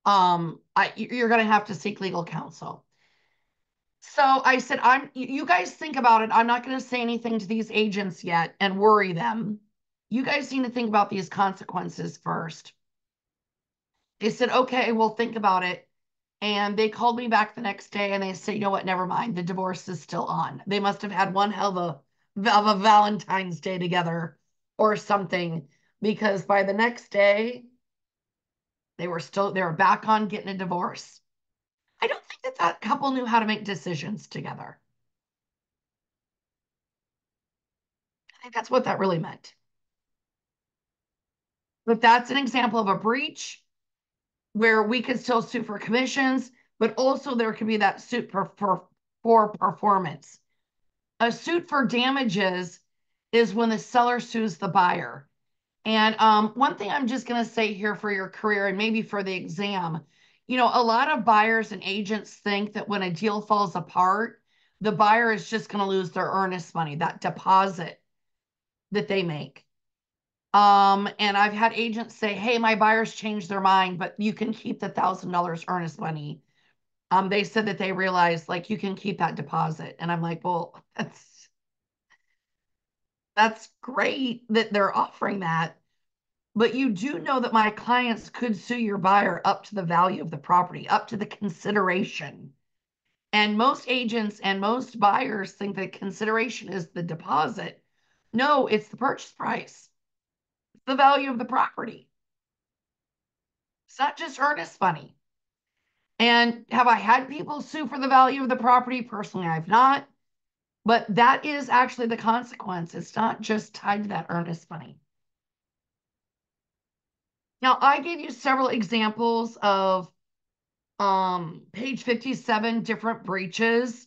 You're going to have to seek legal counsel. So I said, you guys think about it. I'm not going to say anything to these agents yet and worry them. You guys need to think about these consequences first. They said, okay, we'll think about it. And they called me back the next day and they said, you know what, never mind. The divorce is still on. They must have had one hell of a Valentine's Day together or something, because by the next day, they were back on getting a divorce. I don't think that couple knew how to make decisions together. I think that's what that really meant. But that's an example of a breach where we could still sue for commissions, but also there could be that suit for performance. A suit for damages is when the seller sues the buyer. And one thing I'm just going to say here for your career and maybe for the exam, a lot of buyers and agents think that when a deal falls apart, the buyer is just going to lose their earnest money, that deposit that they make. And I've had agents say, hey, my buyers changed their mind, but you can keep the $1,000 earnest money. They said that they realized like you can keep that deposit. And I'm like, well, that's great that they're offering that. But you do know that my clients could sue your buyer up to the value of the property, up to the consideration. And most agents and most buyers think that consideration is the deposit. No, it's the purchase price. It's the value of the property. It's not just earnest money. And have I had people sue for the value of the property? Personally, I've not. But that is actually the consequence. It's not just tied to that earnest money. Now, I gave you several examples of page 57 different breaches.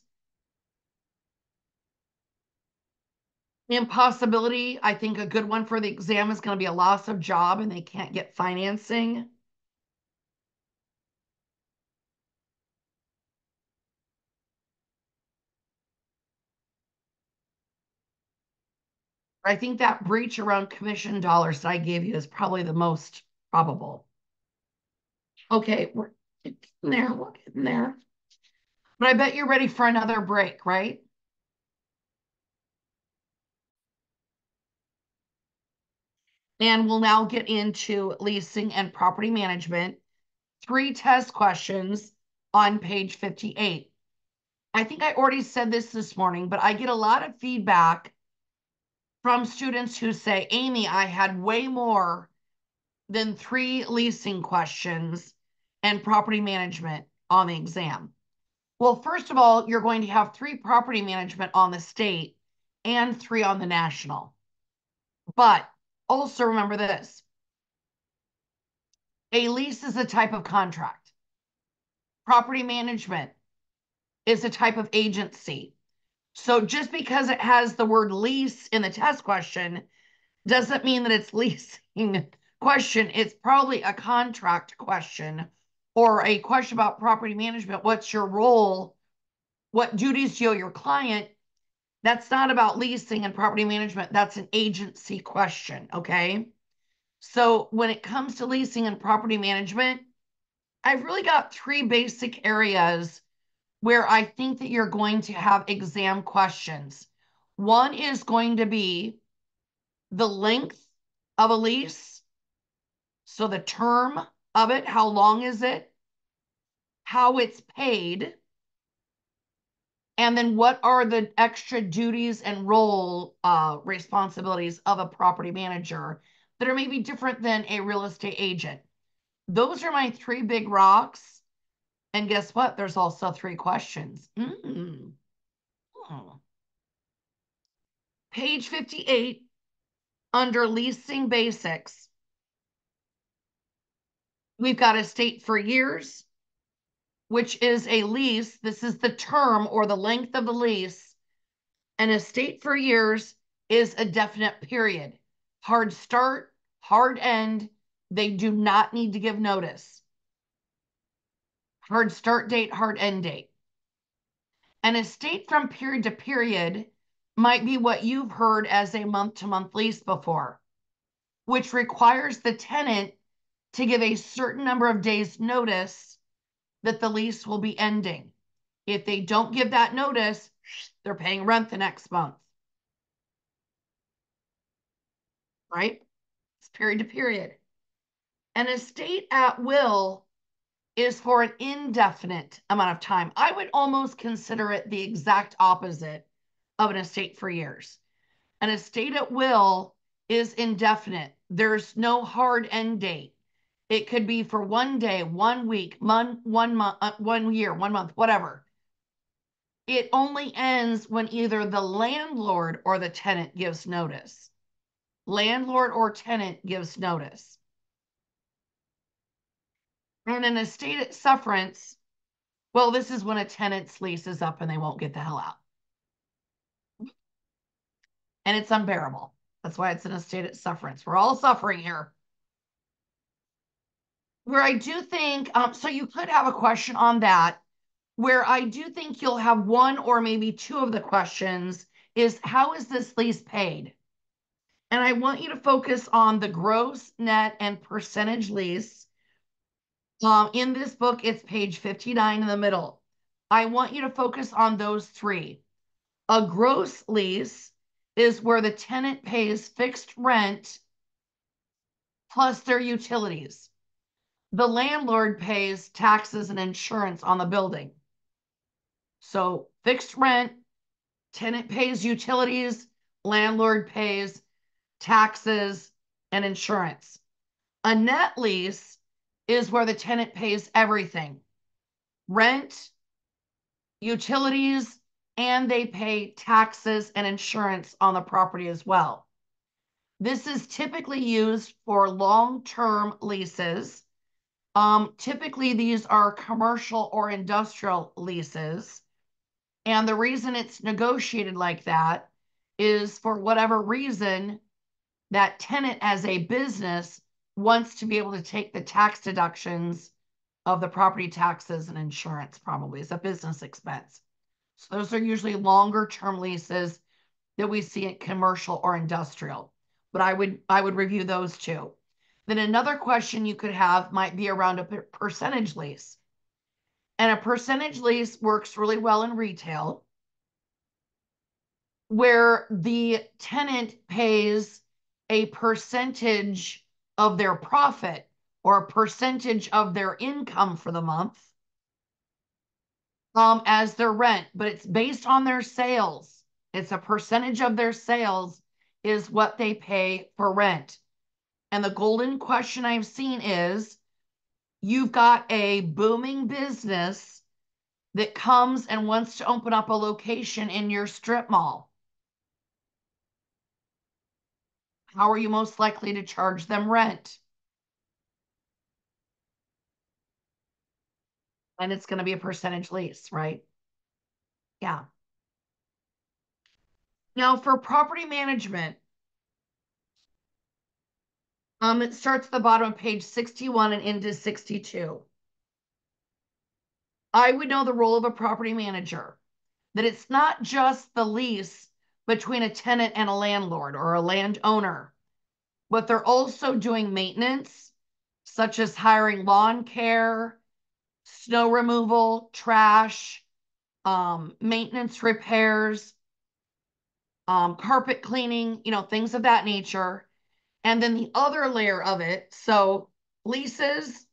Impossibility, I think a good one for the exam is going to be a loss of job and they can't get financing. I think that breach around commission dollars that I gave you is probably the most probable. Okay, we're getting there, we're getting there. But I bet you're ready for another break, right? And we'll now get into leasing and property management. 3 test questions on page 58. I think I already said this morning, but I get a lot of feedback from students who say, Amy, I had way more than 3 leasing questions and property management on the exam. Well, first of all, you're going to have 3 property management on the state and 3 on the national. But also remember this. A lease is a type of contract. Property management is a type of agency. So just because it has the word lease in the test question doesn't mean that it's leasing question. It's probably a contract question or a question about property management. What's your role? What duties do you owe your client? That's not about leasing and property management. That's an agency question, okay? So when it comes to leasing and property management, I've really got 3 basic areas where I think that you're going to have exam questions. One is going to be the length of a lease. So the term of it, how long is it? How it's paid. And then what are the extra duties and role responsibilities of a property manager that are maybe different than a real estate agent? Those are my 3 big rocks. And guess what? There's also 3 questions. Page 58, under leasing basics, we've got estate for years, which is a lease. This is the term or the length of the lease. An estate for years is a definite period. Hard start, hard end. They do not need to give notice. Hard start date, hard end date. An estate from period to period might be what you've heard as a month-to-month lease before, which requires the tenant to give a certain number of days notice that the lease will be ending. If they don't give that notice, they're paying rent the next month. Right? It's period to period. An estate at will is for an indefinite amount of time. I would almost consider it the exact opposite of an estate for years. An estate at will is indefinite. There's no hard end date. It could be for 1 day, 1 week, 1 month, 1 year, 1 month, whatever. It only ends when either the landlord or the tenant gives notice. Landlord or tenant gives notice. And an estate at sufferance Well, this is when a tenant's lease is up and they won't get the hell out. And it's unbearable. That's why it's in a state of sufferance. We're all suffering here. Where I do think, so you could have a question on that. Where I do think you'll have one or maybe two of the questions is, how is this lease paid? And I want you to focus on the gross, net, and percentage lease. In this book, it's page 59 in the middle. I want you to focus on those three. A gross lease is where the tenant pays fixed rent plus their utilities. The landlord pays taxes and insurance on the building. So fixed rent, tenant pays utilities, landlord pays taxes and insurance. A net lease is where the tenant pays everything: rent, utilities, and they pay taxes and insurance on the property as well. This is typically used for long-term leases. Typically, these are commercial or industrial leases. And the reason it's negotiated like that is, for whatever reason, that tenant as a business wants to be able to take the tax deductions of the property taxes and insurance, probably as a business expense. So those are usually longer term leases that we see in commercial or industrial. But I would review those too. Then another question you could have might be around a percentage lease. And a percentage lease works really well in retail, where the tenant pays a percentage of their profit or a percentage of their income for the month as their rent, but it's based on their sales. It's a percentage of their sales is what they pay for rent. And the golden question I've seen is, you've got a booming business that comes and wants to open up a location in your strip mall. How are you most likely to charge them rent? And it's going to be a percentage lease, right? Yeah. Now, for property management, it starts at the bottom of page 61 and into 62. I would know the role of a property manager, that it's not just the lease between a tenant and a landlord or a landowner, but they're also doing maintenance, such as hiring lawn care, snow removal, trash, maintenance repairs, carpet cleaning, things of that nature. And then the other layer of it, so leases,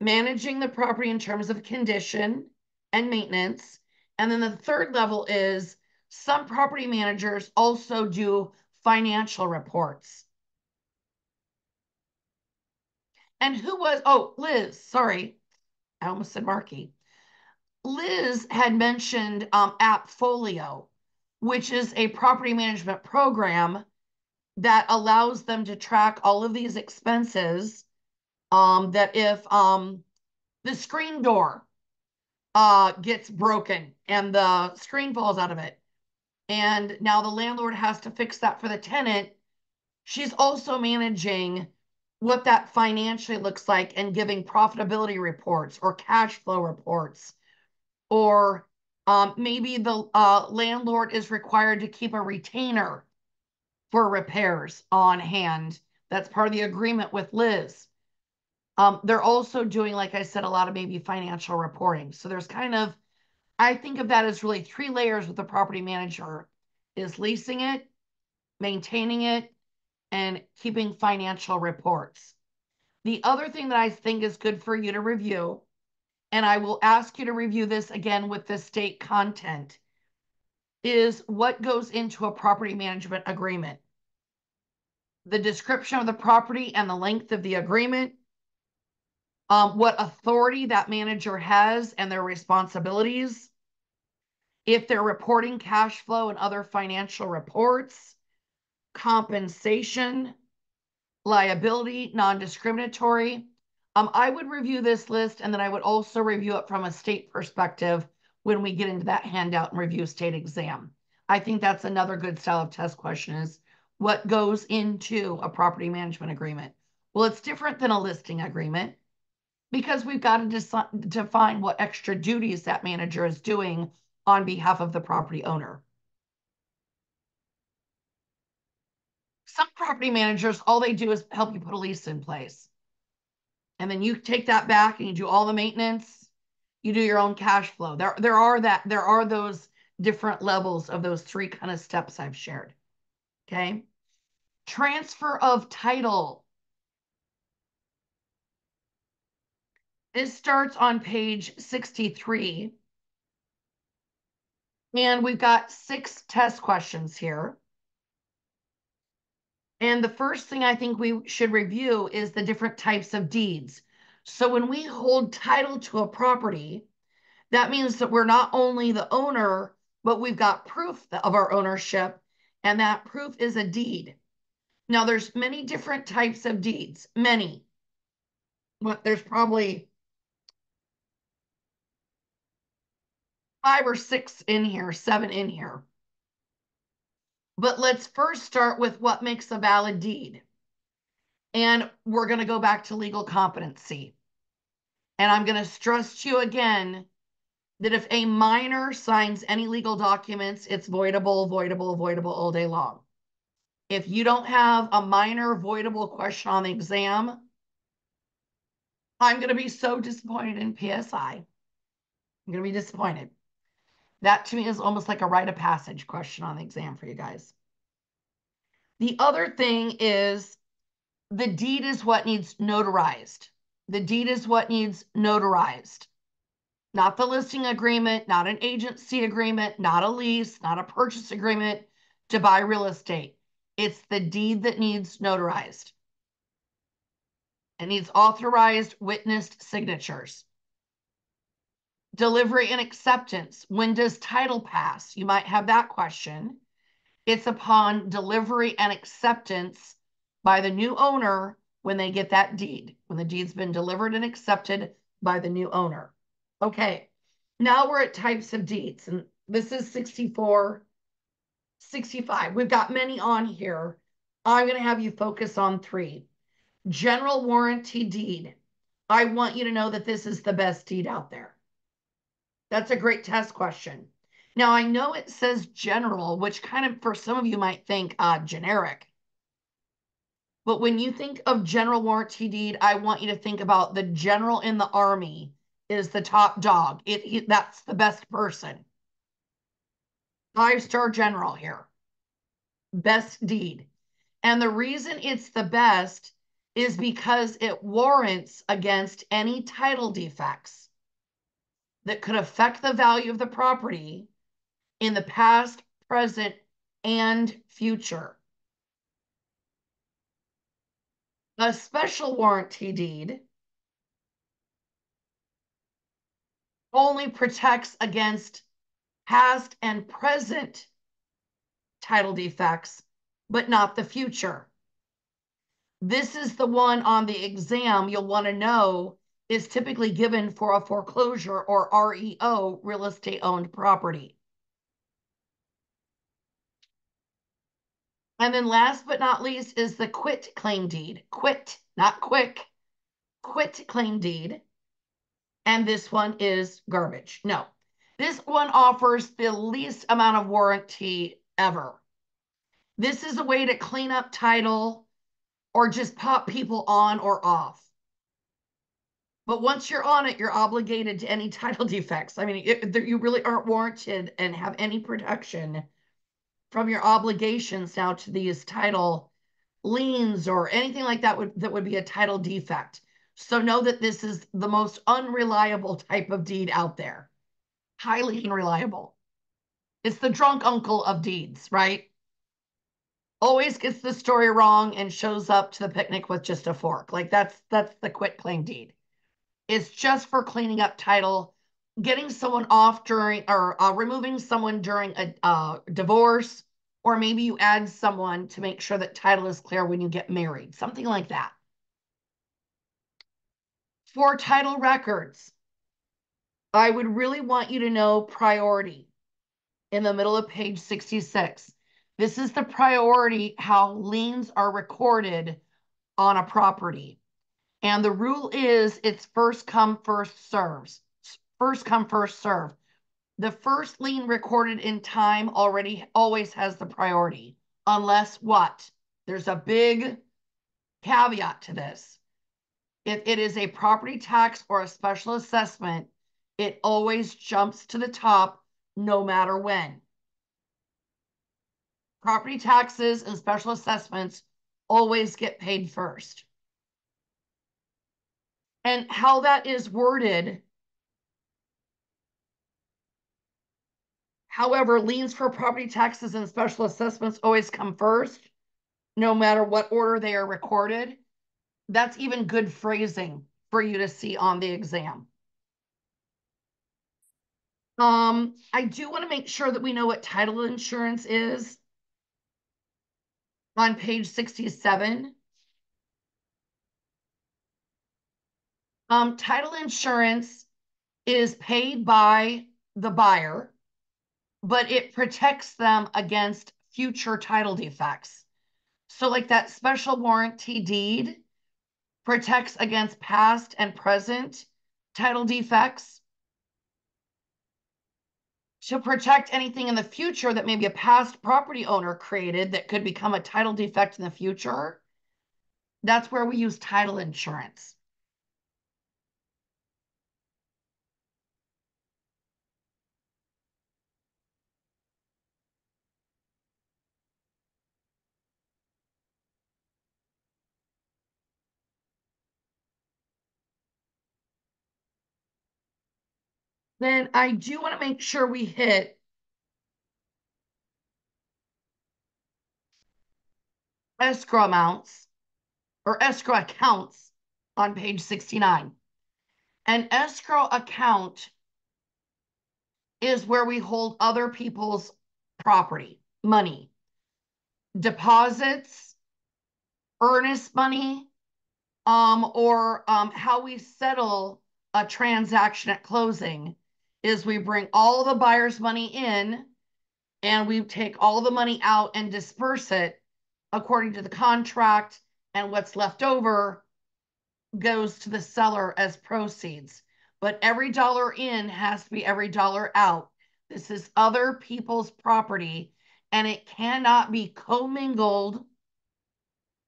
managing the property in terms of condition and maintenance. And then the third level is, some property managers also do financial reports. And Liz, sorry, I almost said Marky. Liz had mentioned Appfolio, which is a property management program that allows them to track all of these expenses. That if the screen door gets broken and the screen falls out of it, and now the landlord has to fix that for the tenant, she's also managing what that financially looks like and giving profitability reports or cash flow reports. Or maybe the landlord is required to keep a retainer for repairs on hand. That's part of the agreement with Liz. They're also doing, like I said, a lot of maybe financial reporting. So there's I think of that as really three layers with the property manager: is leasing it, maintaining it, and keeping financial reports. The other thing that I think is good for you to review, and I will ask you to review this again with the state content, is what goes into a property management agreement. The description of the property and the length of the agreement, what authority that manager has and their responsibilities, if they're reporting cash flow and other financial reports, compensation, liability, non-discriminatory. I would review this list, and then I would also review it from a state perspective when we get into that handout and review state exam. I think that's another good style of test question is what goes into a property management agreement. Well, it's different than a listing agreement because we've got to define what extra duties that manager is doing on behalf of the property owner. Some property managers, all they do is help you put a lease in place. And then you take that back and you do all the maintenance. You do your own cash flow. There are those different levels of those three kind of steps I've shared. Okay. Transfer of title. This starts on page 63. And we've got 6 test questions here. And the first thing I think we should review is the different types of deeds. So when we hold title to a property, that means that we're not only the owner, but we've got proof of our ownership, and that proof is a deed. Now, there's many different types of deeds, many. But there's probably 5 or 6 in here, 7 in here. But let's first start with what makes a valid deed. And we're going to go back to legal competency. And I'm going to stress to you again that if a minor signs any legal documents, it's voidable, voidable, voidable all day long. If you don't have a minor voidable question on the exam, I'm going to be so disappointed in PSI. I'm going to be disappointed. That to me is almost like a rite of passage question on the exam for you guys. The other thing is the deed is what needs notarized. The deed is what needs notarized. Not the listing agreement, not an agency agreement, not a lease, not a purchase agreement to buy real estate. It's the deed that needs notarized. It needs authorized, witnessed signatures. Delivery and acceptance. When does title pass? You might have that question. It's upon delivery and acceptance by the new owner when they get that deed, when the deed's been delivered and accepted by the new owner. Okay, now we're at types of deeds, and this is 64, 65. We've got many on here. I'm going to have you focus on 3. General warranty deed. I want you to know that this is the best deed out there. That's a great test question. Now, I know it says general, which kind of, for some of you might think generic. But when you think of general warranty deed, I want you to think about the general in the army is the top dog. That's the best person. 5-star general here. Best deed. And the reason it's the best is because it warrants against any title defects that could affect the value of the property in the past, present, and future. A special warranty deed only protects against past and present title defects, but not the future. This is the one on the exam you'll want to know is typically given for a foreclosure or REO, real estate owned property. And then last but not least is the quit claim deed. Quit, not quick. Quit claim deed. And this one is garbage. No, this one offers the least amount of warranty ever. This is a way to clean up title or just pop people on or off. But once you're on it, you're obligated to any title defects. I mean, you really aren't warranted and have any protection from your obligations now to these title liens or anything like that would be a title defect. So know that this is the most unreliable type of deed out there. Highly unreliable. It's the drunk uncle of deeds, right? Always gets the story wrong and shows up to the picnic with just a fork. Like that's the quit claim deed. It's just for cleaning up title, getting someone off during or removing someone during a divorce, or maybe you add someone to make sure that title is clear when you get married, something like that. For title records, I would really want you to know priority in the middle of page 66. This is the priority, how liens are recorded on a property. And the rule is it's first come, first serves. First come, first serve. The first lien recorded in time already always has the priority, unless what? There's a big caveat to this. If it is a property tax or a special assessment, it always jumps to the top no matter when. Property taxes and special assessments always get paid first. And how that is worded, however, liens for property taxes and special assessments always come first, no matter what order they are recorded. That's even good phrasing for you to see on the exam. I do want to make sure that we know what title insurance is on page 67. Title insurance is paid by the buyer, but it protects them against future title defects. So like that special warranty deed protects against past and present title defects. To protect anything in the future that maybe a past property owner created that could become a title defect in the future, that's where we use title insurance. Then I do want to make sure we hit escrow amounts or escrow accounts on page 69. An escrow account is where we hold other people's property, money, deposits, earnest money, or how we settle a transaction at closing is we bring all the buyer's money in and we take all the money out and disperse it according to the contract, and what's left over goes to the seller as proceeds. But every dollar in has to be every dollar out. This is other people's property, and it cannot be commingled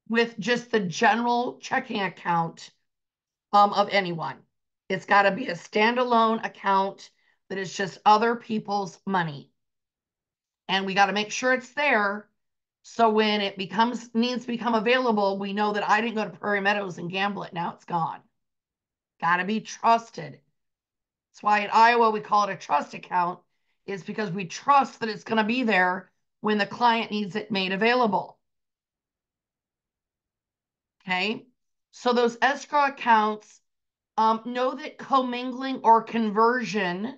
with just the general checking account of anyone. It's got to be a standalone account that is just other people's money. And we got to make sure it's there. So when it needs to become available, we know that I didn't go to Prairie Meadows and gamble it. Now it's gone. Got to be trusted. That's why in Iowa we call it a trust account, is because we trust that it's going to be there when the client needs it made available. Okay. So those escrow accounts, know that commingling or conversion,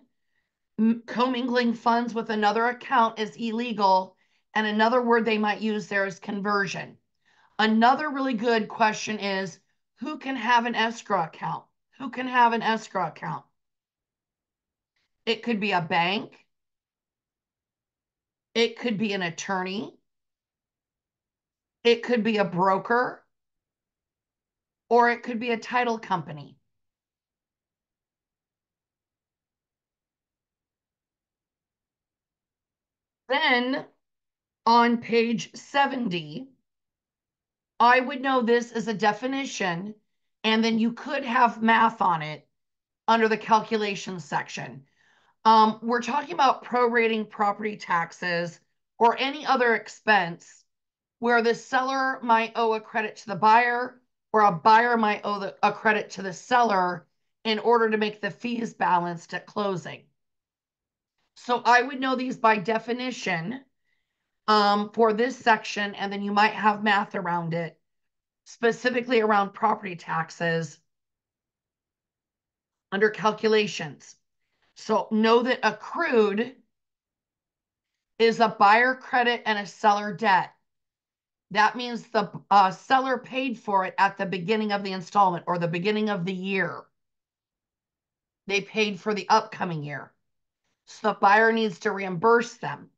commingling funds with another account is illegal. And another word they might use there is conversion. Another really good question is, who can have an escrow account? Who can have an escrow account? It could be a bank. It could be an attorney. It could be a broker. Or it could be a title company. Then on page 70, I would know this as a definition, and then you could have math on it under the calculations section. We're talking about prorating property taxes or any other expense where the seller might owe a credit to the buyer or a buyer might owe a credit to the seller in order to make the fees balanced at closing. So I would know these by definition for this section, and then you might have math around it, specifically around property taxes under calculations. So know that accrued is a buyer credit and a seller debt. That means the seller paid for it at the beginning of the installment or the beginning of the year. They paid for the upcoming year. So the buyer needs to reimburse them.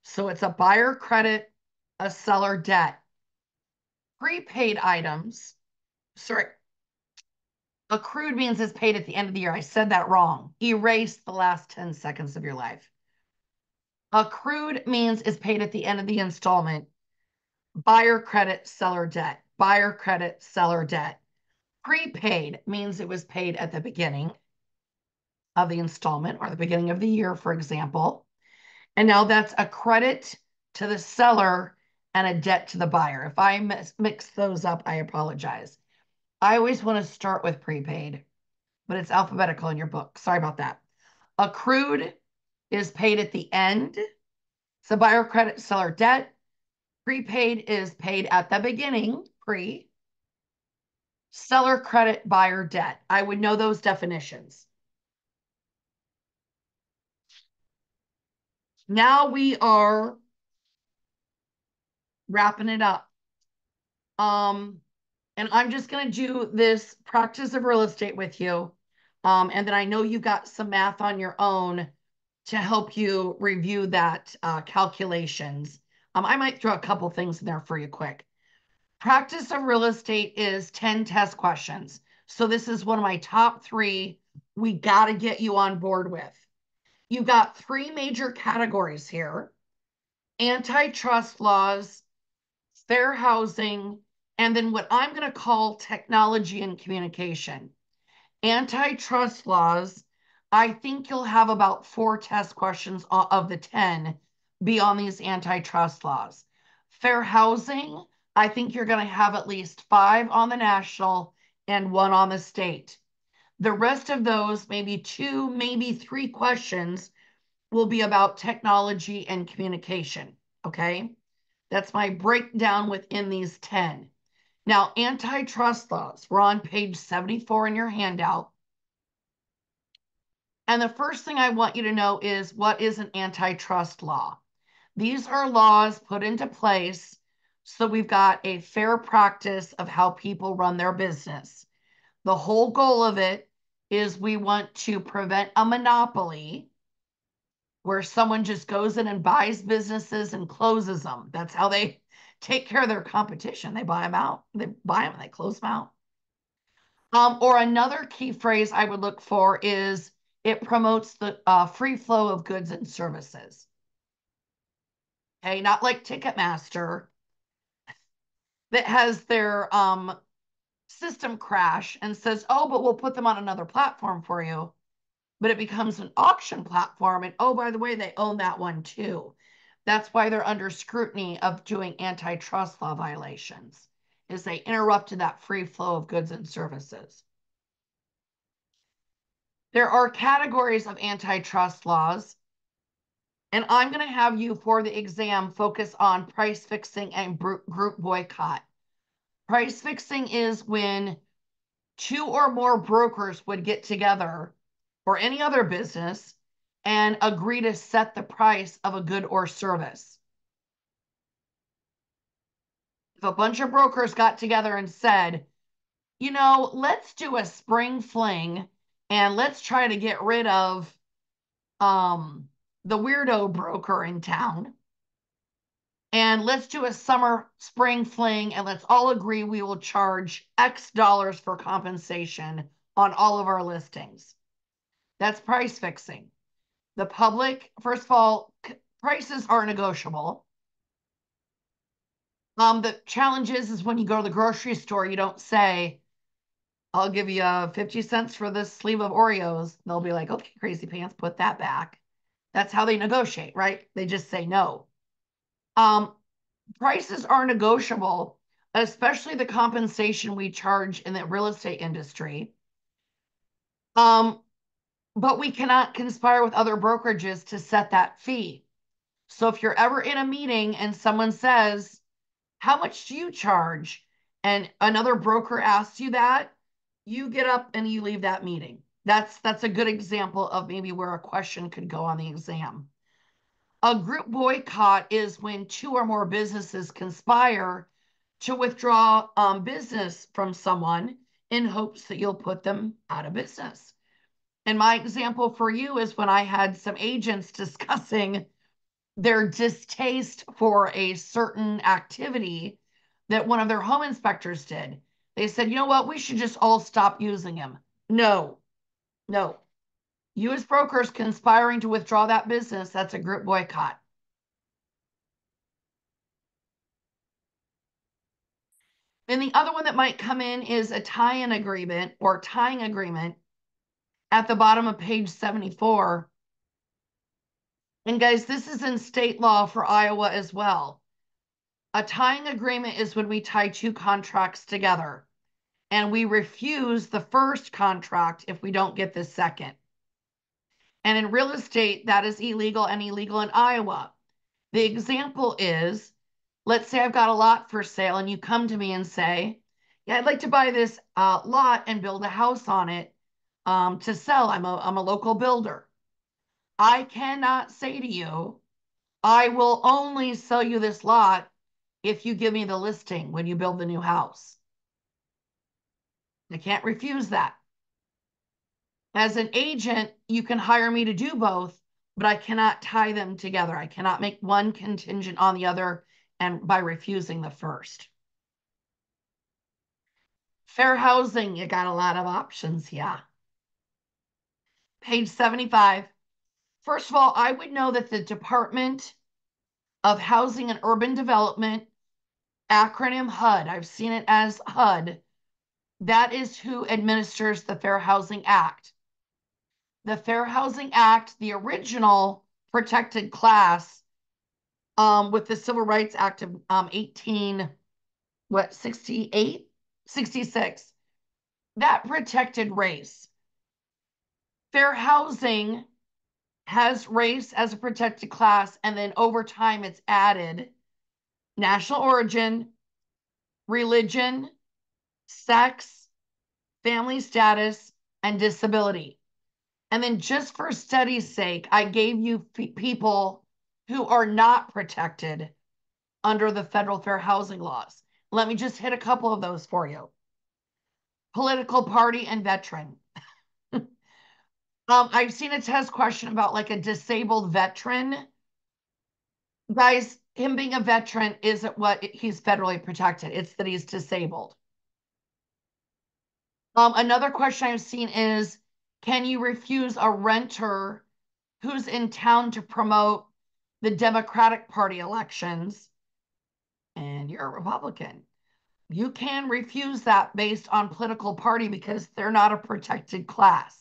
So it's a buyer credit, a seller debt. Prepaid items, sorry, accrued means it's paid at the end of the year. I said that wrong. Erase the last 10 seconds of your life. Accrued means it's paid at the end of the installment. Buyer credit, seller debt. Buyer credit, seller debt. Prepaid means it was paid at the beginning of the installment or the beginning of the year, for example. And now that's a credit to the seller and a debt to the buyer. If I mix those up, I apologize. I always want to start with prepaid, but it's alphabetical in your book. Sorry about that. Accrued is paid at the end. So buyer credit, seller debt. Prepaid is paid at the beginning, pre. Seller credit, buyer debt. I would know those definitions. Now we are wrapping it up. And I'm just going to do this practice of real estate with you. And then I know you got some math on your own to help you review that calculations. I might throw a couple things in there for you quick. Practice of real estate is 10 test questions. So this is one of my top 3 we got to get you on board with. You've got 3 major categories here: antitrust laws, fair housing, and then what I'm going to call technology and communication. Antitrust laws, I think you'll have about 4 test questions of the 10 be on these antitrust laws. Fair housing, I think you're going to have at least 5 on the national and 1 on the state. The rest of those, maybe 2, maybe 3 questions, will be about technology and communication. Okay? That's my breakdown within these 10. Now, antitrust laws, we're on page 74 in your handout. And the first thing I want you to know is, what is an antitrust law? These are laws put into place so we've got a fair practice of how people run their business. The whole goal of it is we want to prevent a monopoly where someone just goes in and buys businesses and closes them. That's how they take care of their competition. They buy them out, they buy them and they close them out. Or another key phrase I would look for is, it promotes the free flow of goods and services. Okay, not like Ticketmaster that has their system crash and says, oh, but we'll put them on another platform for you. But it becomes an auction platform. And oh, by the way, they own that one too. That's why they're under scrutiny of doing antitrust law violations, is they interrupted that free flow of goods and services. There are categories of antitrust laws, and I'm going to have you for the exam focus on price fixing and group boycott. Price fixing is when 2 or more brokers would get together, or any other business, and agree to set the price of a good or service. If a bunch of brokers got together and said, you know, let's do a spring fling and let's try to get rid of the weirdo broker in town, and let's do a summer spring fling and let's all agree we will charge X dollars for compensation on all of our listings. That's price fixing. The public, first of all, prices are negotiable. The challenge is when you go to the grocery store, you don't say, I'll give you 50 cents for this sleeve of Oreos. They'll be like, okay, crazy pants, put that back. That's how they negotiate, right? They just say no. Prices are negotiable, especially the compensation we charge in the real estate industry. But we cannot conspire with other brokerages to set that fee. So if you're ever in a meeting and someone says, how much do you charge? And another broker asks you that, you get up and you leave that meeting. That's a good example of maybe where a question could go on the exam. A group boycott is when 2 or more businesses conspire to withdraw business from someone in hopes that you'll put them out of business. And my example for you is when I had some agents discussing their distaste for a certain activity that one of their home inspectors did. They said, you know what, we should just all stop using him. No, no. You as brokers conspiring to withdraw that business, that's a group boycott. Then the other one that might come in is a tie-in agreement or tying agreement at the bottom of page 74. And guys, this is in state law for Iowa as well. A tying agreement is when we tie two contracts together and we refuse the first contract if we don't get the second. And in real estate, that is illegal and illegal in Iowa. The example is, let's say I've got a lot for sale and you come to me and say, yeah, I'd like to buy this lot and build a house on it to sell. I'm a local builder. I cannot say to you, I will only sell you this lot if you give me the listing when you build the new house. I can't refuse that. As an agent, you can hire me to do both, but I cannot tie them together. I cannot make one contingent on the other and by refusing the first. Fair housing, you got a lot of options, yeah. Page 75. First of all, I would know that the Department of Housing and Urban Development, acronym HUD, I've seen it as HUD, that is who administers the Fair Housing Act. The Fair Housing Act, the original protected class with the Civil Rights Act of 68, 66, that protected race. Fair housing has race as a protected class, and then over time it's added national origin, religion, sex, family status, and disability. And then just for study's sake, I gave you people who are not protected under the federal fair housing laws. Let me just hit a couple of those for you. Political party and veteran. I've seen a test question about like a disabled veteran. Guys, him being a veteran isn't what he's federally protected. It's that he's disabled. Another question I've seen is, can you refuse a renter who's in town to promote the Democratic Party elections and you're a Republican? You can refuse that based on political party because they're not a protected class.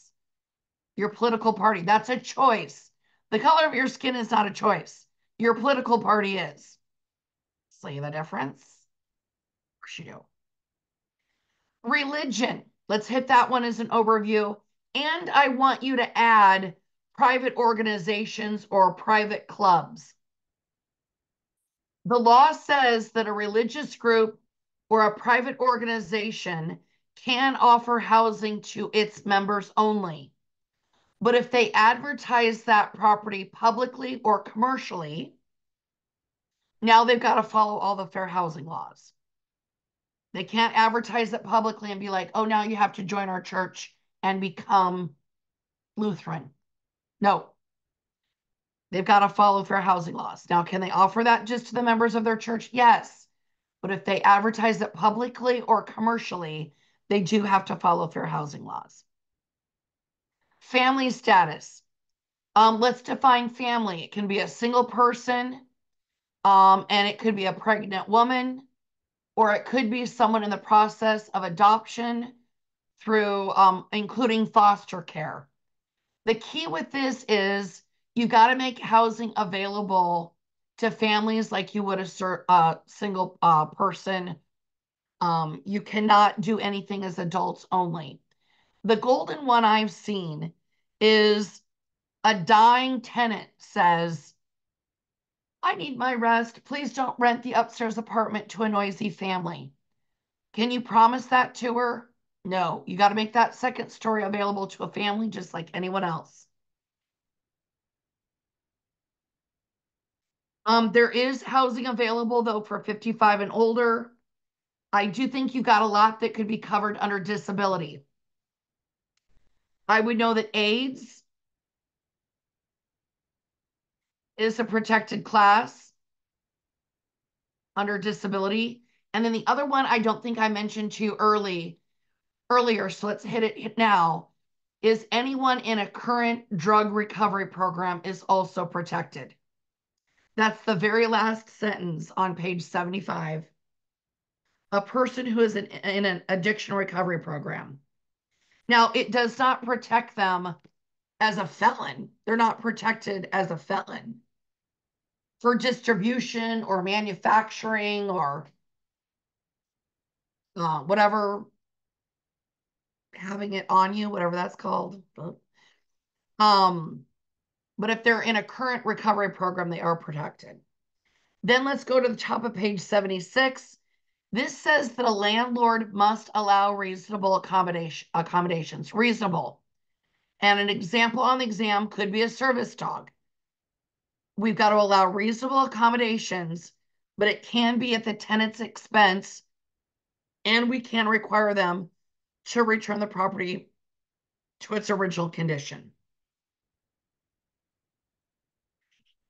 Your political party, that's a choice. The color of your skin is not a choice. Your political party is. See the difference? Of course you do. Religion. Let's hit that one as an overview. And I want you to add private organizations or private clubs. The law says that a religious group or a private organization can offer housing to its members only. But if they advertise that property publicly or commercially, now they've got to follow all the fair housing laws. They can't advertise it publicly and be like, oh, now you have to join our church and become Lutheran. No, they've got to follow fair housing laws. Now, can they offer that just to the members of their church? Yes. But if they advertise it publicly or commercially, they do have to follow fair housing laws. Family status. Let's define family. It can be a single person, and it could be a pregnant woman, or it could be someone in the process of adoption through including foster care. The key with this is you got to make housing available to families like you would a single person. You cannot do anything as adults only. The golden one I've seen is a dying tenant says, I need my rest. Please don't rent the upstairs apartment to a noisy family. Can you promise that to her? No, you got to make that second story available to a family just like anyone else. There is housing available though for 55 and older. I do think you got a lot that could be covered under disability. I would know that AIDS is a protected class under disability. And then the other one I don't think I mentioned to you earlier, so let's hit it now, is anyone in a current drug recovery program is also protected. That's the very last sentence on page 75. A person who is in an addiction recovery program. Now, it does not protect them as a felon. They're not protected as a felon for distribution or manufacturing or whatever, having it on you, whatever that's called. Um, but if they're in a current recovery program, they are protected. Then let's go to the top of page 76. This says that a landlord must allow reasonable accommodations, reasonable. And an example on the exam could be a service dog. We've got to allow reasonable accommodations, but it can be at the tenant's expense, and we can require them to return the property to its original condition.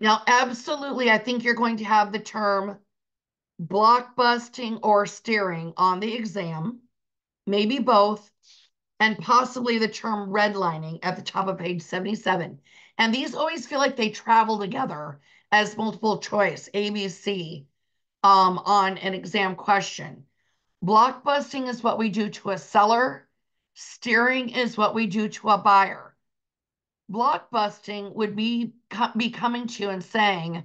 Now, absolutely, I think you're going to have the term blockbusting or steering on the exam, maybe both, and possibly the term redlining at the top of page 77. And these always feel like they travel together as multiple choice, A, B, C, on an exam question. Blockbusting is what we do to a seller. Steering is what we do to a buyer. Blockbusting would be coming to you and saying,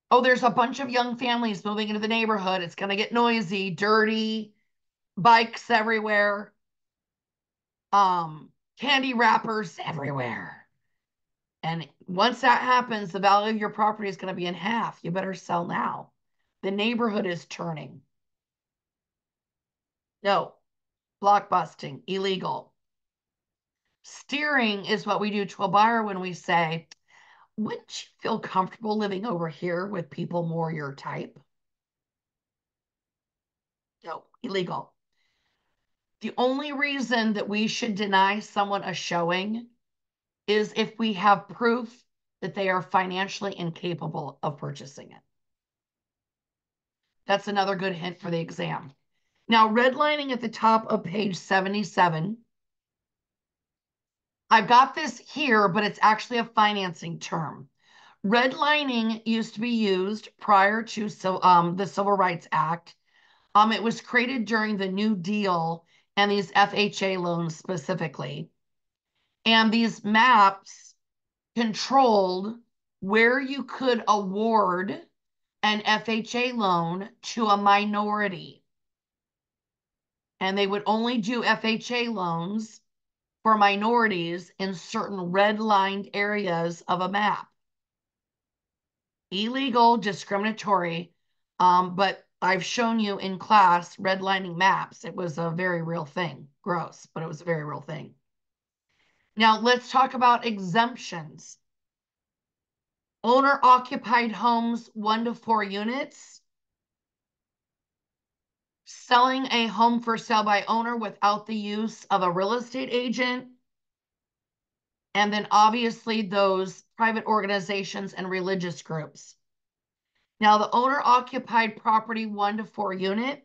oh, there's a bunch of young families moving into the neighborhood. It's going to get noisy, dirty, bikes everywhere, candy wrappers everywhere. And once that happens, the value of your property is going to be in half. You better sell now. The neighborhood is turning. No, blockbusting, illegal. Steering is what we do to a buyer when we say, wouldn't you feel comfortable living over here with people more your type? No, illegal. The only reason that we should deny someone a showing is if we have proof that they are financially incapable of purchasing it. That's another good hint for the exam. Now, redlining at the top of page 77. I've got this here, but it's actually a financing term. Redlining used to be used prior to the Civil Rights Act. It was created during the New Deal and these FHA loans specifically. And these maps controlled where you could award an FHA loan to a minority. And they would only do FHA loans for minorities in certain red-lined areas of a map. Illegal, discriminatory, but I've shown you in class redlining maps. It was a very real thing. Gross, but it was a very real thing. Now let's talk about exemptions. Owner-occupied homes, 1 to 4 units. Selling a home for sale by owner without the use of a real estate agent. And then obviously those private organizations and religious groups. Now the owner-occupied property 1 to 4 unit,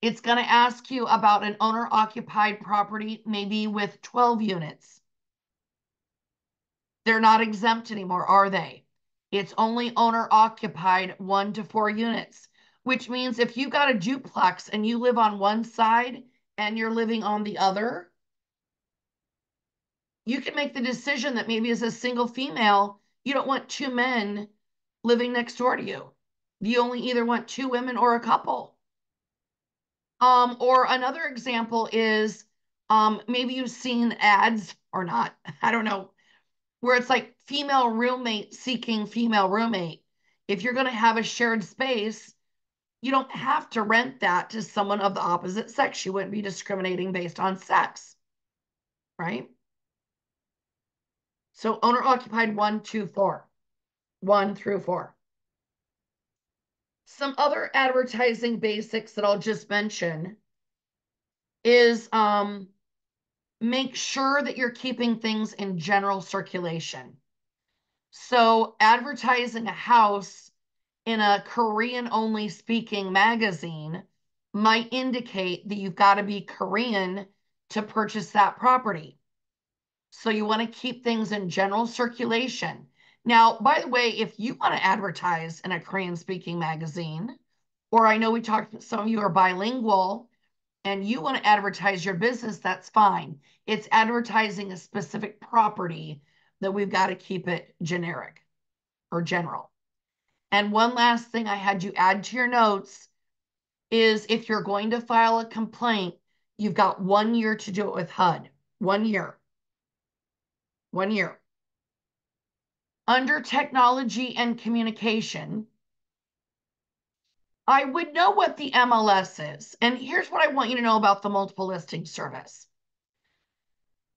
it's going to ask you about an owner-occupied property maybe with 12 units. They're not exempt anymore, are they? It's only owner-occupied 1 to 4 units, which means if you got a duplex and you live on one side and you're living on the other, you can make the decision that maybe as a single female, you don't want 2 men living next door to you. You only either want 2 women or a couple. Or another example is maybe you've seen ads or not, I don't know, where it's like female roommate seeking female roommate. If you're going to have a shared space, you don't have to rent that to someone of the opposite sex. You wouldn't be discriminating based on sex, right? So owner occupied 1, 2, 4, 1 through 4. Some other advertising basics that I'll just mention is make sure that you're keeping things in general circulation. So advertising a house in a Korean only speaking magazine might indicate that you've got to be Korean to purchase that property. So you want to keep things in general circulation. Now, by the way, if you want to advertise in a Korean speaking magazine, or I know we talked, some of you are bilingual and you want to advertise your business, that's fine. It's advertising a specific property that we've got to keep it generic or general. And one last thing I had you add to your notes is if you're going to file a complaint, you've got 1 year to do it with HUD. 1 year. 1 year. Under technology and communication, I would know what the MLS is. And here's what I want you to know about the multiple listing service.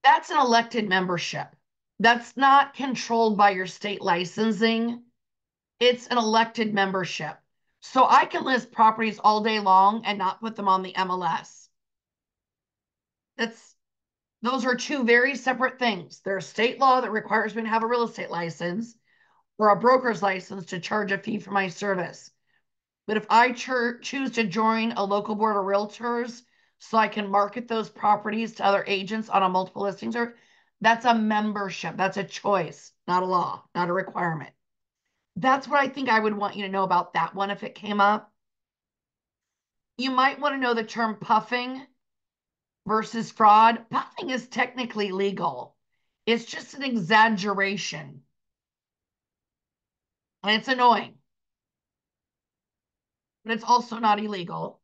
That's an elected membership. That's not controlled by your state licensing. It's an elected membership. So I can list properties all day long and not put them on the MLS. Those are two very separate things. There's state law that requires me to have a real estate license or a broker's license to charge a fee for my service. But if I choose to join a local board of realtors so I can market those properties to other agents on a multiple listings, that's a membership. That's a choice, not a law, not a requirement. That's what I think I would want you to know about that one if it came up. You might want to know the term puffing versus fraud. Puffing is technically legal. It's just an exaggeration. And it's annoying. But it's also not illegal.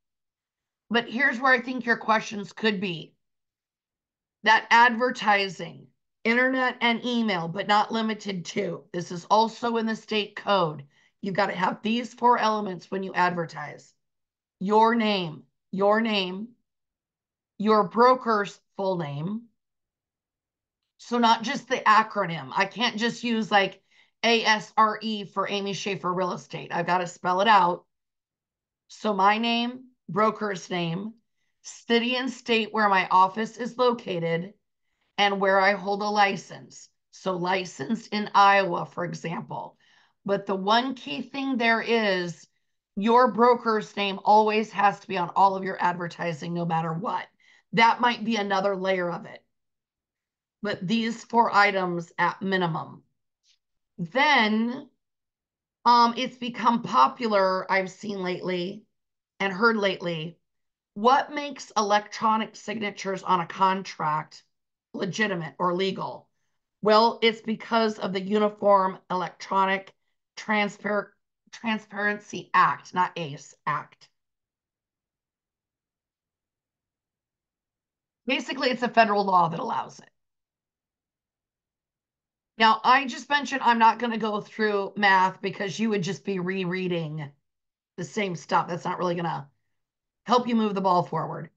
But here's where I think your questions could be. That advertising, internet and email, but not limited to. This is also in the state code. You've got to have these 4 elements when you advertise. Your name, your broker's full name. So not just the acronym. I can't just use like ASRE for Amy Schaefer Real Estate. I've got to spell it out. So my name, broker's name, city and state where my office is located, and where I hold a license. So licensed in Iowa, for example. But the one key thing there is your broker's name always has to be on all of your advertising, no matter what. That might be another layer of it. But these 4 items at minimum. Then it's become popular, I've seen lately and heard lately. What makes electronic signatures on a contract legitimate or legal? Well, it's because of the Uniform Electronic Transparency Act, not ACE Act. Basically, it's a federal law that allows it. Now, I just mentioned I'm not going to go through math because you would just be rereading the same stuff. That's not really going to help you move the ball forward.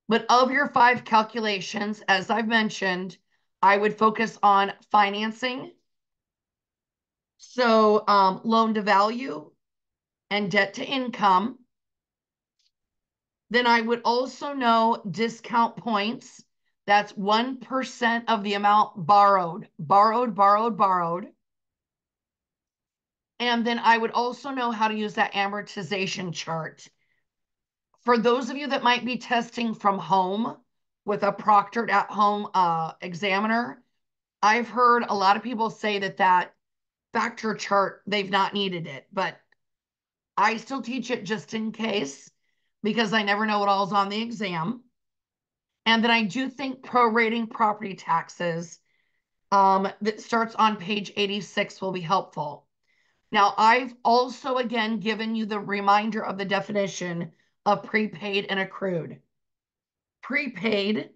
But of your 5 calculations, as I've mentioned, I would focus on financing. So loan to value and debt to income. Then I would also know discount points. That's 1% of the amount borrowed. And then I would also know how to use that amortization chart. For those of you that might be testing from home with a proctored at home examiner, I've heard a lot of people say that factor chart, they've not needed it, but I still teach it just in case because I never know what all's on the exam. And then I do think prorating property taxes that starts on page 86 will be helpful. Now, I've also, again, given you the reminder of the definition of prepaid and accrued. Prepaid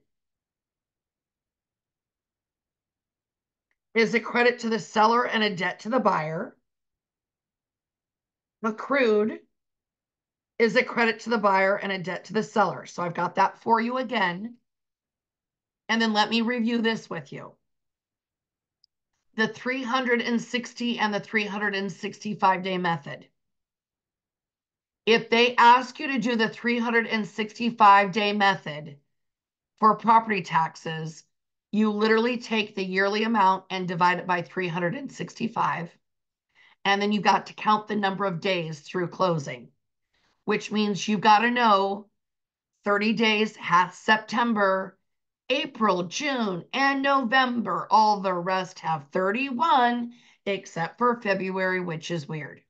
is a credit to the seller and a debt to the buyer. Accrued is a credit to the buyer and a debt to the seller. So I've got that for you again. And then let me review this with you. The 360 and the 365-day method. If they ask you to do the 365-day method for property taxes, you literally take the yearly amount and divide it by 365. And then you've got to count the number of days through closing, which means you've got to know 30 days hath September, April, June, and November. All the rest have 31, except for February, which is weird.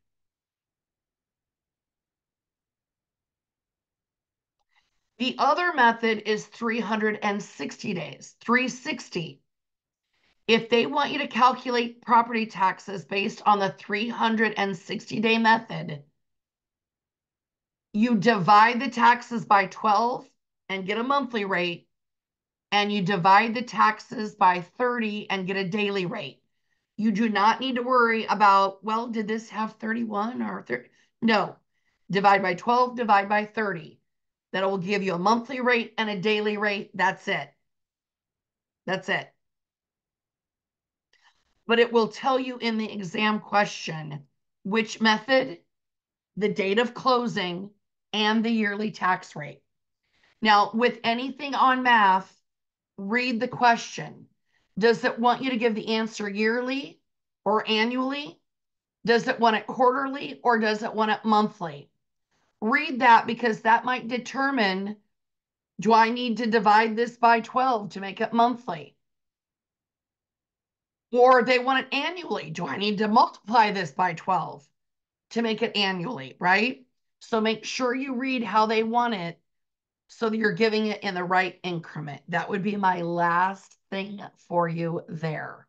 The other method is 360 days, 360. If they want you to calculate property taxes based on the 360-day method, you divide the taxes by 12 and get a monthly rate, and you divide the taxes by 30 and get a daily rate. You do not need to worry about, well, did this have 31 or 30? No, divide by 12, divide by 30. That will give you a monthly rate and a daily rate. That's it. That's it. But it will tell you in the exam question which method, the date of closing, and the yearly tax rate. Now, with anything on math, read the question. Does it want you to give the answer yearly or annually? Does it want it quarterly or does it want it monthly? Read that, because that might determine, do I need to divide this by 12 to make it monthly? Or they want it annually. Do I need to multiply this by 12 to make it annually, right? So make sure you read how they want it so that you're giving it in the right increment. That would be my last thing for you there.